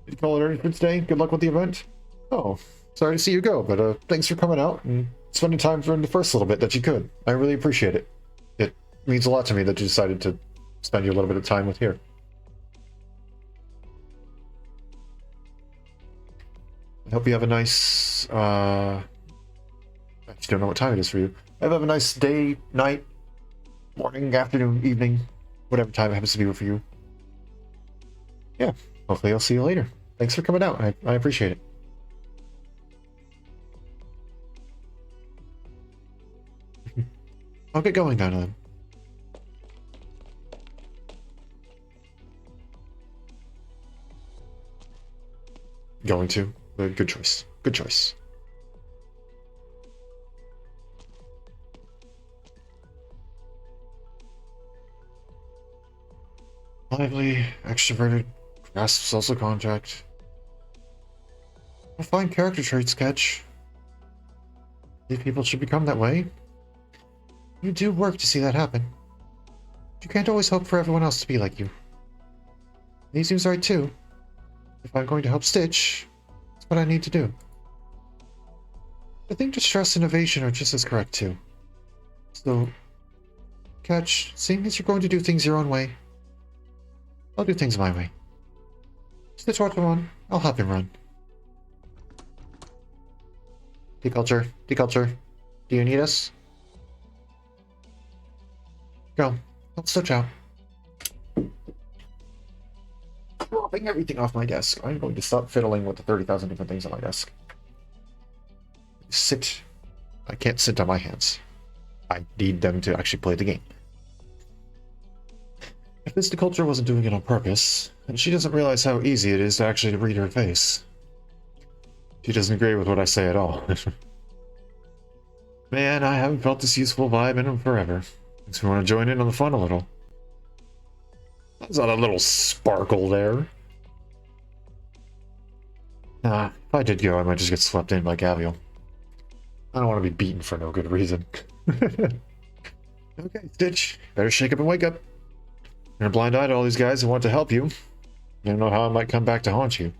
Did you call it early for today? Good luck with the event? Oh, sorry to see you go, but thanks for coming out and spending time during the first little bit that you could. I really appreciate it. It means a lot to me that you decided to spend your little bit of time with here. I hope you have a nice, I just don't know what time it is for you. I hope you have a nice day, night, morning, afternoon, evening, whatever time it happens to be for you. Yeah, hopefully I'll see you later. Thanks for coming out. I appreciate it. I'll get going now then. Going to? Good choice. Good choice. Lively, extroverted, grasps social contact. A fine character trait sketch. These people should become that way. You do work to see that happen. You can't always hope for everyone else to be like you. He seems right too. If I'm going to help Stitch, that's what I need to do. I think distress and evasion are just as correct too. So, Catch, seeing as you're going to do things your own way, I'll do things my way. Stitch wants to run, I'll help him run. Deculture, Deculture, do you need us? Go, help Stitch out. Dropping everything off my desk. I'm going to stop fiddling with the 30,000 different things on my desk. Sit. I can't sit on my hands. I need them to actually play the game. If Miss DeCulture wasn't doing it on purpose, then she doesn't realize how easy it is to actually read her face. She doesn't agree with what I say at all. Man, I haven't felt this useful vibe in him forever. Makes me want to join in on the fun a little. There's not a little sparkle there. Nah, if I did go, I might just get swept in by Gavial. I don't want to be beaten for no good reason. Okay, Stitch, better shake up and wake up. You're a blind eye to all these guys who want to help you. You don't know how I might come back to haunt you.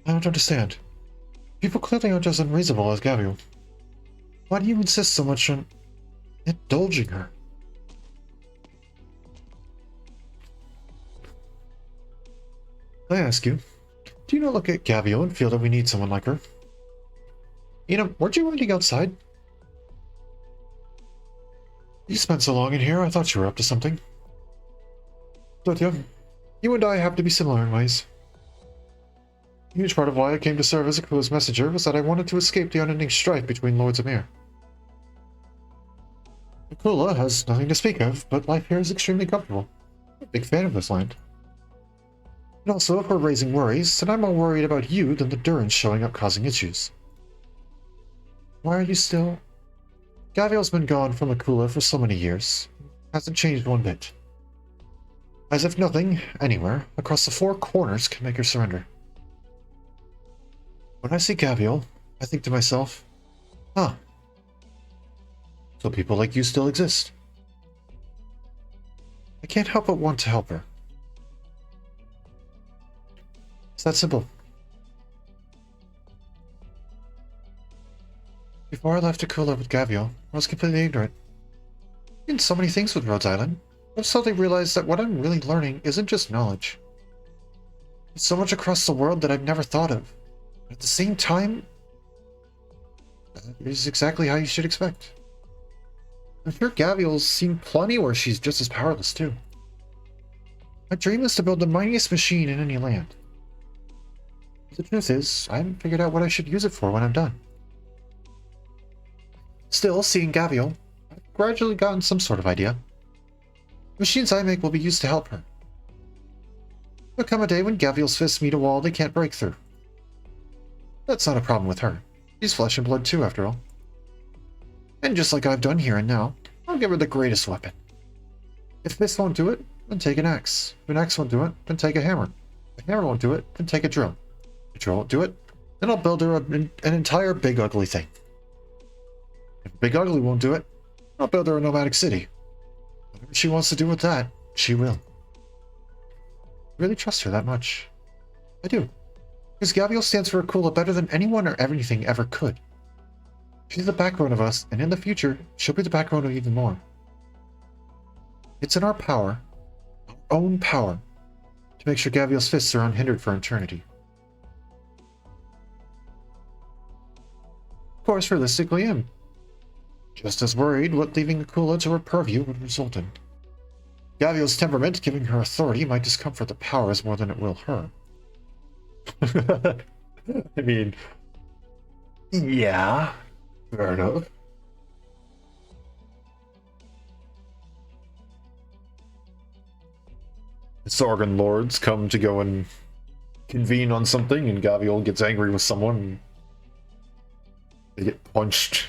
I don't understand. People clearly aren't as unreasonable as Gavial. Why do you insist so much on indulging her? I ask you, do you not look at Gavial and feel that we need someone like her? You know, weren't you waiting outside? You spent so long in here, I thought you were up to something. But yeah, you and I have to be similar in ways. A huge part of why I came to serve as a close messenger was that I wanted to escape the unending strife between Lords of Mir. Akula has nothing to speak of, but life here is extremely comfortable. I'm a big fan of this land. And also, if we're raising worries, then I'm more worried about you than the Durans showing up causing issues. Why are you still... Gavial's been gone from Akula for so many years. Hasn't changed one bit. As if nothing, anywhere, across the four corners can make her surrender. When I see Gavial, I think to myself, huh. So people like you still exist. I can't help but want to help her. It's that simple. Before I left Akula with Gavial, I was completely ignorant. I did so many things with Rhodes Island. I've suddenly realized that what I'm really learning isn't just knowledge. There's so much across the world that I've never thought of. But at the same time, that is exactly how you should expect. I'm sure Gavial's seen plenty where she's just as powerless too. My dream is to build the mightiest machine in any land. But the truth is, I haven't figured out what I should use it for when I'm done. Still, seeing Gavial, I've gradually gotten some sort of idea. The machines I make will be used to help her. There'll come a day when Gavial's fists meet a wall they can't break through. That's not a problem with her. She's flesh and blood too, after all. And just like I've done here and now, I'll give her the greatest weapon. If fists won't do it, then take an axe. If an axe won't do it, then take a hammer. If hammer won't do it, then take a drill. If drill won't do it, then I'll build her an entire big ugly thing. If big ugly won't do it, I'll build her a nomadic city. Whatever she wants to do with that, she will. I really trust her that much. I do. Because Gabriel stands for Akula better than anyone or anything ever could. She's the backbone of us, and in the future, she'll be the backbone of even more. It's in our power, our own power, to make sure Gabriel's fists are unhindered for eternity. Of course, realistically, I'm just as worried what leaving Akula to her purview would result in. Gabriel's temperament giving her authority might discomfort the powers more than it will her. I mean, yeah, fair enough. The Sargon lords come to go and convene on something, and Gaviol gets angry with someone, and they get punched.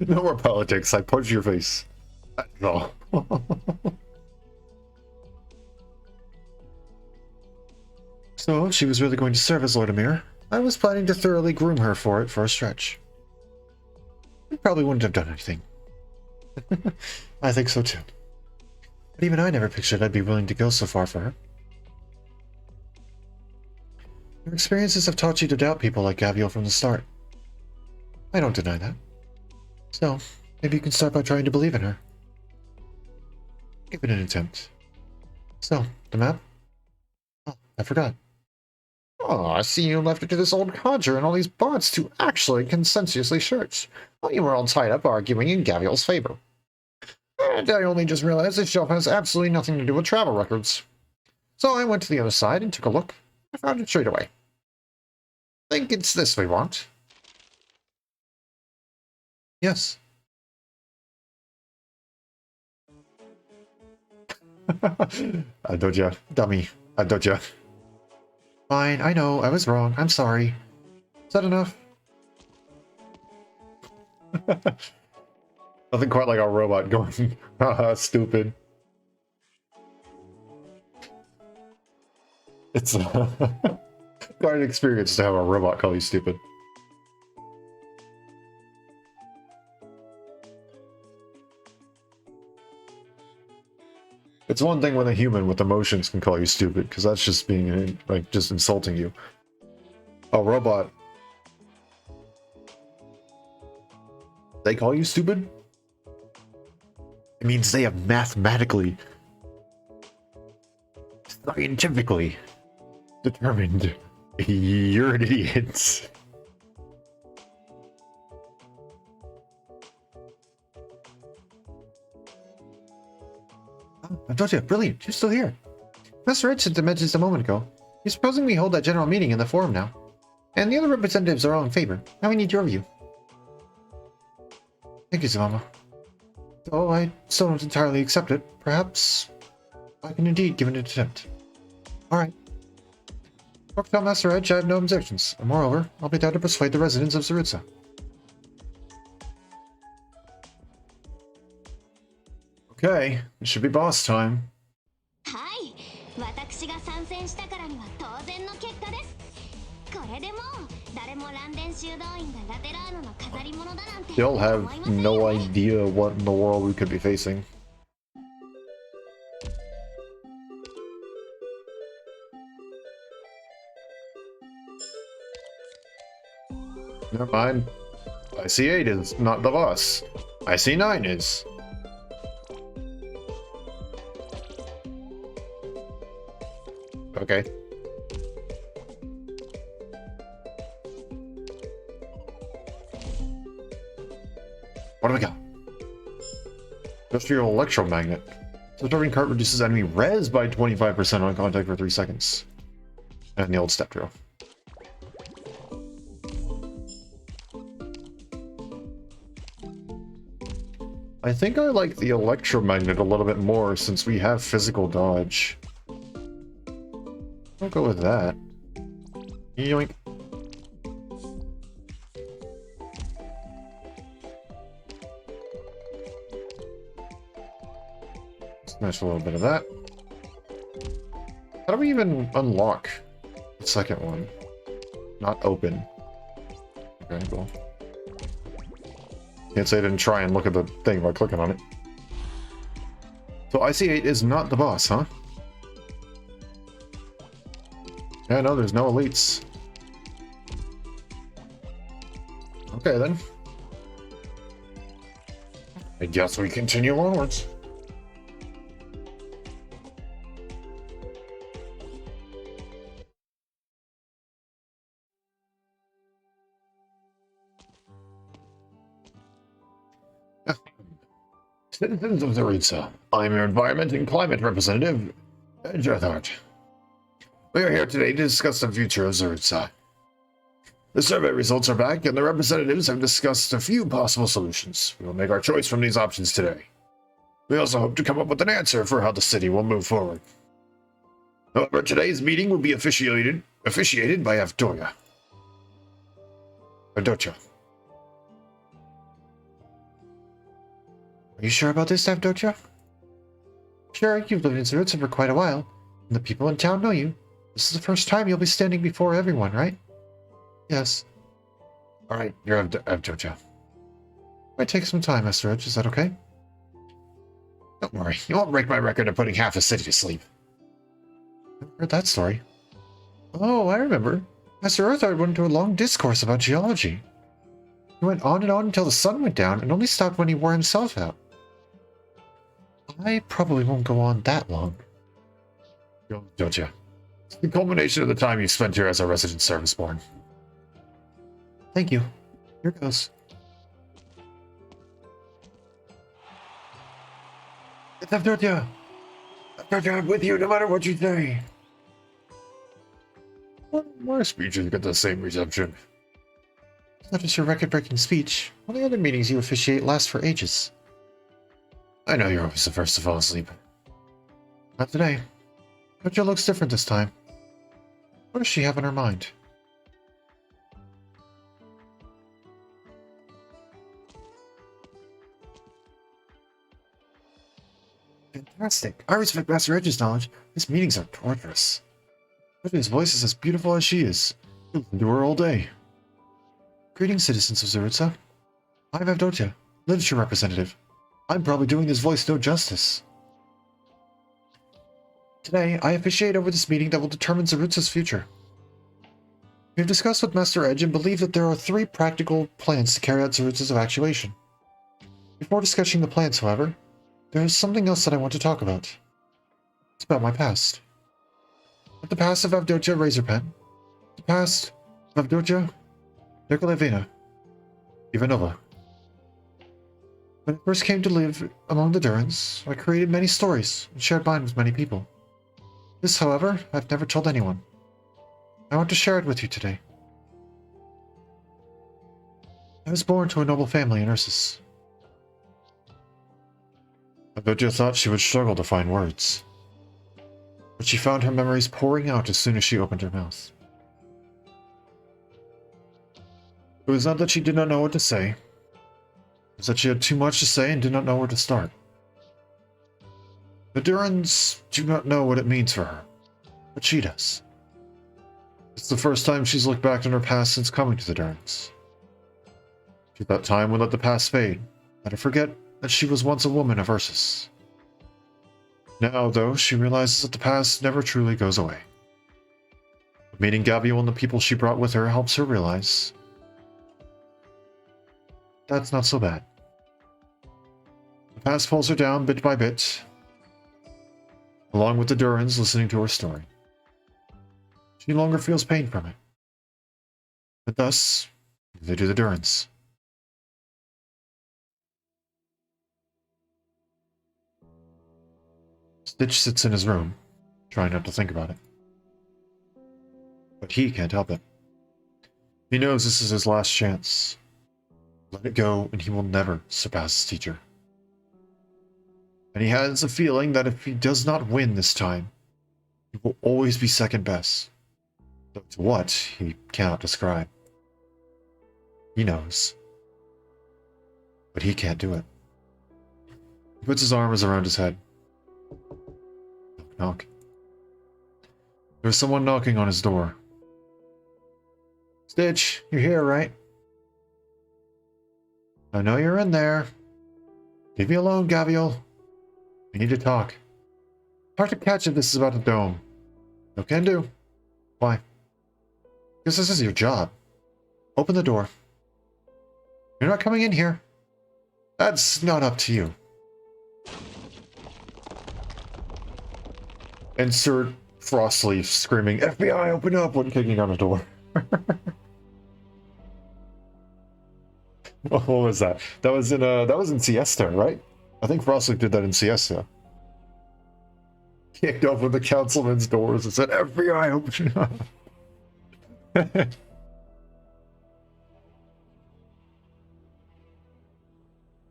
No more politics, I punch your face. That's all. So, if she was really going to serve as Lord Amir, I was planning to thoroughly groom her for it for a stretch. I probably wouldn't have done anything. I think so too. But even I never pictured I'd be willing to go so far for her. Your experiences have taught you to doubt people like Gaviol from the start. I don't deny that. So, maybe you can start by trying to believe in her. Give it an attempt. So, the map? Oh, I forgot. Oh, I see you left it to this old codger and all these bots to actually consensuously search. Well, you were all tied up arguing in Gaviol's favor. And I only just realized this shelf has absolutely nothing to do with travel records. So I went to the other side and took a look. I found it straight away. Think it's this we want? Yes. I told ya, dummy. I told ya. Fine, I know, I was wrong. I'm sorry. Is that enough? Nothing quite like a robot going, haha, stupid. It's quite an experience to have a robot call you stupid. It's one thing when a human with emotions can call you stupid, because that's just being, like, just insulting you. A robot, they call you stupid? It means they have mathematically, scientifically determined you're an idiot. I told you, brilliant, you're still here. Master Ed sent a message a moment ago. He's proposing we hold that general meeting in the forum now. And the other representatives are all in favor. Now we need your view. Thank you, Zavama. Though I still don't entirely accept it, perhaps I can indeed give it an attempt. Alright. Talk about Master Edge, I have no objections. And moreover, I'll be there to persuade the residents of Zarutsa. Okay, it should be boss time. はい、私が参戦したからには当然の結果です。これでもう誰もランデン修道院がラテラーノの飾り物だなんて They'll have no idea what in the world we could be facing. Never mind. I see 8 is not the boss. I see 9 is. Okay. What do we got? Industrial electromagnet. The starting cart reduces enemy res by 25% on contact for 3 seconds. And the old step drill. I think I like the electromagnet a little bit more since we have physical dodge. I'll go with that. Yoink. Smash a little bit of that. How do we even unlock the second one? Not open. Okay, cool. Can't say I didn't try and look at the thing by clicking on it. So IC-8 is not the boss, huh? Yeah, no, there's no elites. Okay, then. I guess we continue onwards. Citizens of Zaritza, I'm your Environment and Climate Representative, Jethart. We are here today to discuss the future of Zaritza. The survey results are back, and the representatives have discussed a few possible solutions. We will make our choice from these options today. We also hope to come up with an answer for how the city will move forward. However, today's meeting will be officiated by Avdoya. Avdocha. Are you sure about this, Avdocha? Sure, you've lived in Zaritza for quite a while, and the people in town know you. This is the first time you'll be standing before everyone, right? Yes. Alright, you're Avdocha. Might take some time, Master Edge. Is that okay? Don't worry, you won't break my record of putting half the city to sleep. I've heard that story. Oh, I remember. Master Earthard went into a long discourse about geology. He went on and on until the sun went down and only stopped when he wore himself out. I probably won't go on that long. Don't you? It's the culmination of the time you spent here as a resident serviceborn. Thank you. Here goes. It's Avdotia! Avdotia, I'm with you no matter what you say! My speeches get the same reception. It's not just your record-breaking speech. All the other meetings you officiate last for ages. I know you're always the first to fall asleep. Not today. Avdotia looks different this time. What does she have in her mind? Fantastic. I respect Master Edge's knowledge. These meetings are torturous. His voice is as beautiful as she is. You listen to her all day. Greetings, citizens of Zaritza. I'm Avdotia, literature representative. I'm probably doing this voice no justice. Today, I officiate over this meeting that will determine Zaritza's future. We have discussed with Master Edge and believe that there are 3 practical plans to carry out Zaritza's evacuation. Before discussing the plans, however, there is something else that I want to talk about. It's about my past. Not the past of Avdotia Razorpen. The past of Avdotia Nikolevina Ivanova. When I first came to live among the Durans, I created many stories and shared mine with many people. This, however, I've never told anyone. I want to share it with you today. I was born to a noble family in Ursus. Avdotia thought she would struggle to find words. But she found her memories pouring out as soon as she opened her mouth. It was not that she did not know what to say. It was that she had too much to say and did not know where to start. The Durans do not know what it means for her, but she does. It's the first time she's looked back on her past since coming to the Durans. She thought time would let the past fade, let her forget that she was once a woman of Ursus. Now, though, she realizes that the past never truly goes away. Meeting Gabriel and the people she brought with her helps her realize that's not so bad. The past pulls her down bit by bit, along with the Durans listening to her story. She no longer feels pain from it. But thus, they do the Durans. Stitch sits in his room, trying not to think about it. But he can't help it. He knows this is his last chance. Let it go, and he will never surpass his teacher. And he has a feeling that if he does not win this time, he will always be second best. Though to what, he cannot describe. He knows. But he can't do it. He puts his arms around his head. Knock, knock. There's someone knocking on his door. Stitch, you're here, right? I know you're in there. Leave me alone, Gavial. We need to talk. Hard to catch if this is about the dome. No can do. Why? Because this is your job. Open the door. You're not coming in here. That's not up to you. Insert Frostleaf screaming, FBI, open up, when kicking on a door. What was that? That was in Siesta, right? I think Frostleaf did that in Siesta. Kicked open the councilman's doors and said, FBI, open up.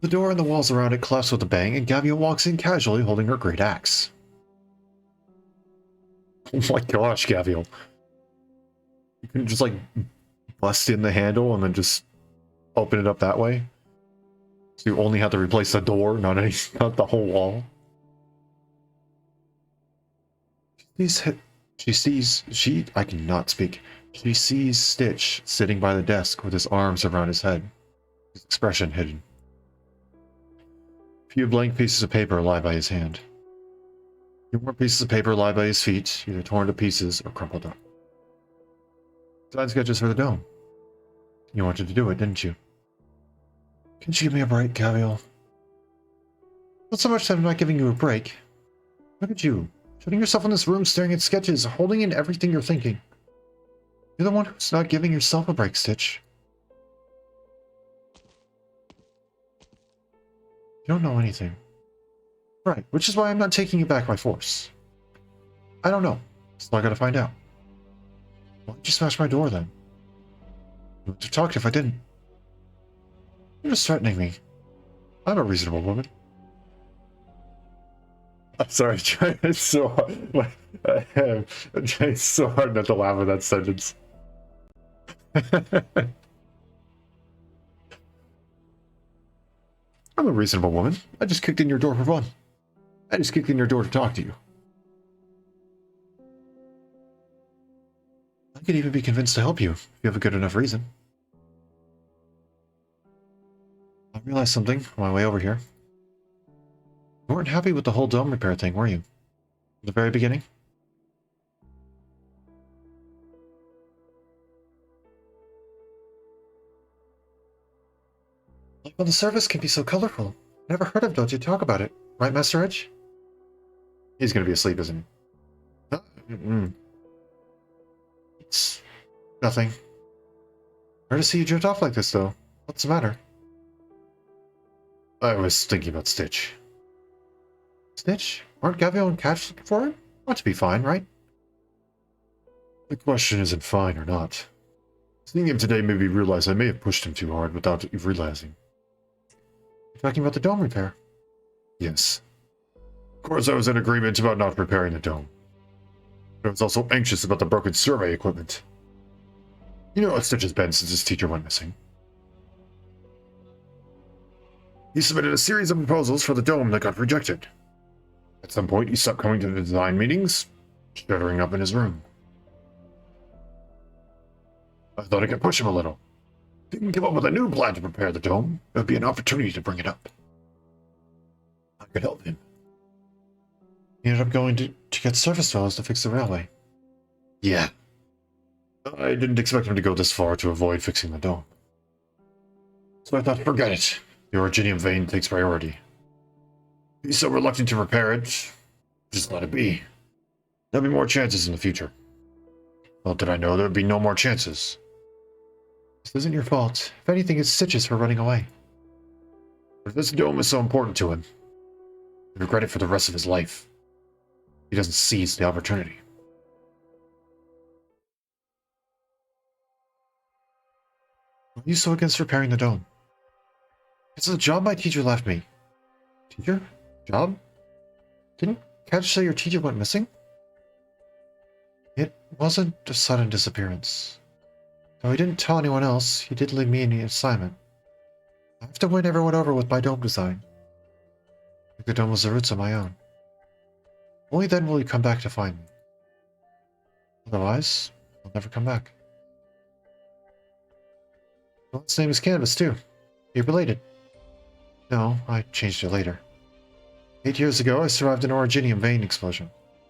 The door and the walls around it collapse with a bang, and Gavial walks in casually holding her great axe. Oh my gosh, Gavial. You can just like bust in the handle and then just open it up that way. So you only have to replace the door, not the whole wall. I cannot speak. She sees Stitch sitting by the desk with his arms around his head, his expression hidden. A few blank pieces of paper lie by his hand. A few more pieces of paper lie by his feet, either torn to pieces or crumpled up. Design sketches for the dome. You wanted to do it, didn't you? Can't you give me a break, Gavial? Not so much that I'm not giving you a break. Look at you, shutting yourself in this room, staring at sketches, holding in everything you're thinking. You're the one who's not giving yourself a break, Stitch. You don't know anything. Right, which is why I'm not taking you back by force. I don't know, so I gotta find out. Why'd you smash my door then? You would have talked if I didn't. You're just threatening me. I'm a reasonable woman. I'm sorry, I'm trying so hard. I'm trying so hard not to laugh at that sentence. I'm a reasonable woman. I just kicked in your door for fun. I just kicked in your door to talk to you. I could even be convinced to help you if you have a good enough reason. I realized something on my way over here. You weren't happy with the whole dome repair thing, were you? From the very beginning? Life on the surface can be so colorful. I never heard of Doji talk about it. Right, Master Edge? He's gonna be asleep, isn't he? It's nothing. Rare to see you drift off like this, though. What's the matter? I was thinking about Stitch. Stitch? Aren't Gavial and Catch looking for him? Ought to be fine, right? The question isn't fine or not. Seeing him today made me realize I may have pushed him too hard without realizing. You're talking about the dome repair? Yes. Of course, I was in agreement about not repairing the dome. But I was also anxious about the broken survey equipment. You know how Stitch has been since his teacher went missing. He submitted a series of proposals for the dome that got rejected. At some point, he stopped coming to the design meetings, shuddering up in his room. I thought I could push him a little. If he can come up with a new plan to prepare the dome, it would be an opportunity to bring it up. I could help him. He ended up going to get surface fellows to fix the railway. Yeah. I didn't expect him to go this far to avoid fixing the dome. So I thought, forget it. The originium vein takes priority. He's so reluctant to repair it, just let it be. There'll be more chances in the future. Well, did I know there would be no more chances? This isn't your fault. If anything, it's Stitch's for running away. But if this dome is so important to him, he'll regret it for the rest of his life. He doesn't seize the opportunity. Why are you so against repairing the dome? It's a job my teacher left me. Teacher? Job? Didn't Catch say your teacher went missing? It wasn't a sudden disappearance. Though he didn't tell anyone else, he did leave me an assignment. I have to win everyone over with my dome design. Make the dome was the roots of my own. Only then will he come back to find me. Otherwise, I'll never come back. Well, its name is Canvas, too. You're related. No, I changed it later. 8 years ago, I survived an originium vein explosion.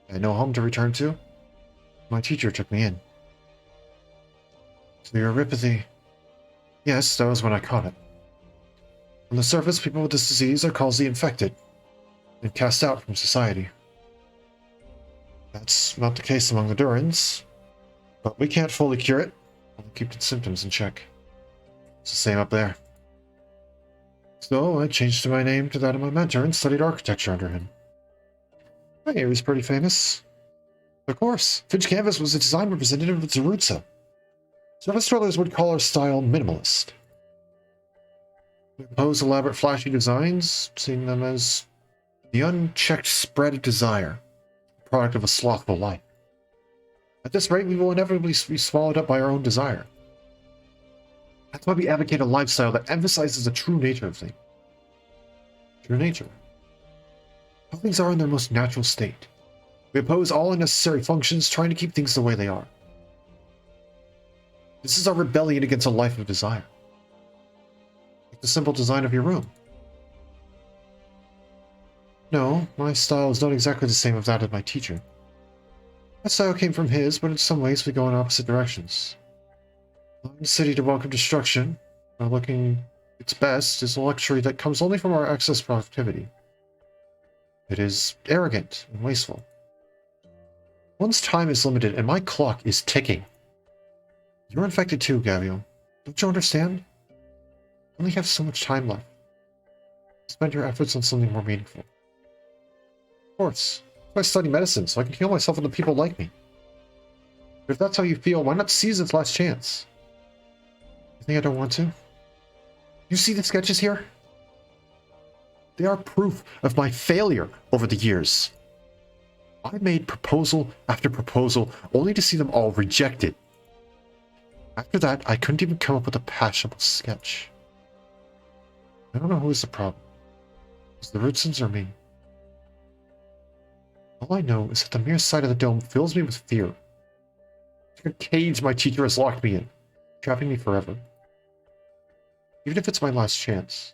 I had no home to return to. My teacher took me in. So your neuropathy... Yes, that was when I caught it. On the surface, people with this disease are called the infected and cast out from society. That's not the case among the Durans, but we can't fully cure it, only keep its symptoms in check. It's the same up there. So I changed my name to that of my mentor and studied architecture under him. Hey, he was pretty famous. Of course, Finch Canvas was a design representative of Zerutza. Surface dwellers would call our style minimalist. We oppose elaborate flashy designs, seeing them as the unchecked spread of desire, a product of a slothful life. At this rate, we will inevitably be swallowed up by our own desire. That's why we advocate a lifestyle that emphasizes the true nature of things. True nature. How things are in their most natural state. We oppose all unnecessary functions, trying to keep things the way they are. This is our rebellion against a life of desire. Like the simple design of your room. No, my style is not exactly the same as that of my teacher. My style came from his, but in some ways we go in opposite directions. Allowing the city to welcome destruction, while looking its best, is a luxury that comes only from our excess productivity. It is arrogant and wasteful. One's time is limited, and my clock is ticking. You're infected too, Gaviel. Don't you understand? You only have so much time left. Spend your efforts on something more meaningful. Of course. I study medicine, so I can heal myself and the people like me. But if that's how you feel, why not seize its last chance? You think I don't want to? You see the sketches here? They are proof of my failure over the years. I made proposal after proposal, only to see them all rejected. After that, I couldn't even come up with a passionable sketch. I don't know who is the problem. Is the Rootsons or me? All I know is that the mere sight of the dome fills me with fear. It's like a cage my teacher has locked me in, trapping me forever. Even if it's my last chance,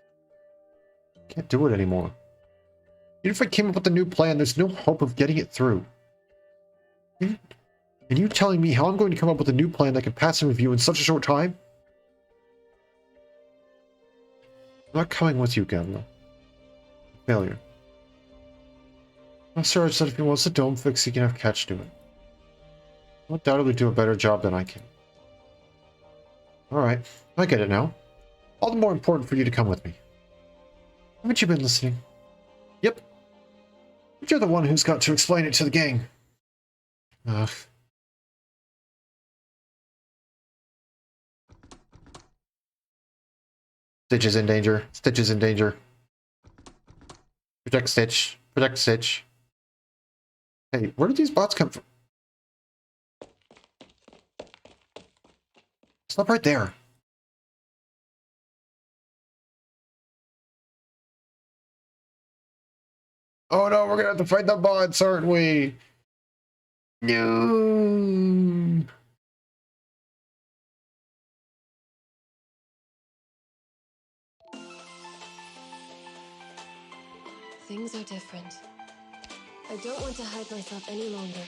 I can't do it anymore. Even if I came up with a new plan, there's no hope of getting it through. And you telling me how I'm going to come up with a new plan that can pass in review in such a short time? I'm not coming with you, Gabriel. Failure. Master Arch said if he wants the dome fixed, he can have Catch do it. He'll undoubtedly do a better job than I can. Alright, I get it now. All the more important for you to come with me. Haven't you been listening? Yep. But you're the one who's got to explain it to the gang. Ugh. Stitch is in danger. Stitch is in danger. Protect Stitch. Protect Stitch. Hey, where did these bots come from? Stop right there. Oh no, we're gonna have to fight the bots, aren't we? No. Things are different. I don't want to hide myself any longer.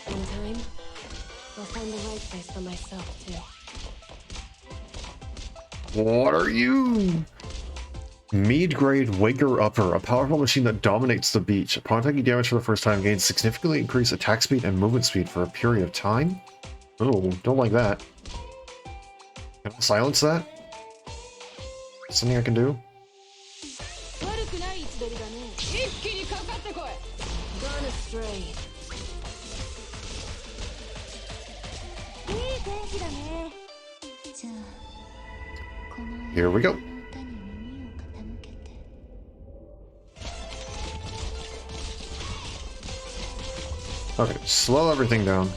In time, I'll find the right place for myself, too. What are you? Mid-grade Waker Upper, a powerful machine that dominates the beach. Upon taking damage for the first time, gains significantly increased attack speed and movement speed for a period of time. Oh, don't like that. Can I silence that? Something I can do? Gone astray. Here we go. Okay, slow everything down.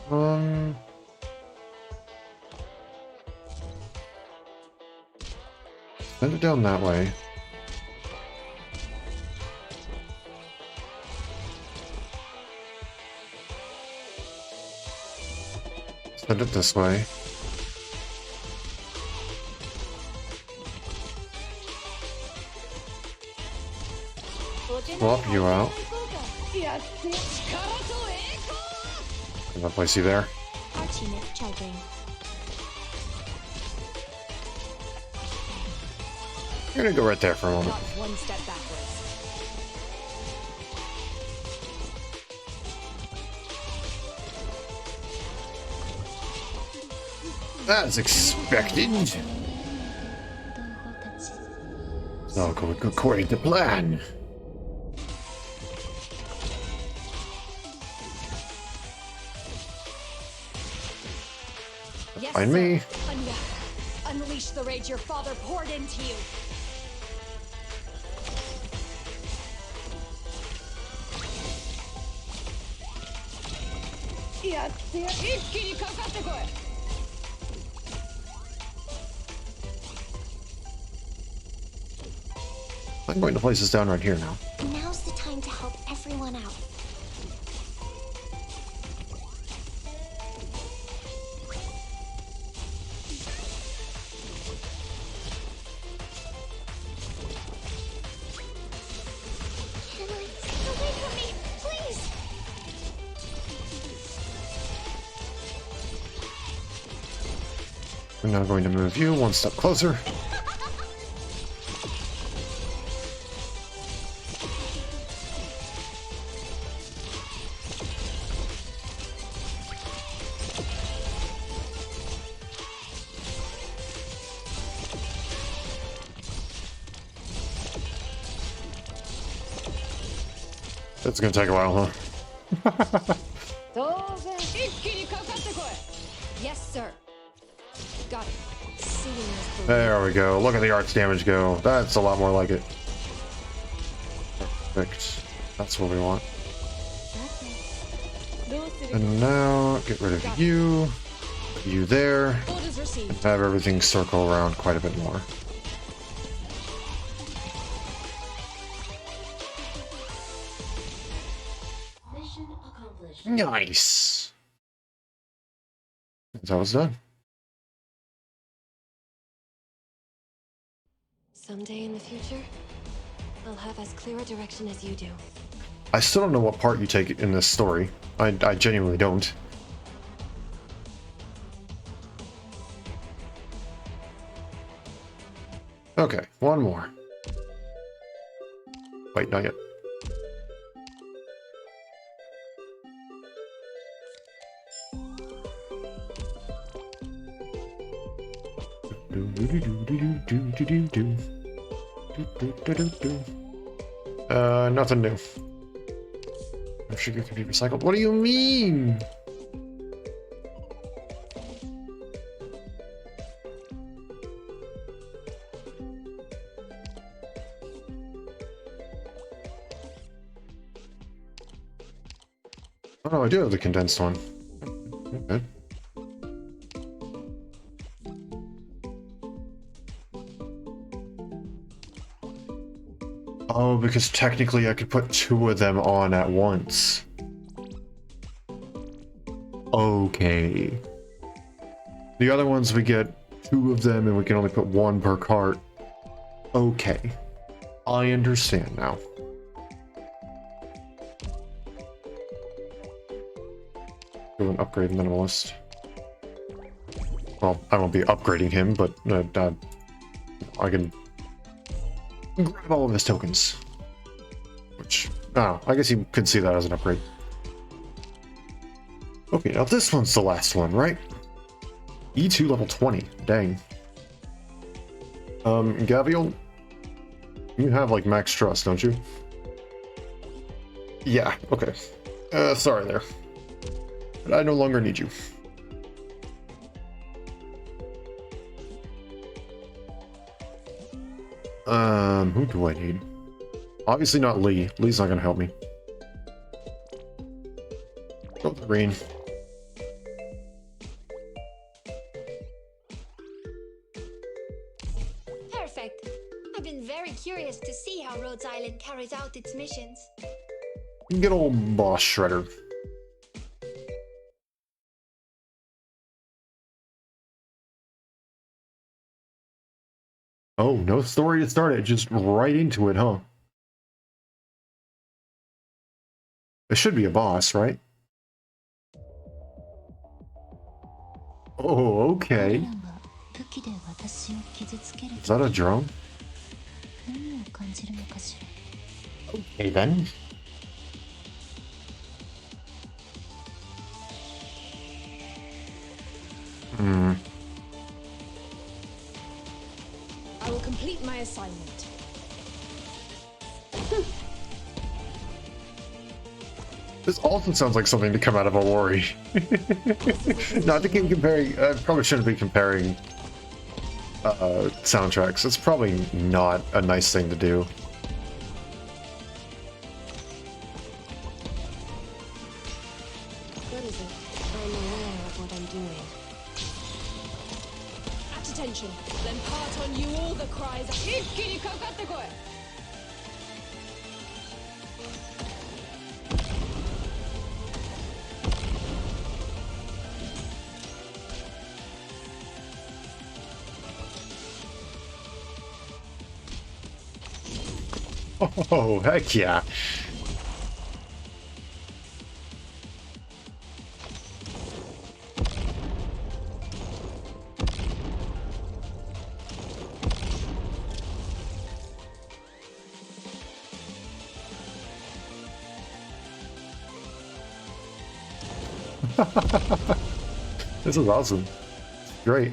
Send it down that way. Send it this way. Swap you out. Can I place you there? You're gonna go right there for a moment. One step backwards. As expected. It's all going according to plan. Yes, Find sir. me. Anya, unleash the rage your father poured into you. I'm going to place this down right here now. Now's the time to help everyone out. Headlights, away from me, please! We're now going to move you one step closer. It's gonna take a while, huh? Yes, sir. Got it. Seeing is believing. There we go. Look at the arts damage go. That's a lot more like it. Perfect. That's what we want. And now, get rid of you. Put you there. Orders received. Have everything circle around quite a bit more. Mission accomplished. Nice. That's how it's done. Someday in the future, I'll have as clear a direction as you do. I still don't know what part you take in this story. I genuinely don't. Okay, one more. Wait, not yet. Nothing new. No sugar can be recycled. What do you mean? Oh, no, I do have the condensed one. Okay. Oh, because technically I could put two of them on at once. Okay. The other ones we get two of them and we can only put one per cart. Okay. I understand now. Do an upgrade minimalist. Well, I won't be upgrading him, but I can grab all of his tokens. Which, oh, I guess you could see that as an upgrade. Okay, now this one's the last one, right? E2 level 20. Dang. Gavial, you have like max trust, don't you? Yeah, okay. Sorry there. But I no longer need you. Who do I need? Obviously not Lee. Lee's not gonna help me. Go with Green. carries out its missions. Good old boss shredder. Oh, no story to start it, just right into it, huh? It should be a boss, right? Oh, okay. Is that a drone? Okay, then. I will complete my assignment. This also sounds like something to come out of a worry. Not to keep comparing, I probably shouldn't be comparing soundtracks. It's probably not a nice thing to do. What is it? I'm aware of what I'm doing. At attention, then part on you all the cries. 一気にかかってこい! Oh, heck yeah. This is awesome. Great.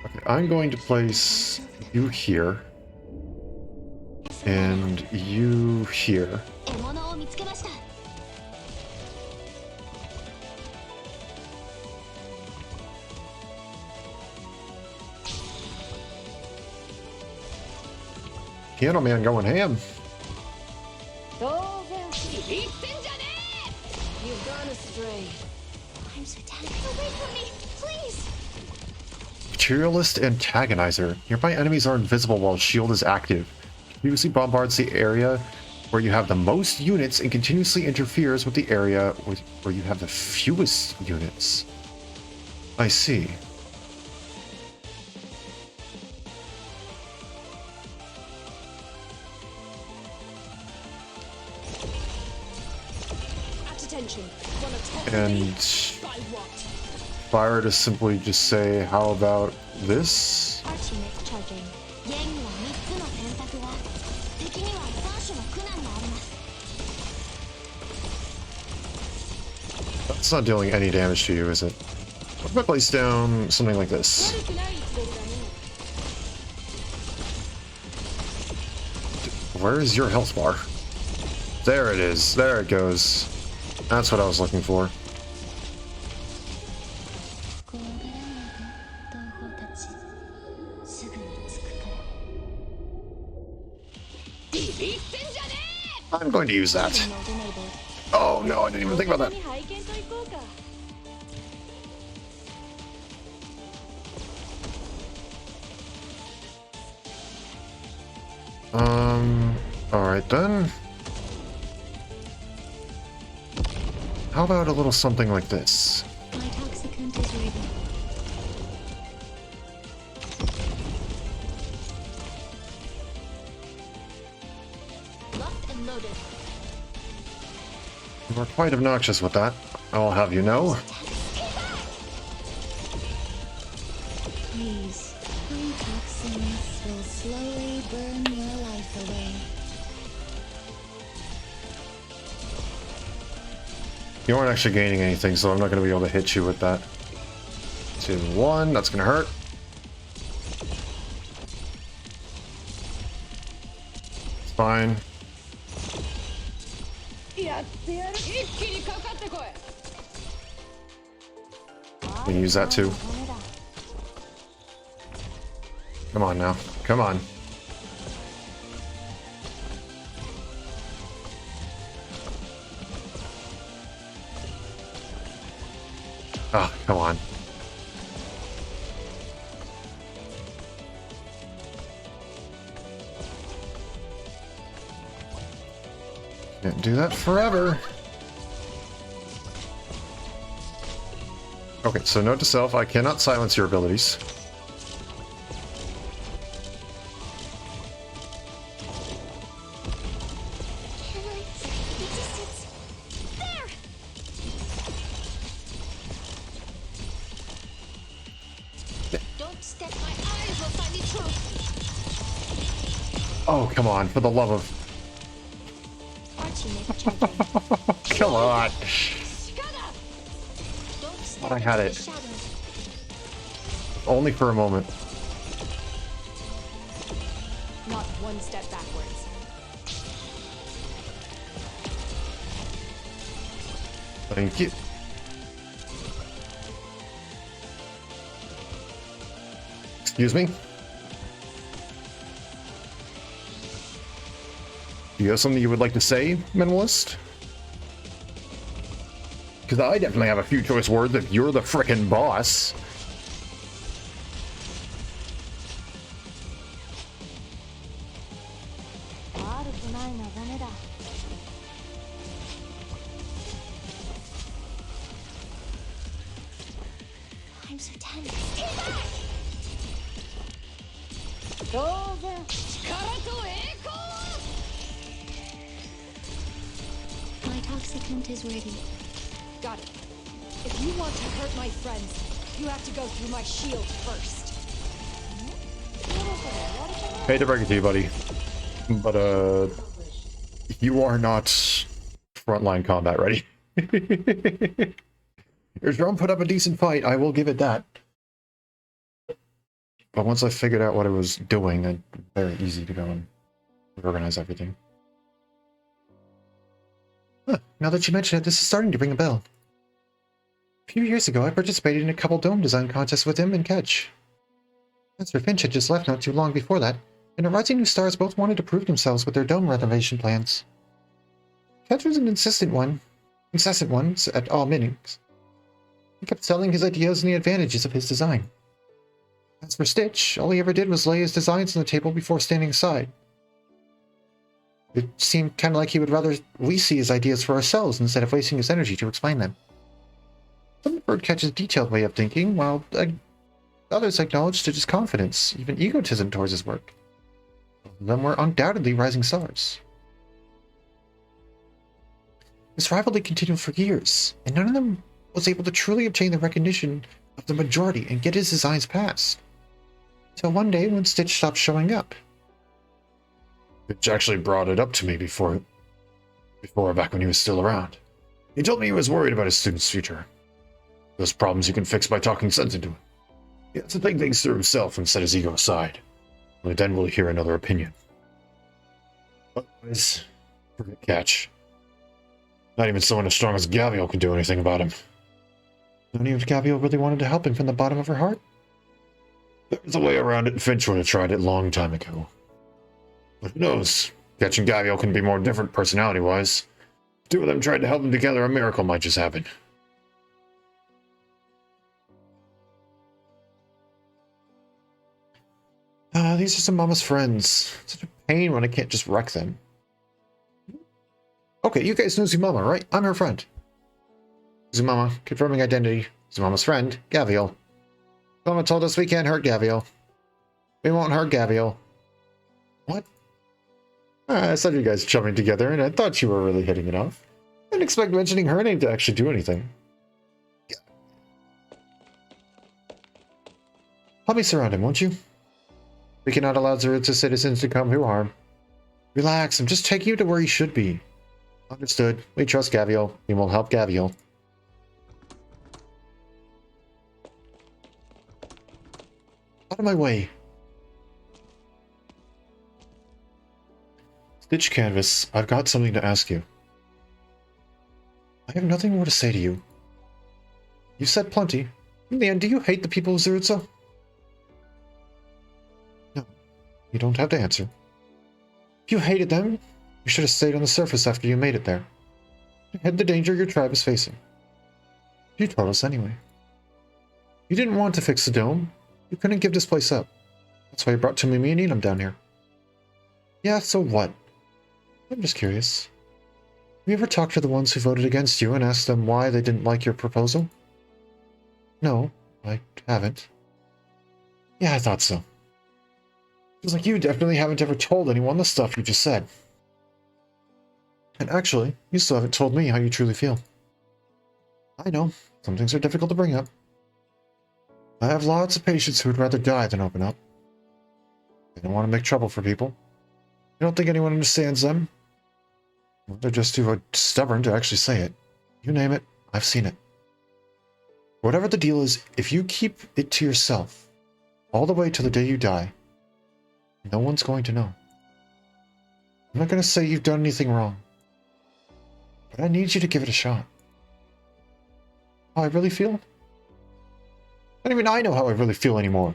Okay, I'm going to place you here. And you here. 獲物を見つけました。 Piano Man going ham. You've gone astray. I'm so tired. Away from me, please. Materialist Antagonizer. Nearby enemies are invisible while shield is active. Continuously bombards the area where you have the most units and continuously interferes with the area where you have the fewest units. I see. At attention. Wanna talk And me? By what? fire to simply just say, how about this? Archimate charging. ゲームは3つの選択が。敵には3種の苦難があります。 That's not dealing any damage to you, is it? What if I place down something like this? 悪くないつもりだね。 Where is your health bar? There it is. There it goes. That's what I was looking for. こうならないで、同胞たち。すぐに着くから。 I'm going to use that. Oh no, I didn't even think about that. 拝見と行こうか。 Alright then. How about a little something like this? My toxicant is ready. Locked and loaded. You are quite obnoxious with that, I'll have you know. Please, my toxins will slowly burn your life away. You aren't actually gaining anything, so I'm not going to be able to hit you with that. 2, 1, that's going to hurt. It's fine. やってやる。一気にかかってこい。 We can use that too. Come on now. Come on. Ah, come on. Can't do that forever. Okay, so note to self, I cannot silence your abilities. Can I resistance? There! Don't step my eyes will find me true. Oh, come on, for the love of... Archie make a champion. Come on! Don't step Thought I had into it. the shadows. Only for a moment. Not one step backwards. Thank you. Excuse me? Do you have something you would like to say, Minimalist? Because I definitely have a few choice words if you're the frickin' boss. I'm so tense. My toxicant is ready. Got it. If you want to hurt my friends, you have to go through my shield first. Hate to break it to you, buddy. But, you are not frontline combat ready. Your drone put up a decent fight, I will give it that. But once I figured out what it was doing, it's very easy to go and organize everything. Huh, now that you mention it, this is starting to ring a bell. A few years ago, I participated in a couple dome design contests with him and Ketch. Mr. Finch had just left not too long before that, and the rising new stars both wanted to prove themselves with their dome renovation plans. Ketch was an incessant one at all meetings. He kept selling his ideas and the advantages of his design. As for Stitch, all he ever did was lay his designs on the table before standing aside. It seemed kind of like he would rather we see his ideas for ourselves instead of wasting his energy to explain them. Some preferred Ketch's detailed way of thinking, while others acknowledged Stitch's confidence, even egotism towards his work. Both of them were undoubtedly rising stars. This rivalry continued for years, and none of them was able to truly obtain the recognition of the majority and get his designs passed. Until one day when Stitch stopped showing up. Stitch actually brought it up to me before back when he was still around. He told me he was worried about his student's future. Those problems you can fix by talking sense into him. He has to think things through himself and set his ego aside. Only then will he hear another opinion. Otherwise, forget Catch. Not even someone as strong as Gaviel could do anything about him. None of Gaviel really wanted to help him from the bottom of her heart. There was a way around it, and Finch would have tried it a long time ago. But who knows? Catch and Gaviel can be more different personality-wise. If two of them tried to help them together, a miracle might just happen. These are some Mama's friends. Such a pain when I can't just wreck them. Okay, you guys know Zumama, right? I'm her friend. Zumama, confirming identity. Zumama's friend, Gaviel. Mama told us we can't hurt Gaviel. We won't hurt Gaviel. What? I saw you guys chumming together, and I thought you were really hitting it off. I didn't expect mentioning her name to actually do anything. Help me surround him, won't you? We cannot allow Zerutza citizens to come to harm. Relax, I'm just taking you to where you should be. Understood. We trust Gaviel. We will help Gaviel. Out of my way. Stitch Canvas, I've got something to ask you. I have nothing more to say to you. You've said plenty. In the end, do you hate the people of Zerutza? No. You don't have to answer. If you hated them, you should have stayed on the surface after you made it there. You had the danger your tribe is facing. You told us anyway. You didn't want to fix the dome. You couldn't give this place up. That's why you brought Tamimi and Enum down here. Yeah, so what? I'm just curious. you ever talked to the ones who voted against you and asked them why they didn't like your proposal? No, I haven't. Yeah, I thought so. Feels like you definitely haven't ever told anyone the stuff you just said. And actually, you still haven't told me how you truly feel. I know, some things are difficult to bring up. I have lots of patients who would rather die than open up. They don't want to make trouble for people. I don't think anyone understands them. Well, they're just too stubborn to actually say it. You name it, I've seen it. Whatever the deal is, if you keep it to yourself, all the way till the day you die, no one's going to know. I'm not going to say you've done anything wrong, but I need you to give it a shot. How I really feel? Not even I know how I really feel anymore.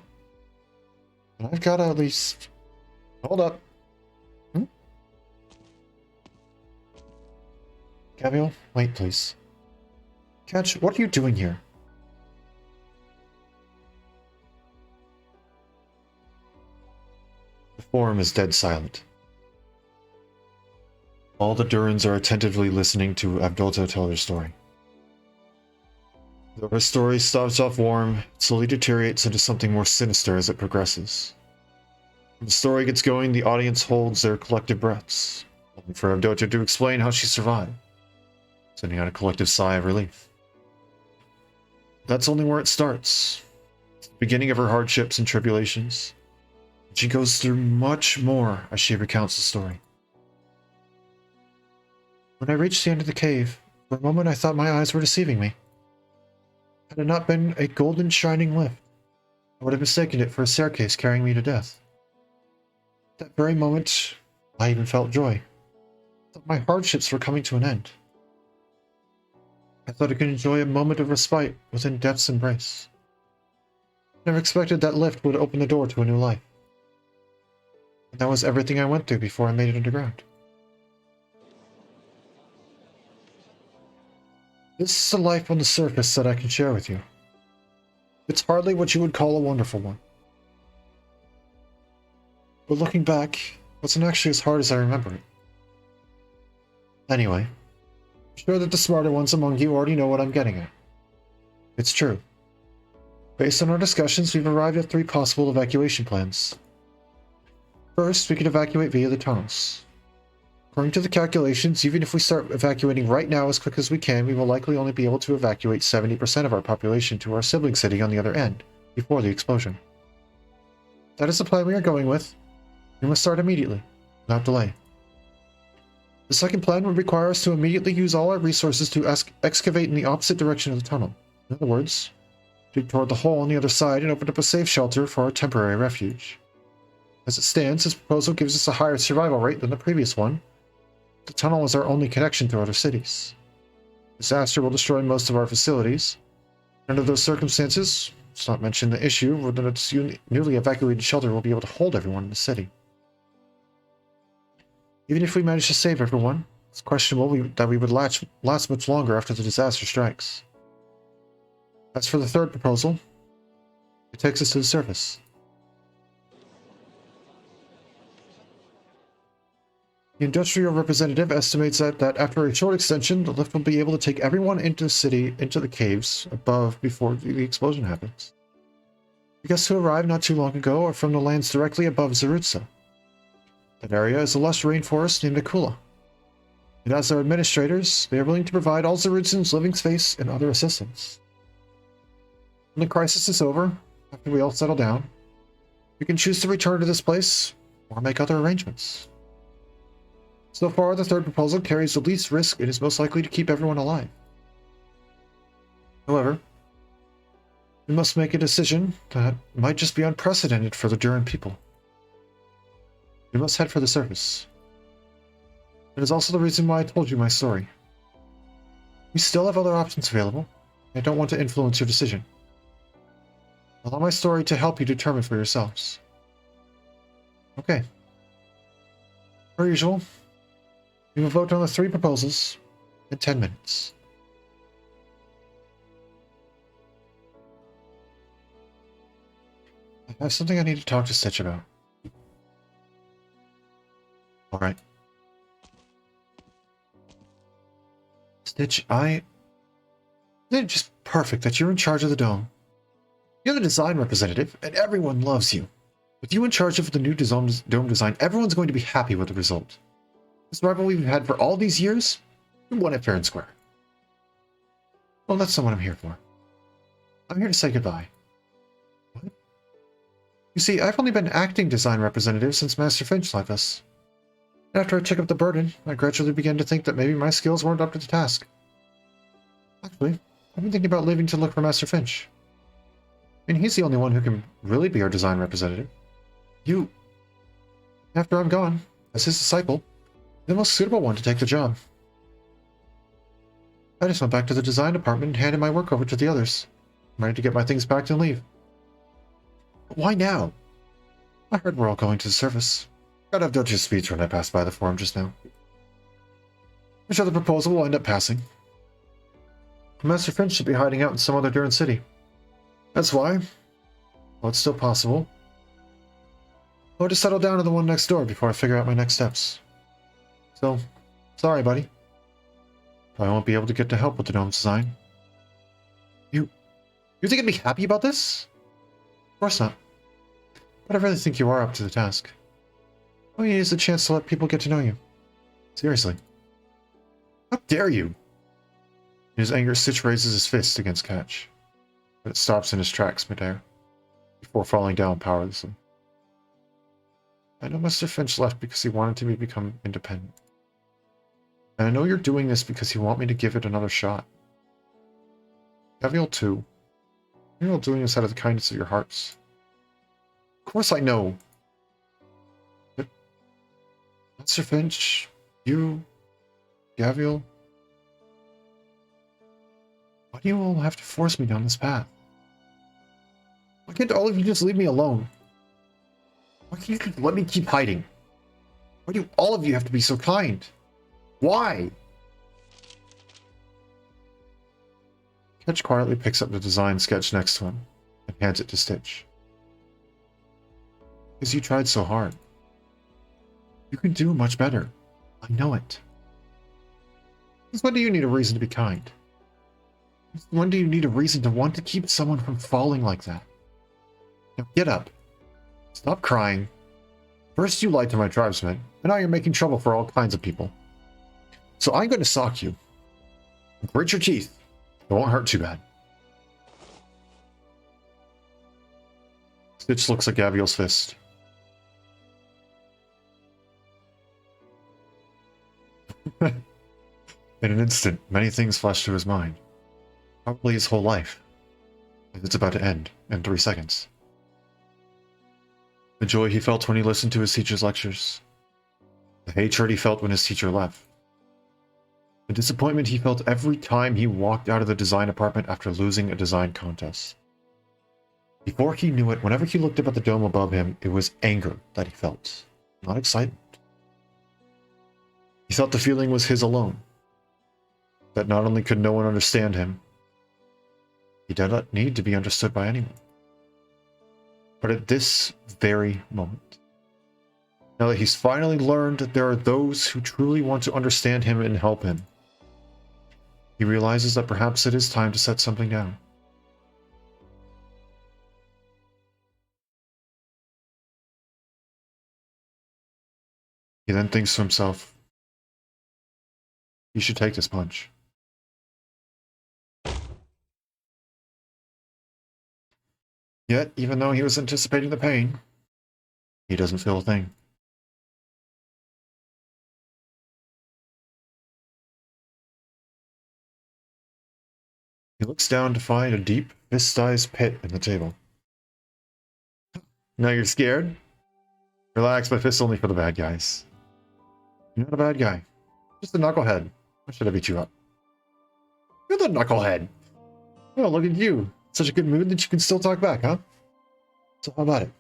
And I've got to at least... Hold up. Gabriel, wait please. Catch, what are you doing here? The forum is dead silent. All the Durans are attentively listening to Avdota tell her story. Though her story starts off warm, it slowly deteriorates into something more sinister as it progresses. When the story gets going, the audience holds their collective breaths, only for Avdota to explain how she survived, sending out a collective sigh of relief. That's only where it starts. It's the beginning of her hardships and tribulations. She goes through much more as she recounts the story. When I reached the end of the cave, for a moment I thought my eyes were deceiving me. Had it not been a golden shining lift, I would have mistaken it for a staircase carrying me to death. At that very moment, I even felt joy. I thought my hardships were coming to an end. I thought I could enjoy a moment of respite within death's embrace. Never expected that lift would open the door to a new life. And that was everything I went through before I made it underground. This is a life on the surface that I can share with you. It's hardly what you would call a wonderful one. But looking back, it wasn't actually as hard as I remember it. Anyway, I'm sure that the smarter ones among you already know what I'm getting at. It's true. Based on our discussions, we've arrived at 3 possible evacuation plans. First, we could evacuate via the tunnels. According to the calculations, even if we start evacuating right now as quick as we can, we will likely only be able to evacuate 70% of our population to our sibling city on the other end, before the explosion. That is the plan we are going with. We must start immediately, without delay. The second plan would require us to immediately use all our resources to excavate in the opposite direction of the tunnel. In other words, dig toward the hole on the other side and open up a safe shelter for our temporary refuge. As it stands, this proposal gives us a higher survival rate than the previous one. The tunnel is our only connection to other cities. Disaster will destroy most of our facilities. Under those circumstances, let's not mention the issue that its newly evacuated shelter will be able to hold everyone in the city. Even if we manage to save everyone, it's questionable that we would last much longer after the disaster strikes. As for the third proposal, it takes us to the surface. The industrial representative estimates that after a short extension, the lift will be able to take everyone into the city, into the caves above before the explosion happens. The guests who arrived not too long ago are from the lands directly above Zarutsa. That area is a lush rainforest named Akula. And as their administrators, they are willing to provide all Zarutsans living space and other assistance. When the crisis is over, after we all settle down, we can choose to return to this place or make other arrangements. So far, the third proposal carries the least risk and is most likely to keep everyone alive. However, we must make a decision that might just be unprecedented for the Duran people. We must head for the surface. It is also the reason why I told you my story. We still have other options available. I don't want to influence your decision. Allow my story to help you determine for yourselves. Okay. Per usual, we will vote on the 3 proposals in 10 minutes. I have something I need to talk to Stitch about. Alright. Stitch, isn't it just perfect that you're in charge of the dome? You're the design representative, and everyone loves you. With you in charge of the new dome design, everyone's going to be happy with the result. This rivalry we've had for all these years, we won it fair and square. Well, that's not what I'm here for. I'm here to say goodbye. What? You see, I've only been acting design representative since Master Finch left us. After I took up the burden, I gradually began to think that maybe my skills weren't up to the task. Actually, I've been thinking about leaving to look for Master Finch. I mean, he's the only one who can really be our design representative. You, after I'm gone, as his disciple, the most suitable one to take the job. I just went back to the design department and handed my work over to the others. I'm ready to get my things packed and leave. But why now? I heard we're all going to the service. Gotta have done your speech when I passed by the forum just now. I'm sure the proposal will end up passing. Master Finch should be hiding out in some other Durant city. That's why, well, it's still possible, or to settle down to the one next door before I figure out my next steps. So, sorry, buddy. I won't be able to get to help with the dome's design. You think I'd be happy about this? Of course not. But I really think you are up to the task. All you need is a chance to let people get to know you. Seriously. How dare you? In his anger, Stitch raises his fist against Catch, but it stops in his tracks midair, before falling down powerlessly. I know Mr. Finch left because he wanted me to become independent. And I know you're doing this because you want me to give it another shot. Gavial too. You're all doing this out of the kindness of your hearts. Of course I know. But Mr. Finch, you, Gavial, why do you all have to force me down this path? Why can't all of you just leave me alone? Why can't you just let me keep hiding? Why do all of you have to be so kind? Why? Catch quietly picks up the design sketch next to him and hands it to Stitch. Because you tried so hard. You can do much better. I know it. Since when do you need a reason to be kind? Since when do you need a reason to want to keep someone from falling like that? Now get up. Stop crying. First you lied to my tribesmen, and now you're making trouble for all kinds of people. So I'm going to sock you. Grit your teeth. It won't hurt too bad. Stitch looks at Gavial's fist. In an instant, many things flash through his mind. Probably his whole life. And it's about to end in 3 seconds. The joy he felt when he listened to his teacher's lectures. The hatred he felt when his teacher left. The disappointment he felt every time he walked out of the design department after losing a design contest. Before he knew it, whenever he looked up at the dome above him, it was anger that he felt, not excitement. He thought the feeling was his alone. That not only could no one understand him, he did not need to be understood by anyone. But at this very moment, now that he's finally learned that there are those who truly want to understand him and help him, he realizes that perhaps it is time to set something down. He then thinks to himself, he should take this punch. Yet, even though he was anticipating the pain, he doesn't feel a thing. He looks down to find a deep, fist-sized pit in the table. Now you're scared? Relax, my fist's only for the bad guys. You're not a bad guy. Just a knucklehead. Why should I beat you up? You're the knucklehead! Oh, look at you. Such a good mood that you can still talk back, huh? So how about it?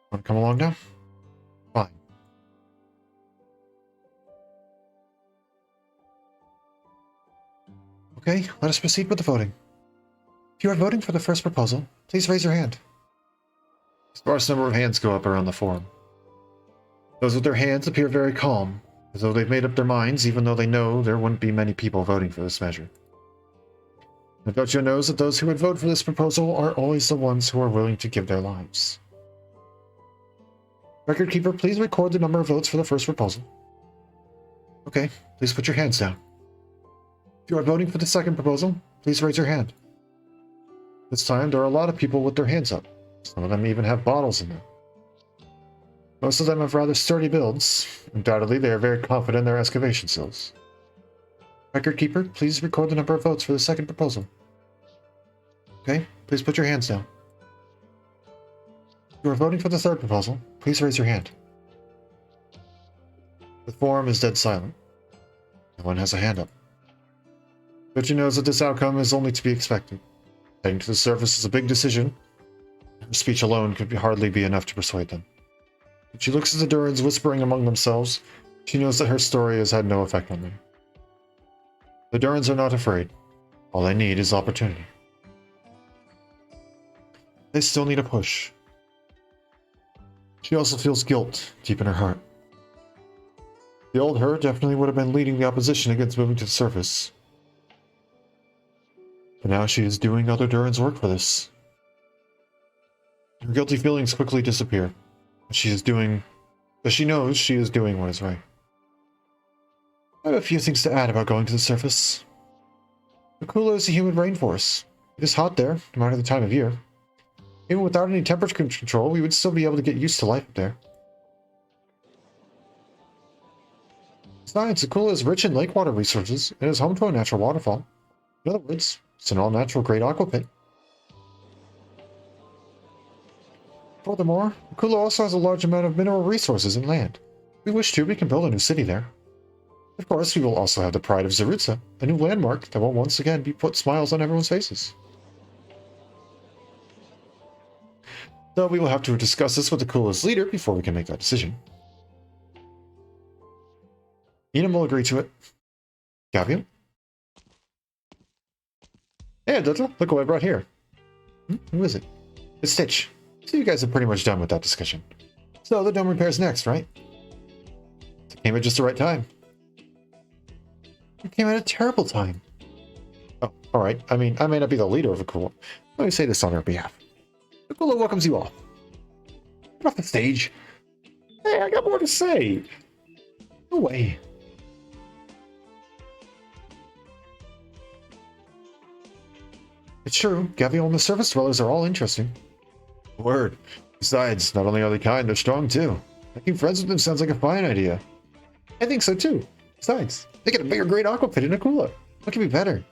Want to come along now? Fine. Okay, let us proceed with the voting. If you are voting for the first proposal, please raise your hand. A sparse number of hands go up around the forum. Those with their hands appear very calm, as though they've made up their minds, even though they know there wouldn't be many people voting for this measure. Nadocho knows that those who would vote for this proposal are always the ones who are willing to give their lives. Record keeper, please record the number of votes for the first proposal. Okay, please put your hands down. If you are voting for the second proposal, please raise your hand. This time, there are a lot of people with their hands up. Some of them even have bottles in them. Most of them have rather sturdy builds. Undoubtedly, they are very confident in their excavation skills. Record keeper, please record the number of votes for the second proposal. Okay, please put your hands down. If you are voting for the third proposal, please raise your hand. The forum is dead silent. No one has a hand up. But you knows that this outcome is only to be expected. Heading to the surface is a big decision. Her speech alone could hardly be enough to persuade them. When she looks at the Durans whispering among themselves, she knows that her story has had no effect on them. The Durans are not afraid. All they need is opportunity. They still need a push. She also feels guilt deep in her heart. The old her definitely would have been leading the opposition against moving to the surface. But now she is doing other Duran's work for this. Her guilty feelings quickly disappear. But she knows she is doing what is right. I have a few things to add about going to the surface. Akula is a humid rainforest. It is hot there, no matter the time of year. Even without any temperature control, we would still be able to get used to life up there. Besides, Akula is rich in lake water resources and is home to a natural waterfall. In other words, it's an all-natural great aqua pit. Furthermore, Akula also has a large amount of mineral resources and land. If we wish to, we can build a new city there. Of course, we will also have the pride of Zarutsa, a new landmark that will once again put smiles on everyone's faces. Though we will have to discuss this with Akula's leader before we can make that decision. Enum will agree to it. Gavio? Hey, Dutta, look what I brought here. Who is it? It's Stitch. So you guys are pretty much done with that discussion. So the dome repair's next, right? It came at just the right time. It came at a terrible time. Oh, alright. I mean, I may not be the leader of Akula. Let me say this on her behalf. Akula welcomes you all. Get off the stage. Hey, I got more to say. No way. It's true, Gavial and the surface dwellers are all interesting. Word. Besides, not only are they kind, they're strong too. Making friends with them sounds like a fine idea. I think so too. Besides, they get a bigger great aqua pit in Akula. What could be better?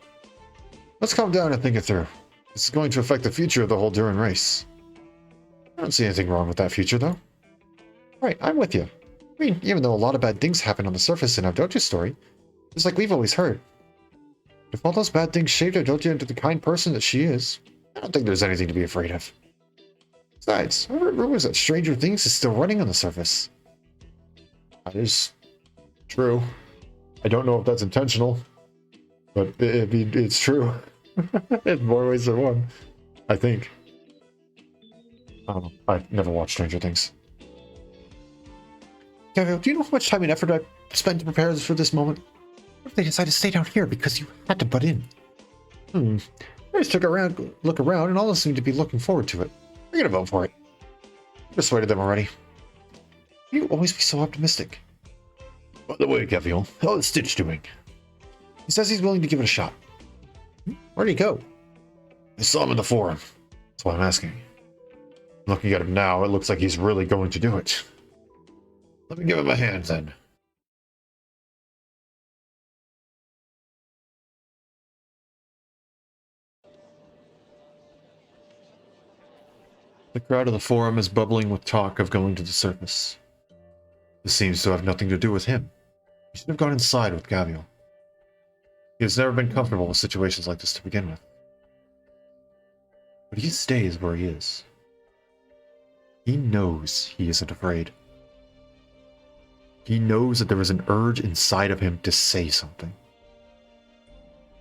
Let's calm down and think it through. This is going to affect the future of the whole Duran race. I don't see anything wrong with that future though. Right, I'm with you. I mean, even though a lot of bad things happen on the surface in Avdotia's story, just like we've always heard. If all those bad things shaped Avdotia into the kind person that she is, I don't think there's anything to be afraid of. Besides, I heard rumors that Stranger Things is still running on the surface. That is true. I don't know if that's intentional, but it's true. In more ways than one, I think. I don't know. I've never watched Stranger Things. Gabriel, do you know how much time and effort I spent to prepare for this moment? What if they decide to stay down here because you had to butt in? I just took a look around and all of us seem to be looking forward to it. We're gonna vote for it. Persuaded them already. You always be so optimistic. By the way, Gavial, how is Stitch doing? He says he's willing to give it a shot. Where'd he go? I saw him in the forum. That's why I'm asking. Looking at him now, it looks like he's really going to do it. Let me give him a hand, then. The crowd of the forum is bubbling with talk of going to the surface. This seems to have nothing to do with him. He should have gone inside with Gavial. He has never been comfortable with situations like this to begin with. But he stays where he is. He knows he isn't afraid. He knows that there is an urge inside of him to say something.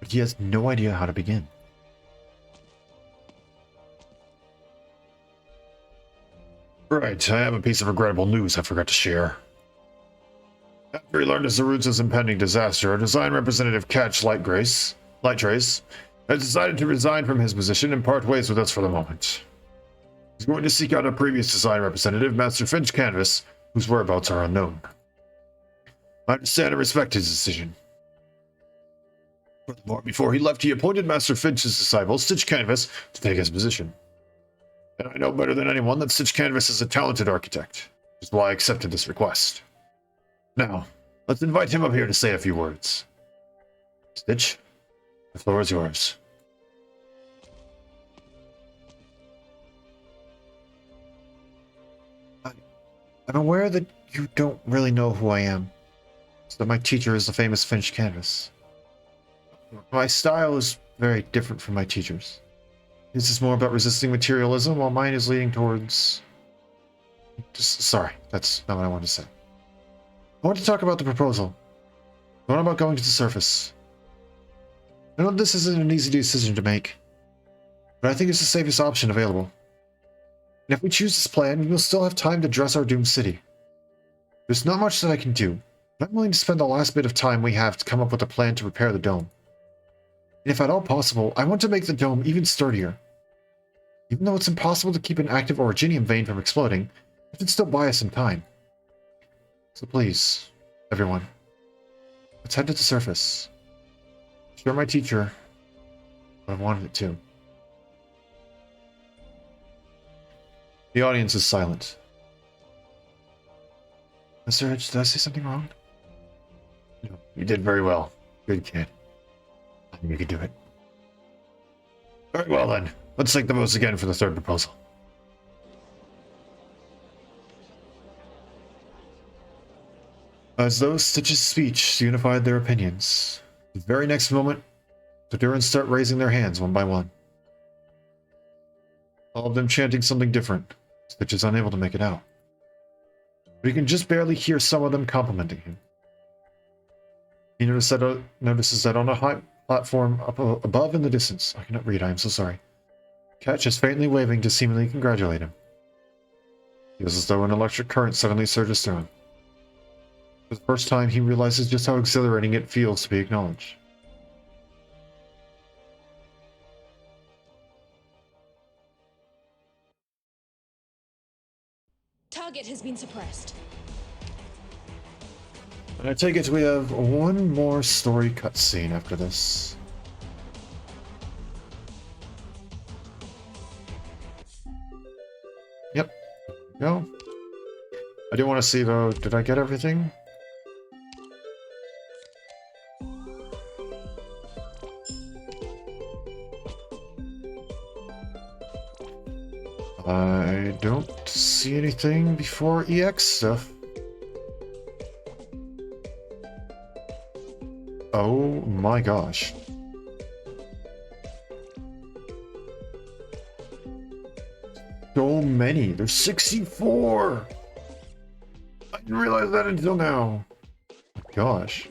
But he has no idea how to begin. Right, I have a piece of regrettable news I forgot to share. After After he learned of Zarutza's impending disaster, our design representative Catch Lighttrace has decided to resign from his position and part ways with us for the moment. He's going to seek out a previous design representative, Master Finch Canvas, whose whereabouts are unknown. I understand and respect his decision. Furthermore, before he left, he appointed Master Finch's disciple, Stitch Canvas, to take his position. And I know better than anyone that Stitch Canvas is a talented architect, which is why I accepted this request. Now, let's invite him up here to say a few words. Stitch, the floor is yours. I'm aware that you don't really know who I am, so that my teacher is the famous Finch Canvas. My style is very different from my teacher's. His is more about resisting materialism, while mine is leading towards... Sorry, that's not what I wanted to say. I want to talk about the proposal. The one about going to the surface. I know this isn't an easy decision to make, but I think it's the safest option available. And if we choose this plan, we will still have time to dress our doomed city. There's not much that I can do, but I'm willing to spend the last bit of time we have to come up with a plan to repair the dome. And if at all possible, I want to make the dome even sturdier. Even though it's impossible to keep an active originium vein from exploding, it can still buy us some time. So please, everyone, let's head to the surface. Sure, my teacher, but I wanted it too. The audience is silent. Mr. Edge, did I say something wrong? No, you did very well. Good kid. I knew you could do it. Very well then. Let's take the votes again for the third proposal. As though Stitch's speech unified their opinions, the very next moment, the Durans start raising their hands one by one. All of them chanting something different. Stitch is unable to make it out, but he can just barely hear some of them complimenting him. He notices that on a high platform up above in the distance, I cannot read, I am so sorry, Catch is faintly waving to seemingly congratulate him. It feels as though an electric current suddenly surges through him. For the first time, he realizes just how exhilarating it feels to be acknowledged. Target has been suppressed. And I take it we have one more story cutscene after this. Yep. Go. I do want to see though, did I get everything? I don't see anything before EX stuff. Oh my gosh. So many. There's 64! I didn't realize that until now. Gosh.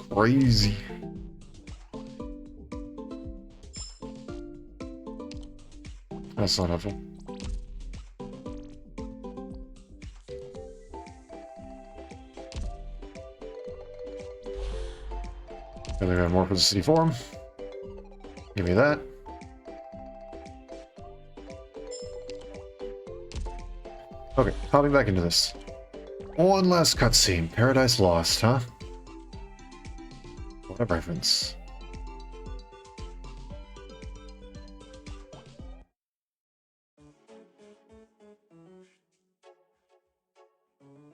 Crazy. That's not helpful. Gonna go more for the city forum. Give me that. Okay, hopping back into this. One last cutscene. Paradise Lost, huh? What a reference.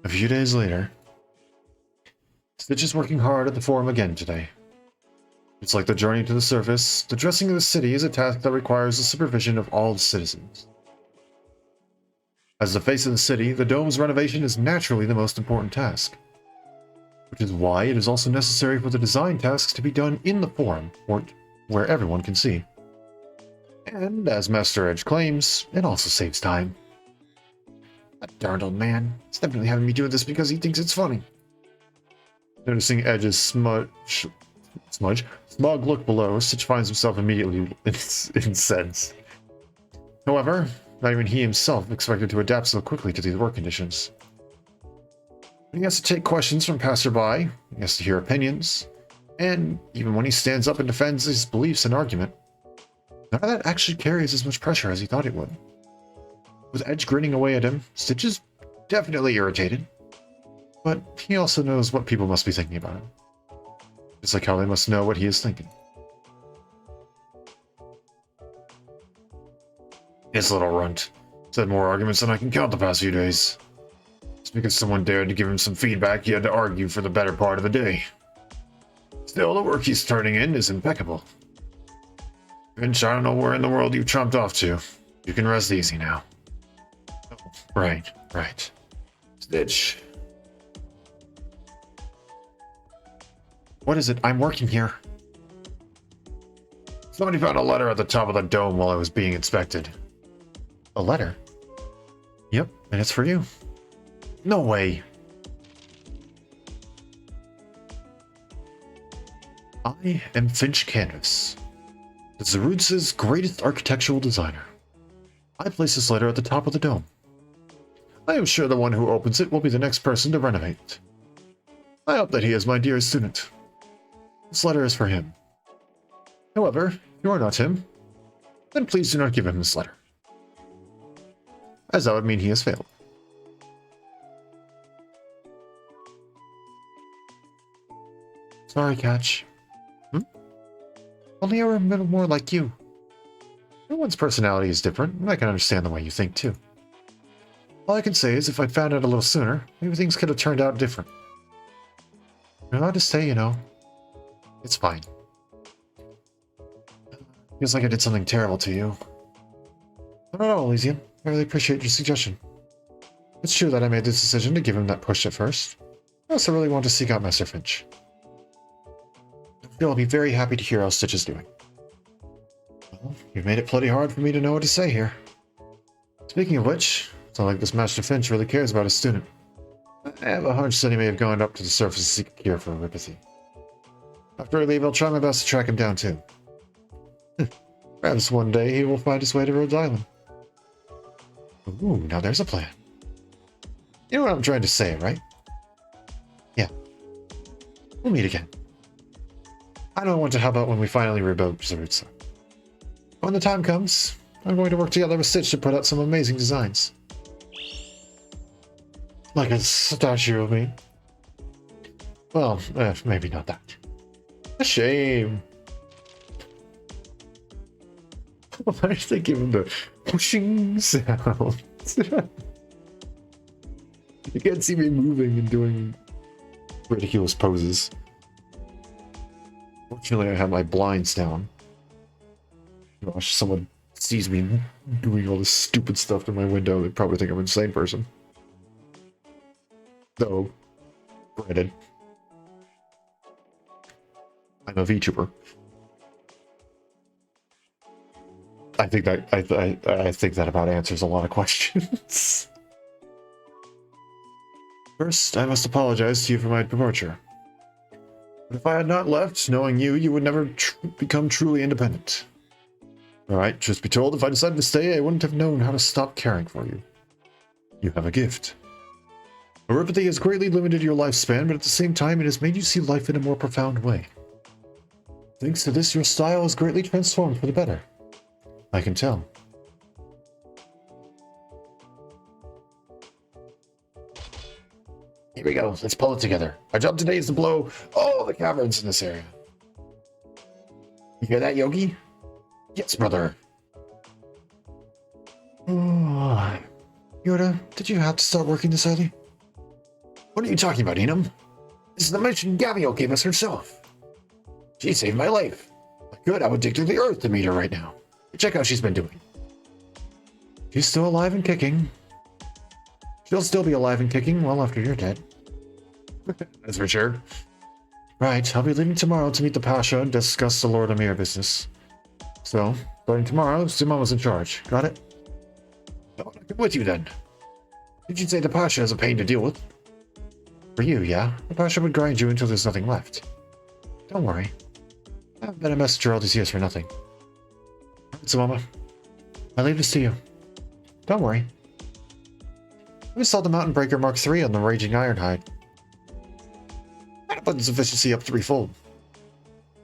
A few days later, Stitch is working hard at the forum again today. It's like the journey to the surface, the dressing of the city is a task that requires the supervision of all the citizens. As the face of the city, the dome's renovation is naturally the most important task, which is why it is also necessary for the design tasks to be done in the forum, where everyone can see. And, as Master Edge claims, it also saves time. That darned old man. He's definitely having me doing this because he thinks it's funny. Noticing Edge's smug look below, Stitch finds himself immediately incensed. However, Not even he himself expected to adapt so quickly to these work conditions. He has to take questions from passerby, he has to hear opinions, and even when he stands up and defends his beliefs in argument, none of that actually carries as much pressure as he thought it would. With Edge grinning away at him, Stitch is definitely irritated, but he also knows what people must be thinking about him. Just like how they must know what he is thinking. This little runt said more arguments than I can count the past few days. Just because someone dared to give him some feedback, he had to argue for the better part of the day. Still, the work he's turning in is impeccable. Finch, I don't know where in the world you've chomped off to. You can rest easy now. Oh, right. Stitch. What is it? I'm working here. Somebody found a letter at the top of the dome while I was being inspected. A letter? Yep, and it's for you. No way. I am Finch Canvas, the Zarutz's greatest architectural designer. I place this letter at the top of the dome. I am sure the one who opens it will be the next person to renovate it. I hope that he is my dearest student. This letter is for him. However, if you are not him, then please do not give him this letter, as that would mean he has failed. Sorry, Catch. Only I were a little more like you. Everyone's personality is different, and I can understand the way you think, too. All I can say is if I'd found out a little sooner, maybe things could have turned out different. You're allowed to stay, you know. It's fine. Feels like I did something terrible to you. I don't know, Elysium. I really appreciate your suggestion. It's true that I made this decision to give him that push at first. I also really want to seek out Master Finch. I'll be very happy to hear how Stitch is doing. Well, you've made it plenty hard for me to know what to say here. Speaking of which, it's not like this Master Finch really cares about his student. I have a hunch that he may have gone up to the surface to seek a cure for Ripathy. After I leave, I'll try my best to track him down too. Perhaps one day he will find his way to Rhodes Island. Ooh, now there's a plan. You know what I'm trying to say, right? Yeah. We'll meet again. I don't want to help out when we finally rebuild Zarutza. When the time comes, I'm going to work together with Stitch to put out some amazing designs. Like a statue of me. Well, maybe not that. A shame. Why did they give him the pushing sound? You can't see me moving and doing ridiculous poses. Fortunately, I have my blinds down. Gosh, someone sees me doing all this stupid stuff to my window, they'd probably think I'm an insane person. Though, granted, I'm a VTuber. I think that I think that about answers a lot of questions. First, I must apologize to you for my departure. But if I had not left, knowing you, you would never become truly independent. Alright, truth be told, if I decided to stay, I wouldn't have known how to stop caring for you. You have a gift. Neuropathy has greatly limited your lifespan, but at the same time, it has made you see life in a more profound way. Thanks to this, your style has greatly transformed for the better. I can tell. Here we go. Let's pull it together. Our job today is to blow all the caverns in this area. You hear that, Yogi? Yes, brother. Oh, Yoda, did you have to start working this early? What are you talking about, Enum? This is the mission Gabrielle gave us herself. She saved my life. I could, I would dig through the earth to meet her right now. Check how she's been doing. She's still alive and kicking. She'll still be alive and kicking well after you're dead. That's for sure. Right, I'll be leaving tomorrow to meet the Pasha and discuss the Lord Amir business. So, starting tomorrow, Zumama's in charge. Got it? I'll come with you then. Did you say the Pasha is a pain to deal with? For you, yeah. The Pasha would grind you until there's nothing left. Don't worry. I haven't been a messenger all these years for nothing. Zumama, I leave this to you. Don't worry. I installed the Mountain Breaker Mark III on the Raging Ironhide. That buttons efficiency up threefold.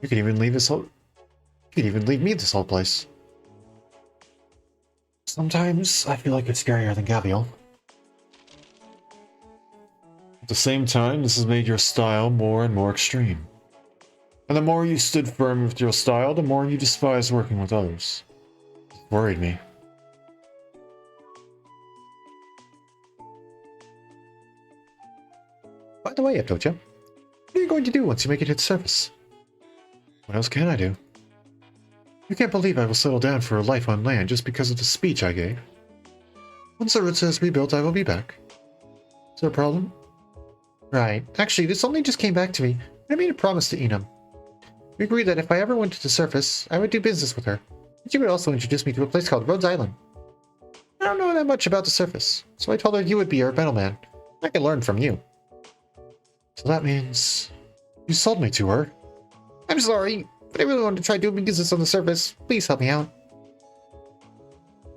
You can even leave this whole... You can even leave me this whole place. Sometimes I feel like it's scarier than Gabriel. At the same time, this has made your style more and more extreme. And the more you stood firm with your style, the more you despised working with others. It worried me. By the way, Eptocha, what are you going to do once you make it to the surface? What else can I do? You can't believe I will settle down for a life on land just because of the speech I gave. Once Arutza is rebuilt, I will be back. Is there a problem? Right. Actually, this only just came back to me. I made a promise to Enum. We agreed that if I ever went to the surface, I would do business with her. And she would also introduce me to a place called Rhodes Island. I don't know that much about the surface, so I told her you would be our middleman. I could learn from you. So that means you sold me to her. I'm sorry, but I really wanted to try doing business on the surface. Please help me out.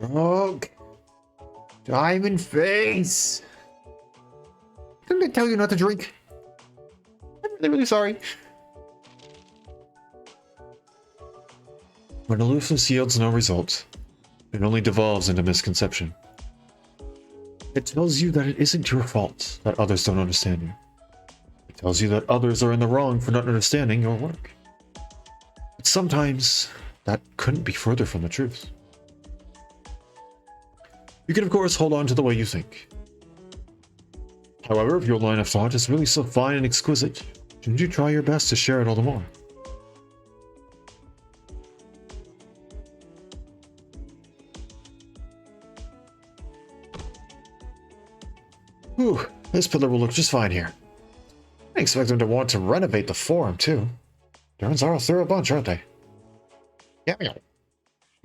Ugh. Diamond Face! Didn't I tell you not to drink? I'm really, really sorry. When aloofness yields no result, it only devolves into misconception. It tells you that it isn't your fault that others don't understand you. It tells you that others are in the wrong for not understanding your work. But sometimes, that couldn't be further from the truth. You can of course hold on to the way you think. However, if your line of thought is really so fine and exquisite, shouldn't you try your best to share it all the more? Whew, this pillar will look just fine here. I expect them to want to renovate the forum, too. Durans are a thorough bunch, aren't they? Yeah.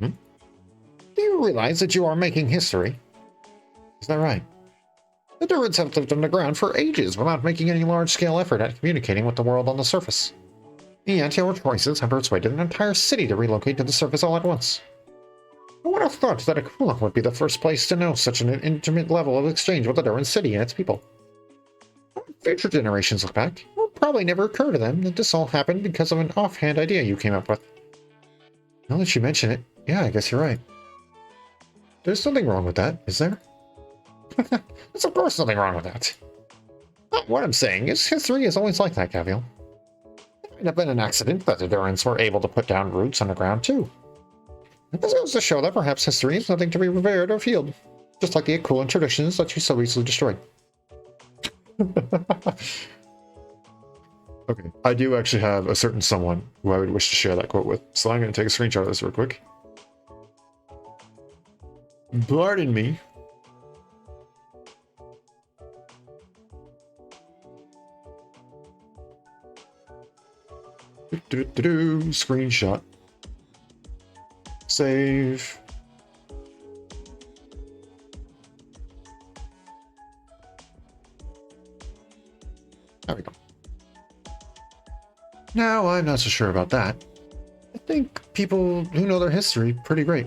Do you realize that you are making history? Is that right? The Durans have lived underground for ages without making any large-scale effort at communicating with the world on the surface. Yet your choices have persuaded an entire city to relocate to the surface all at once. I would have thought that Akula would be the first place to know such an intimate level of exchange with the Duran city and its people. When future generations look back, it will probably never occur to them that this all happened because of an offhand idea you came up with. Now that you mention it, yeah, I guess you're right. There's nothing wrong with that, is there? There's of course nothing wrong with that. But what I'm saying is, history is always like that, Gavial. It might have been an accident that the Durans were able to put down roots underground, too. This goes to show that perhaps history is nothing to be revered or feared, just like the Akulan traditions that you so easily destroyed. Okay, I do actually have a certain someone who I would wish to share that quote with, so I'm going to take a screenshot of this real quick. Pardon me. Screenshot. Save. There we go. Now, I'm not so sure about that. I think people who know their history pretty great.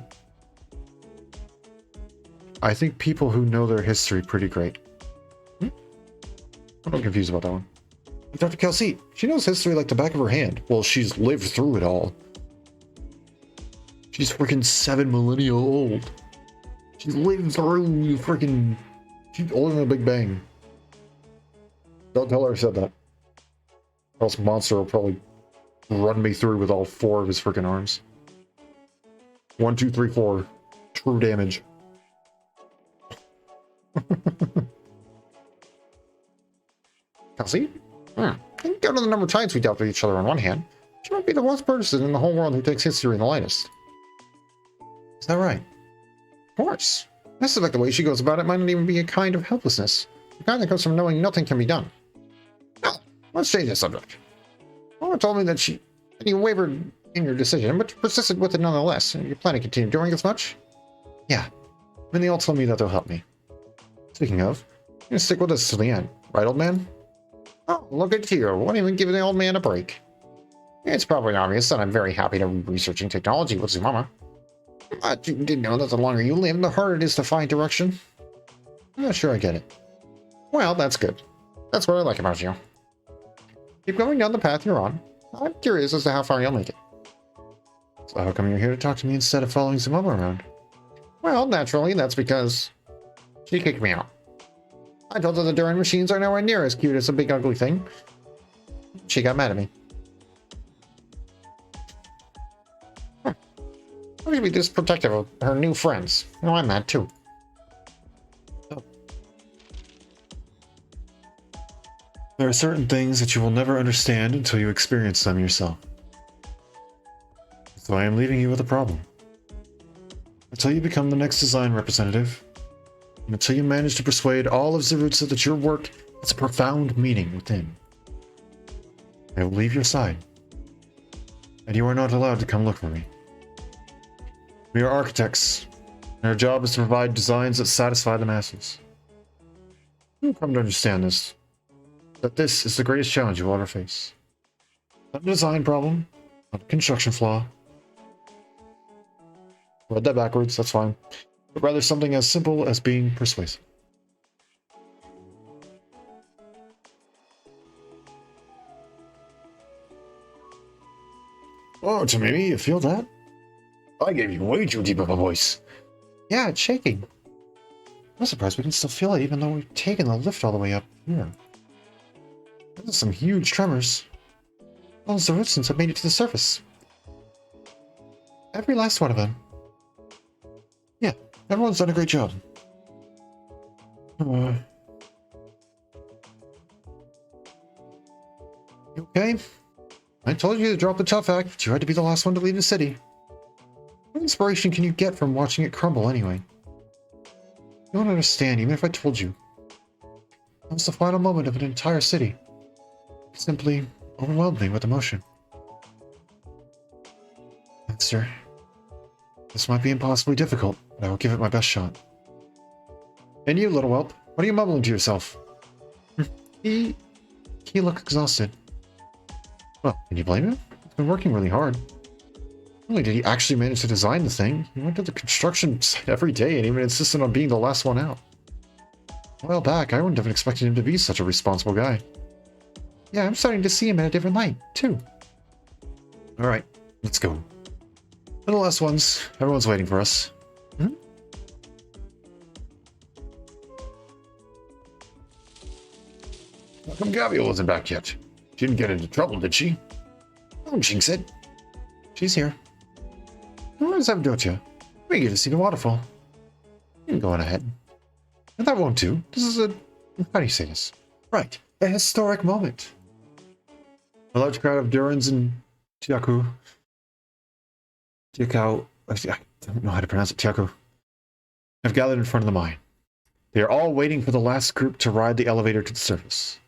I think people who know their history pretty great. I'm a little confused about that one. Dr. Kelsey, she knows history like the back of her hand. Well, she's lived through it all. She's freaking 7 millennia old. She's lived through freaking... She's older than the Big Bang. Don't tell her I said that. Or else Monster will probably run me through with all 4 of his freaking arms. 1, 2, 3, 4. True damage. Kelsey? Think down to the number of times we dealt with each other on one hand. She might be the worst person in the whole world who takes history in the lightest. Is that right? Of course. I suspect the way she goes about it might not even be a kind of helplessness. The kind that comes from knowing nothing can be done. Now, let's change the subject. Mama told me that you wavered in your decision, but persisted with it nonetheless. You plan to continue doing as much? Yeah. And they all told me that they'll help me. Speaking of, you're gonna stick with us to the end, right, old man? Oh, look at you. Won't even give the old man a break. It's probably obvious that I'm very happy to be researching technology with Zumama. You didn't know that the longer you live, the harder it is to find direction. I'm not sure I get it. Well, that's good. That's what I like about you. Keep going down the path you're on. I'm curious as to how far you'll make it. So how come you're here to talk to me instead of following some mama around? Well, naturally, that's because she kicked me out. I told her the Duran machines are nowhere near as cute as a big ugly thing. She got mad at me. Why should be this protective of her new friends? You know, I'm mad too. Oh. There are certain things that you will never understand until you experience them yourself. So I am leaving you with a problem. Until you become the next design representative, and until you manage to persuade all of Zerutsa that your work has a profound meaning within, I will leave your side, and you are not allowed to come look for me. We are architects, and our job is to provide designs that satisfy the masses. You will come to understand this, that this is the greatest challenge you will ever face. Not a design problem, not a construction flaw. Read that backwards, that's fine. But rather something as simple as being persuasive. Oh, Tamimi, you feel that? I gave you way too deep of a voice. Yeah, it's shaking. I'm surprised we can still feel it even though we've taken the lift all the way up here. Those are some huge tremors. All the Zerutsans have made it to the surface. Every last one of them. Yeah, everyone's done a great job. You okay? I told you to drop the tough act, but you had to be the last one to leave the city. What inspiration can you get from watching it crumble anyway? You don't understand, even if I told you. That was the final moment of an entire city. It simply overwhelmed me with emotion. Master, this might be impossibly difficult, but I will give it my best shot. And you, little whelp, what are you mumbling to yourself? He looked exhausted. Well, can you blame him? He's been working really hard. Not only did he actually manage to design the thing, he went to the construction site every day and even insisted on being the last one out. A while back, I wouldn't have expected him to be such a responsible guy. Yeah, I'm starting to see him in a different light, too. Alright, let's go. For the last ones, everyone's waiting for us. Hmm? How come Gavial wasn't back yet? She didn't get into trouble, did she? Don't jinx it. She's here. Where's Avdotia? We get to see the waterfall. You can go on ahead. And that won't do. This is a... How do you say this? Right. A historic moment. A large crowd of Durans and Tiakou. I don't know how to pronounce it. Tiakou. Have gathered in front of the mine. They are all waiting for the last group to ride the elevator to the surface.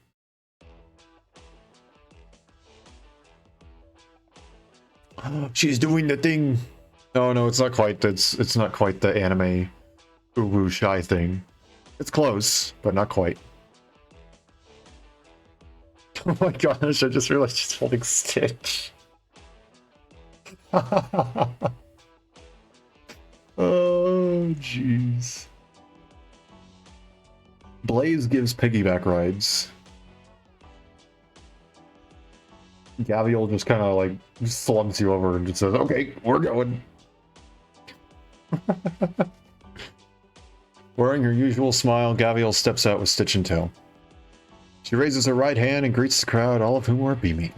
She's doing the thing. No, it's not quite. It's not quite the anime uwu shy thing. It's close, but not quite. Oh my gosh! I just realized she's holding Stitch. Oh jeez. Blaze gives piggyback rides. Gavial just kind of like slumps you over and just says, "Okay, we're going." Wearing her usual smile, Gavial steps out with Stitch in tow. She raises her right hand and greets the crowd, all of whom are beaming.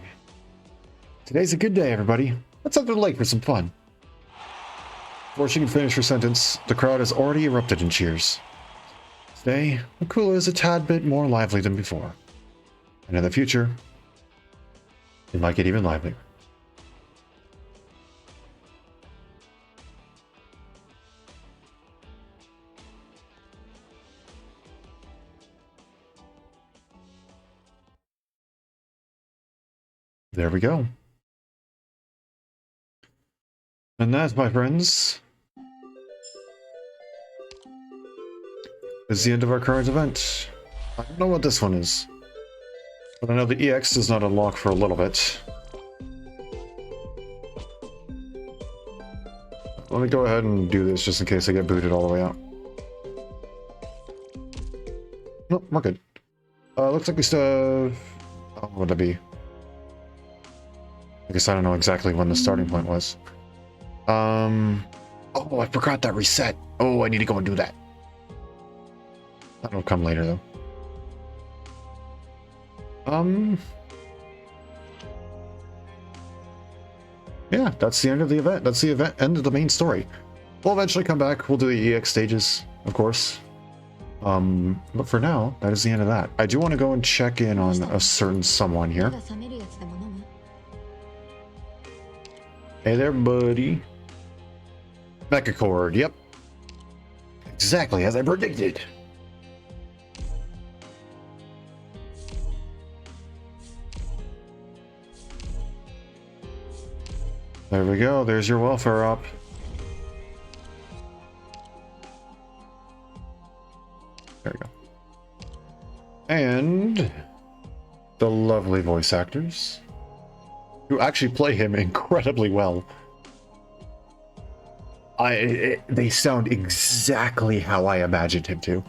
Today's a good day, everybody. Let's head to the lake for some fun. Before she can finish her sentence, the crowd has already erupted in cheers. Today, Akula is a tad bit more lively than before. And in the future, it might get even livelier. There we go. And that, my friends, is the end of our current event. I don't know what this one is, but I know the EX does not unlock for a little bit. let me go ahead and do this just in case I get booted all the way out. Nope, we're good. Looks like we still have... Oh, what would that be? I guess I don't know exactly when the starting point was. Oh, I forgot that reset. Oh, I need to go and do that. That'll come later, though. Yeah, that's the end of the event. That's the end of the main story. We'll eventually come back. We'll do the EX stages, of course. But for now, that is the end of that. I do want to go and check in on a certain someone here. Hey there, buddy. Mechacord, yep. Exactly as I predicted. There we go. There's your welfare up. There we go. And the lovely voice actors who actually play him incredibly well. They sound exactly how I imagined him to,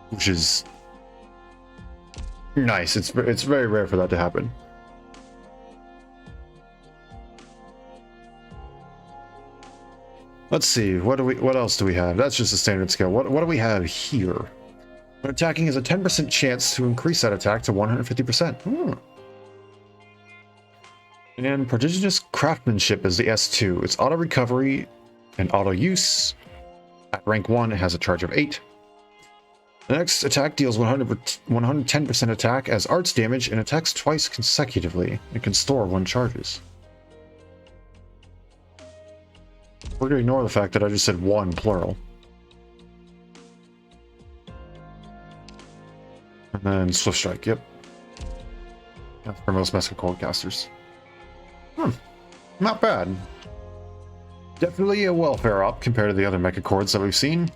which is nice. It's very rare for that to happen. Let's see. What else do we have? That's just a standard skill. What do we have here? When attacking has a 10% chance to increase that attack to 150%. And prodigious craftsmanship is the S2. It's auto recovery and auto use. At rank 1, it has a charge of 8. The next attack deals 110% attack as arts damage and attacks twice consecutively. It can store 1 charges. We're going to ignore the fact that I just said 1 plural. And then Swift Strike, yep. That's for most Mechacord casters. Not bad. Definitely a welfare up compared to the other Mechacords that we've seen.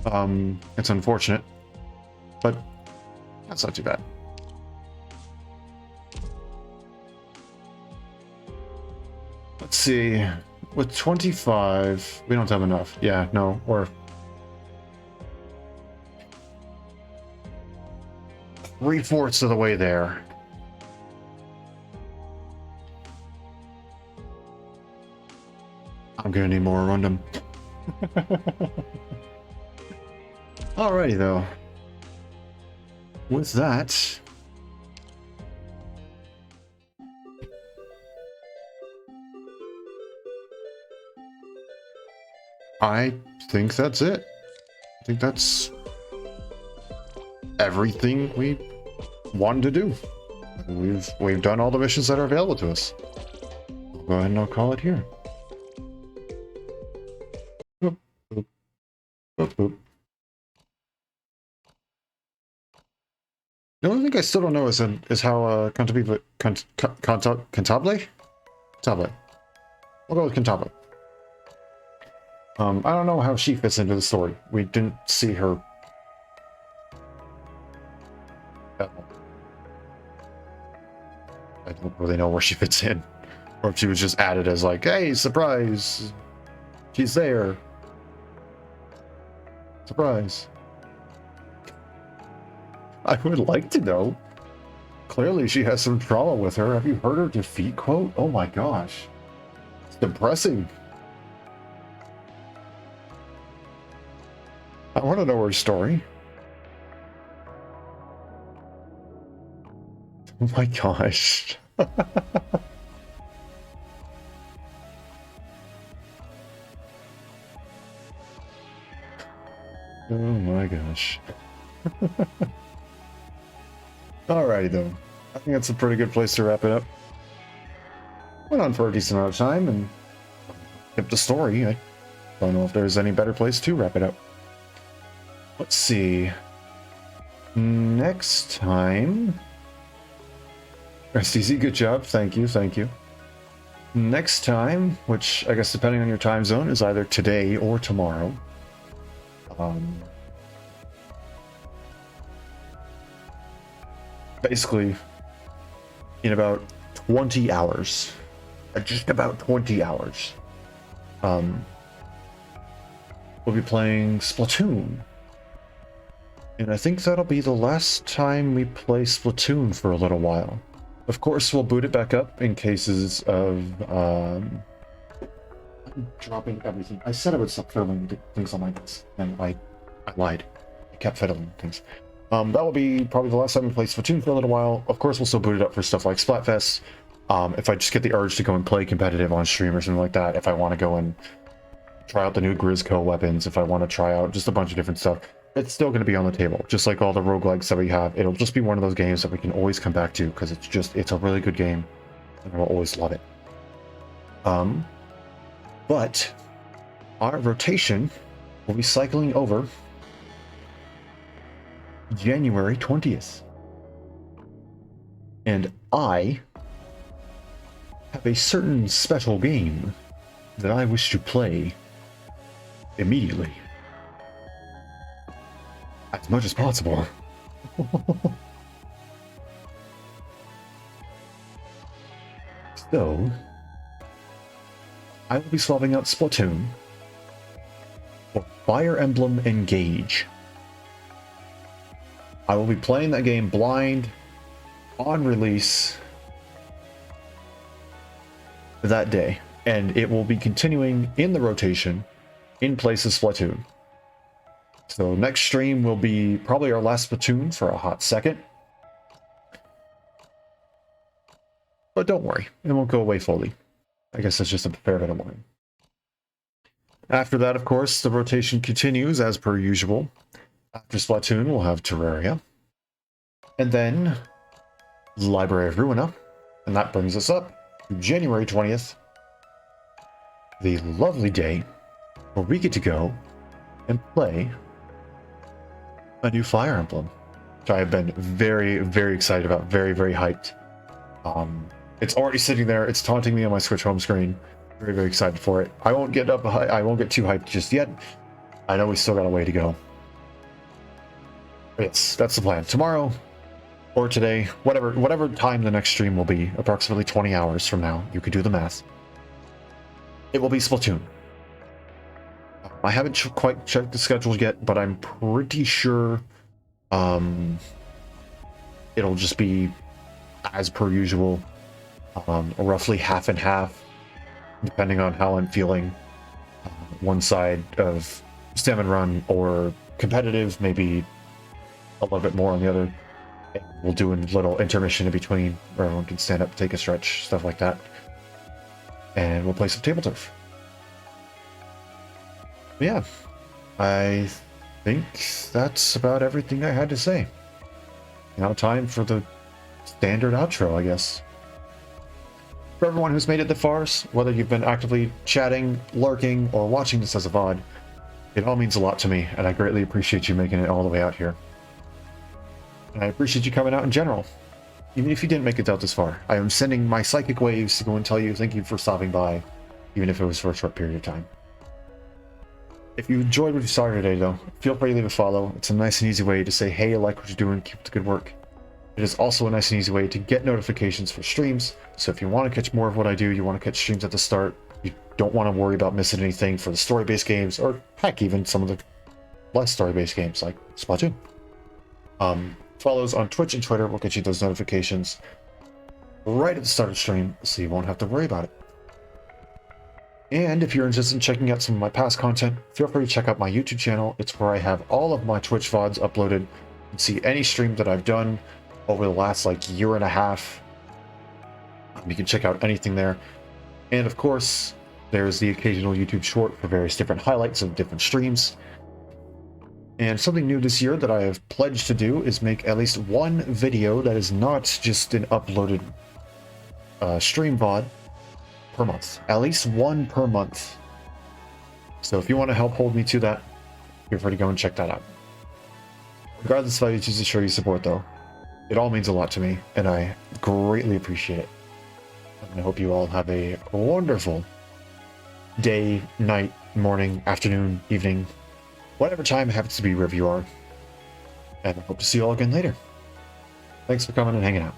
It's unfortunate, but that's not too bad. Let's see. With 25, we don't have enough. Yeah, no, or 3/4 of the way there. I'm gonna need more Arundum. Alrighty though. With that, I think that's it. I think that's everything we wanted to do. We've done all the missions that are available to us. I'll go ahead and I'll call it here. Boop, boop, boop, boop. The only thing I still don't know is how Cantabile. We'll go with Cantabile. I don't know how she fits into the story. We didn't see her. I don't really know where she fits in. Or if she was just added as like, hey, surprise! She's there. Surprise. I would like to know. Clearly she has some trauma with her. Have you heard her defeat quote? Oh my gosh. It's depressing. I want to know her story. Oh my gosh. Oh my gosh. Alrighty though. I think that's a pretty good place to wrap it up. Went on for a decent amount of time and kept the story. I don't know if there's any better place to wrap it up. Let's see. Next time. STZ, good job. Thank you. Thank you. Next time, which I guess depending on your time zone is either today or tomorrow. Basically, in about 20 hours. Just about 20 hours. we'll be playing Splatoon. And I think that'll be the last time we play Splatoon for a little while. Of course, we'll boot it back up in cases of... I'm dropping everything. I said I would stop fiddling with things on my desk, and I lied. I kept fiddling with things. That will be probably the last time we play Splatoon for a little while. Of course, we'll still boot it up for stuff like Splatfest. If I just get the urge to go and play competitive on stream or something like that, if I want to go and try out the new Grizzco weapons, if I want to try out just a bunch of different stuff, it's still going to be on the table. Just like all the roguelikes that we have, it'll just be one of those games that we can always come back to because it's a really good game and we'll always love it. But our rotation will be cycling over January 20th. And I have a certain special game that I wish to play immediately. As much as possible. So, I will be swapping out Splatoon for Fire Emblem Engage. I will be playing that game blind on release that day, and it will be continuing in the rotation in place of Splatoon. So next stream will be probably our last Splatoon for a hot second. But don't worry, it won't go away fully. I guess that's just a fair bit of warning. After that, of course, the rotation continues as per usual. After Splatoon, we'll have Terraria. And then Library of Ruina. And that brings us up to January 20th. The lovely day where we get to go and play a new Fire Emblem, which I have been very, very excited about. Very, very hyped. It's already sitting there. It's taunting me on my Switch home screen. Very, very excited for it. I won't get too hyped just yet. I know we still got a way to go. But yes, that's the plan. Tomorrow or today, whatever time the next stream will be, approximately 20 hours from now. You could do the math. It will be Splatoon. I haven't quite checked the schedule yet, but I'm pretty sure it'll just be as per usual, roughly half and half, depending on how I'm feeling. One side of Salmon Run or competitive, maybe a little bit more on the other. We'll do a little intermission in between where everyone can stand up, take a stretch, stuff like that. And we'll play some table turf. Yeah, I think that's about everything I had to say. Now time for the standard outro, I guess. For everyone who's made it this far, whether you've been actively chatting, lurking, or watching this as a VOD, it all means a lot to me, and I greatly appreciate you making it all the way out here. And I appreciate you coming out in general. Even if you didn't make it out this far, I am sending my psychic waves to go and tell you thank you for stopping by, even if it was for a short period of time. If you enjoyed what you saw today, though, feel free to leave a follow. It's a nice and easy way to say, hey, I like what you're doing, keep up the good work. It is also a nice and easy way to get notifications for streams, so if you want to catch more of what I do, you want to catch streams at the start, you don't want to worry about missing anything for the story-based games, or heck, even some of the less story-based games like Splatoon. Follows on Twitch and Twitter will get you those notifications right at the start of stream, so you won't have to worry about it. And if you're interested in checking out some of my past content, feel free to check out my YouTube channel. It's where I have all of my Twitch VODs uploaded. You can see any stream that I've done over the last year and a half. You can check out anything there. And of course, there's the occasional YouTube short for various different highlights of different streams. And something new this year that I have pledged to do is make at least one video that is not just an uploaded stream VOD per month. At least one per month. So if you want to help hold me to that, feel free to go and check that out. Regardless of how you choose to show your support, though, it all means a lot to me, and I greatly appreciate it. And I hope you all have a wonderful day, night, morning, afternoon, evening, whatever time it happens to be wherever you are. And I hope to see you all again later. Thanks for coming and hanging out.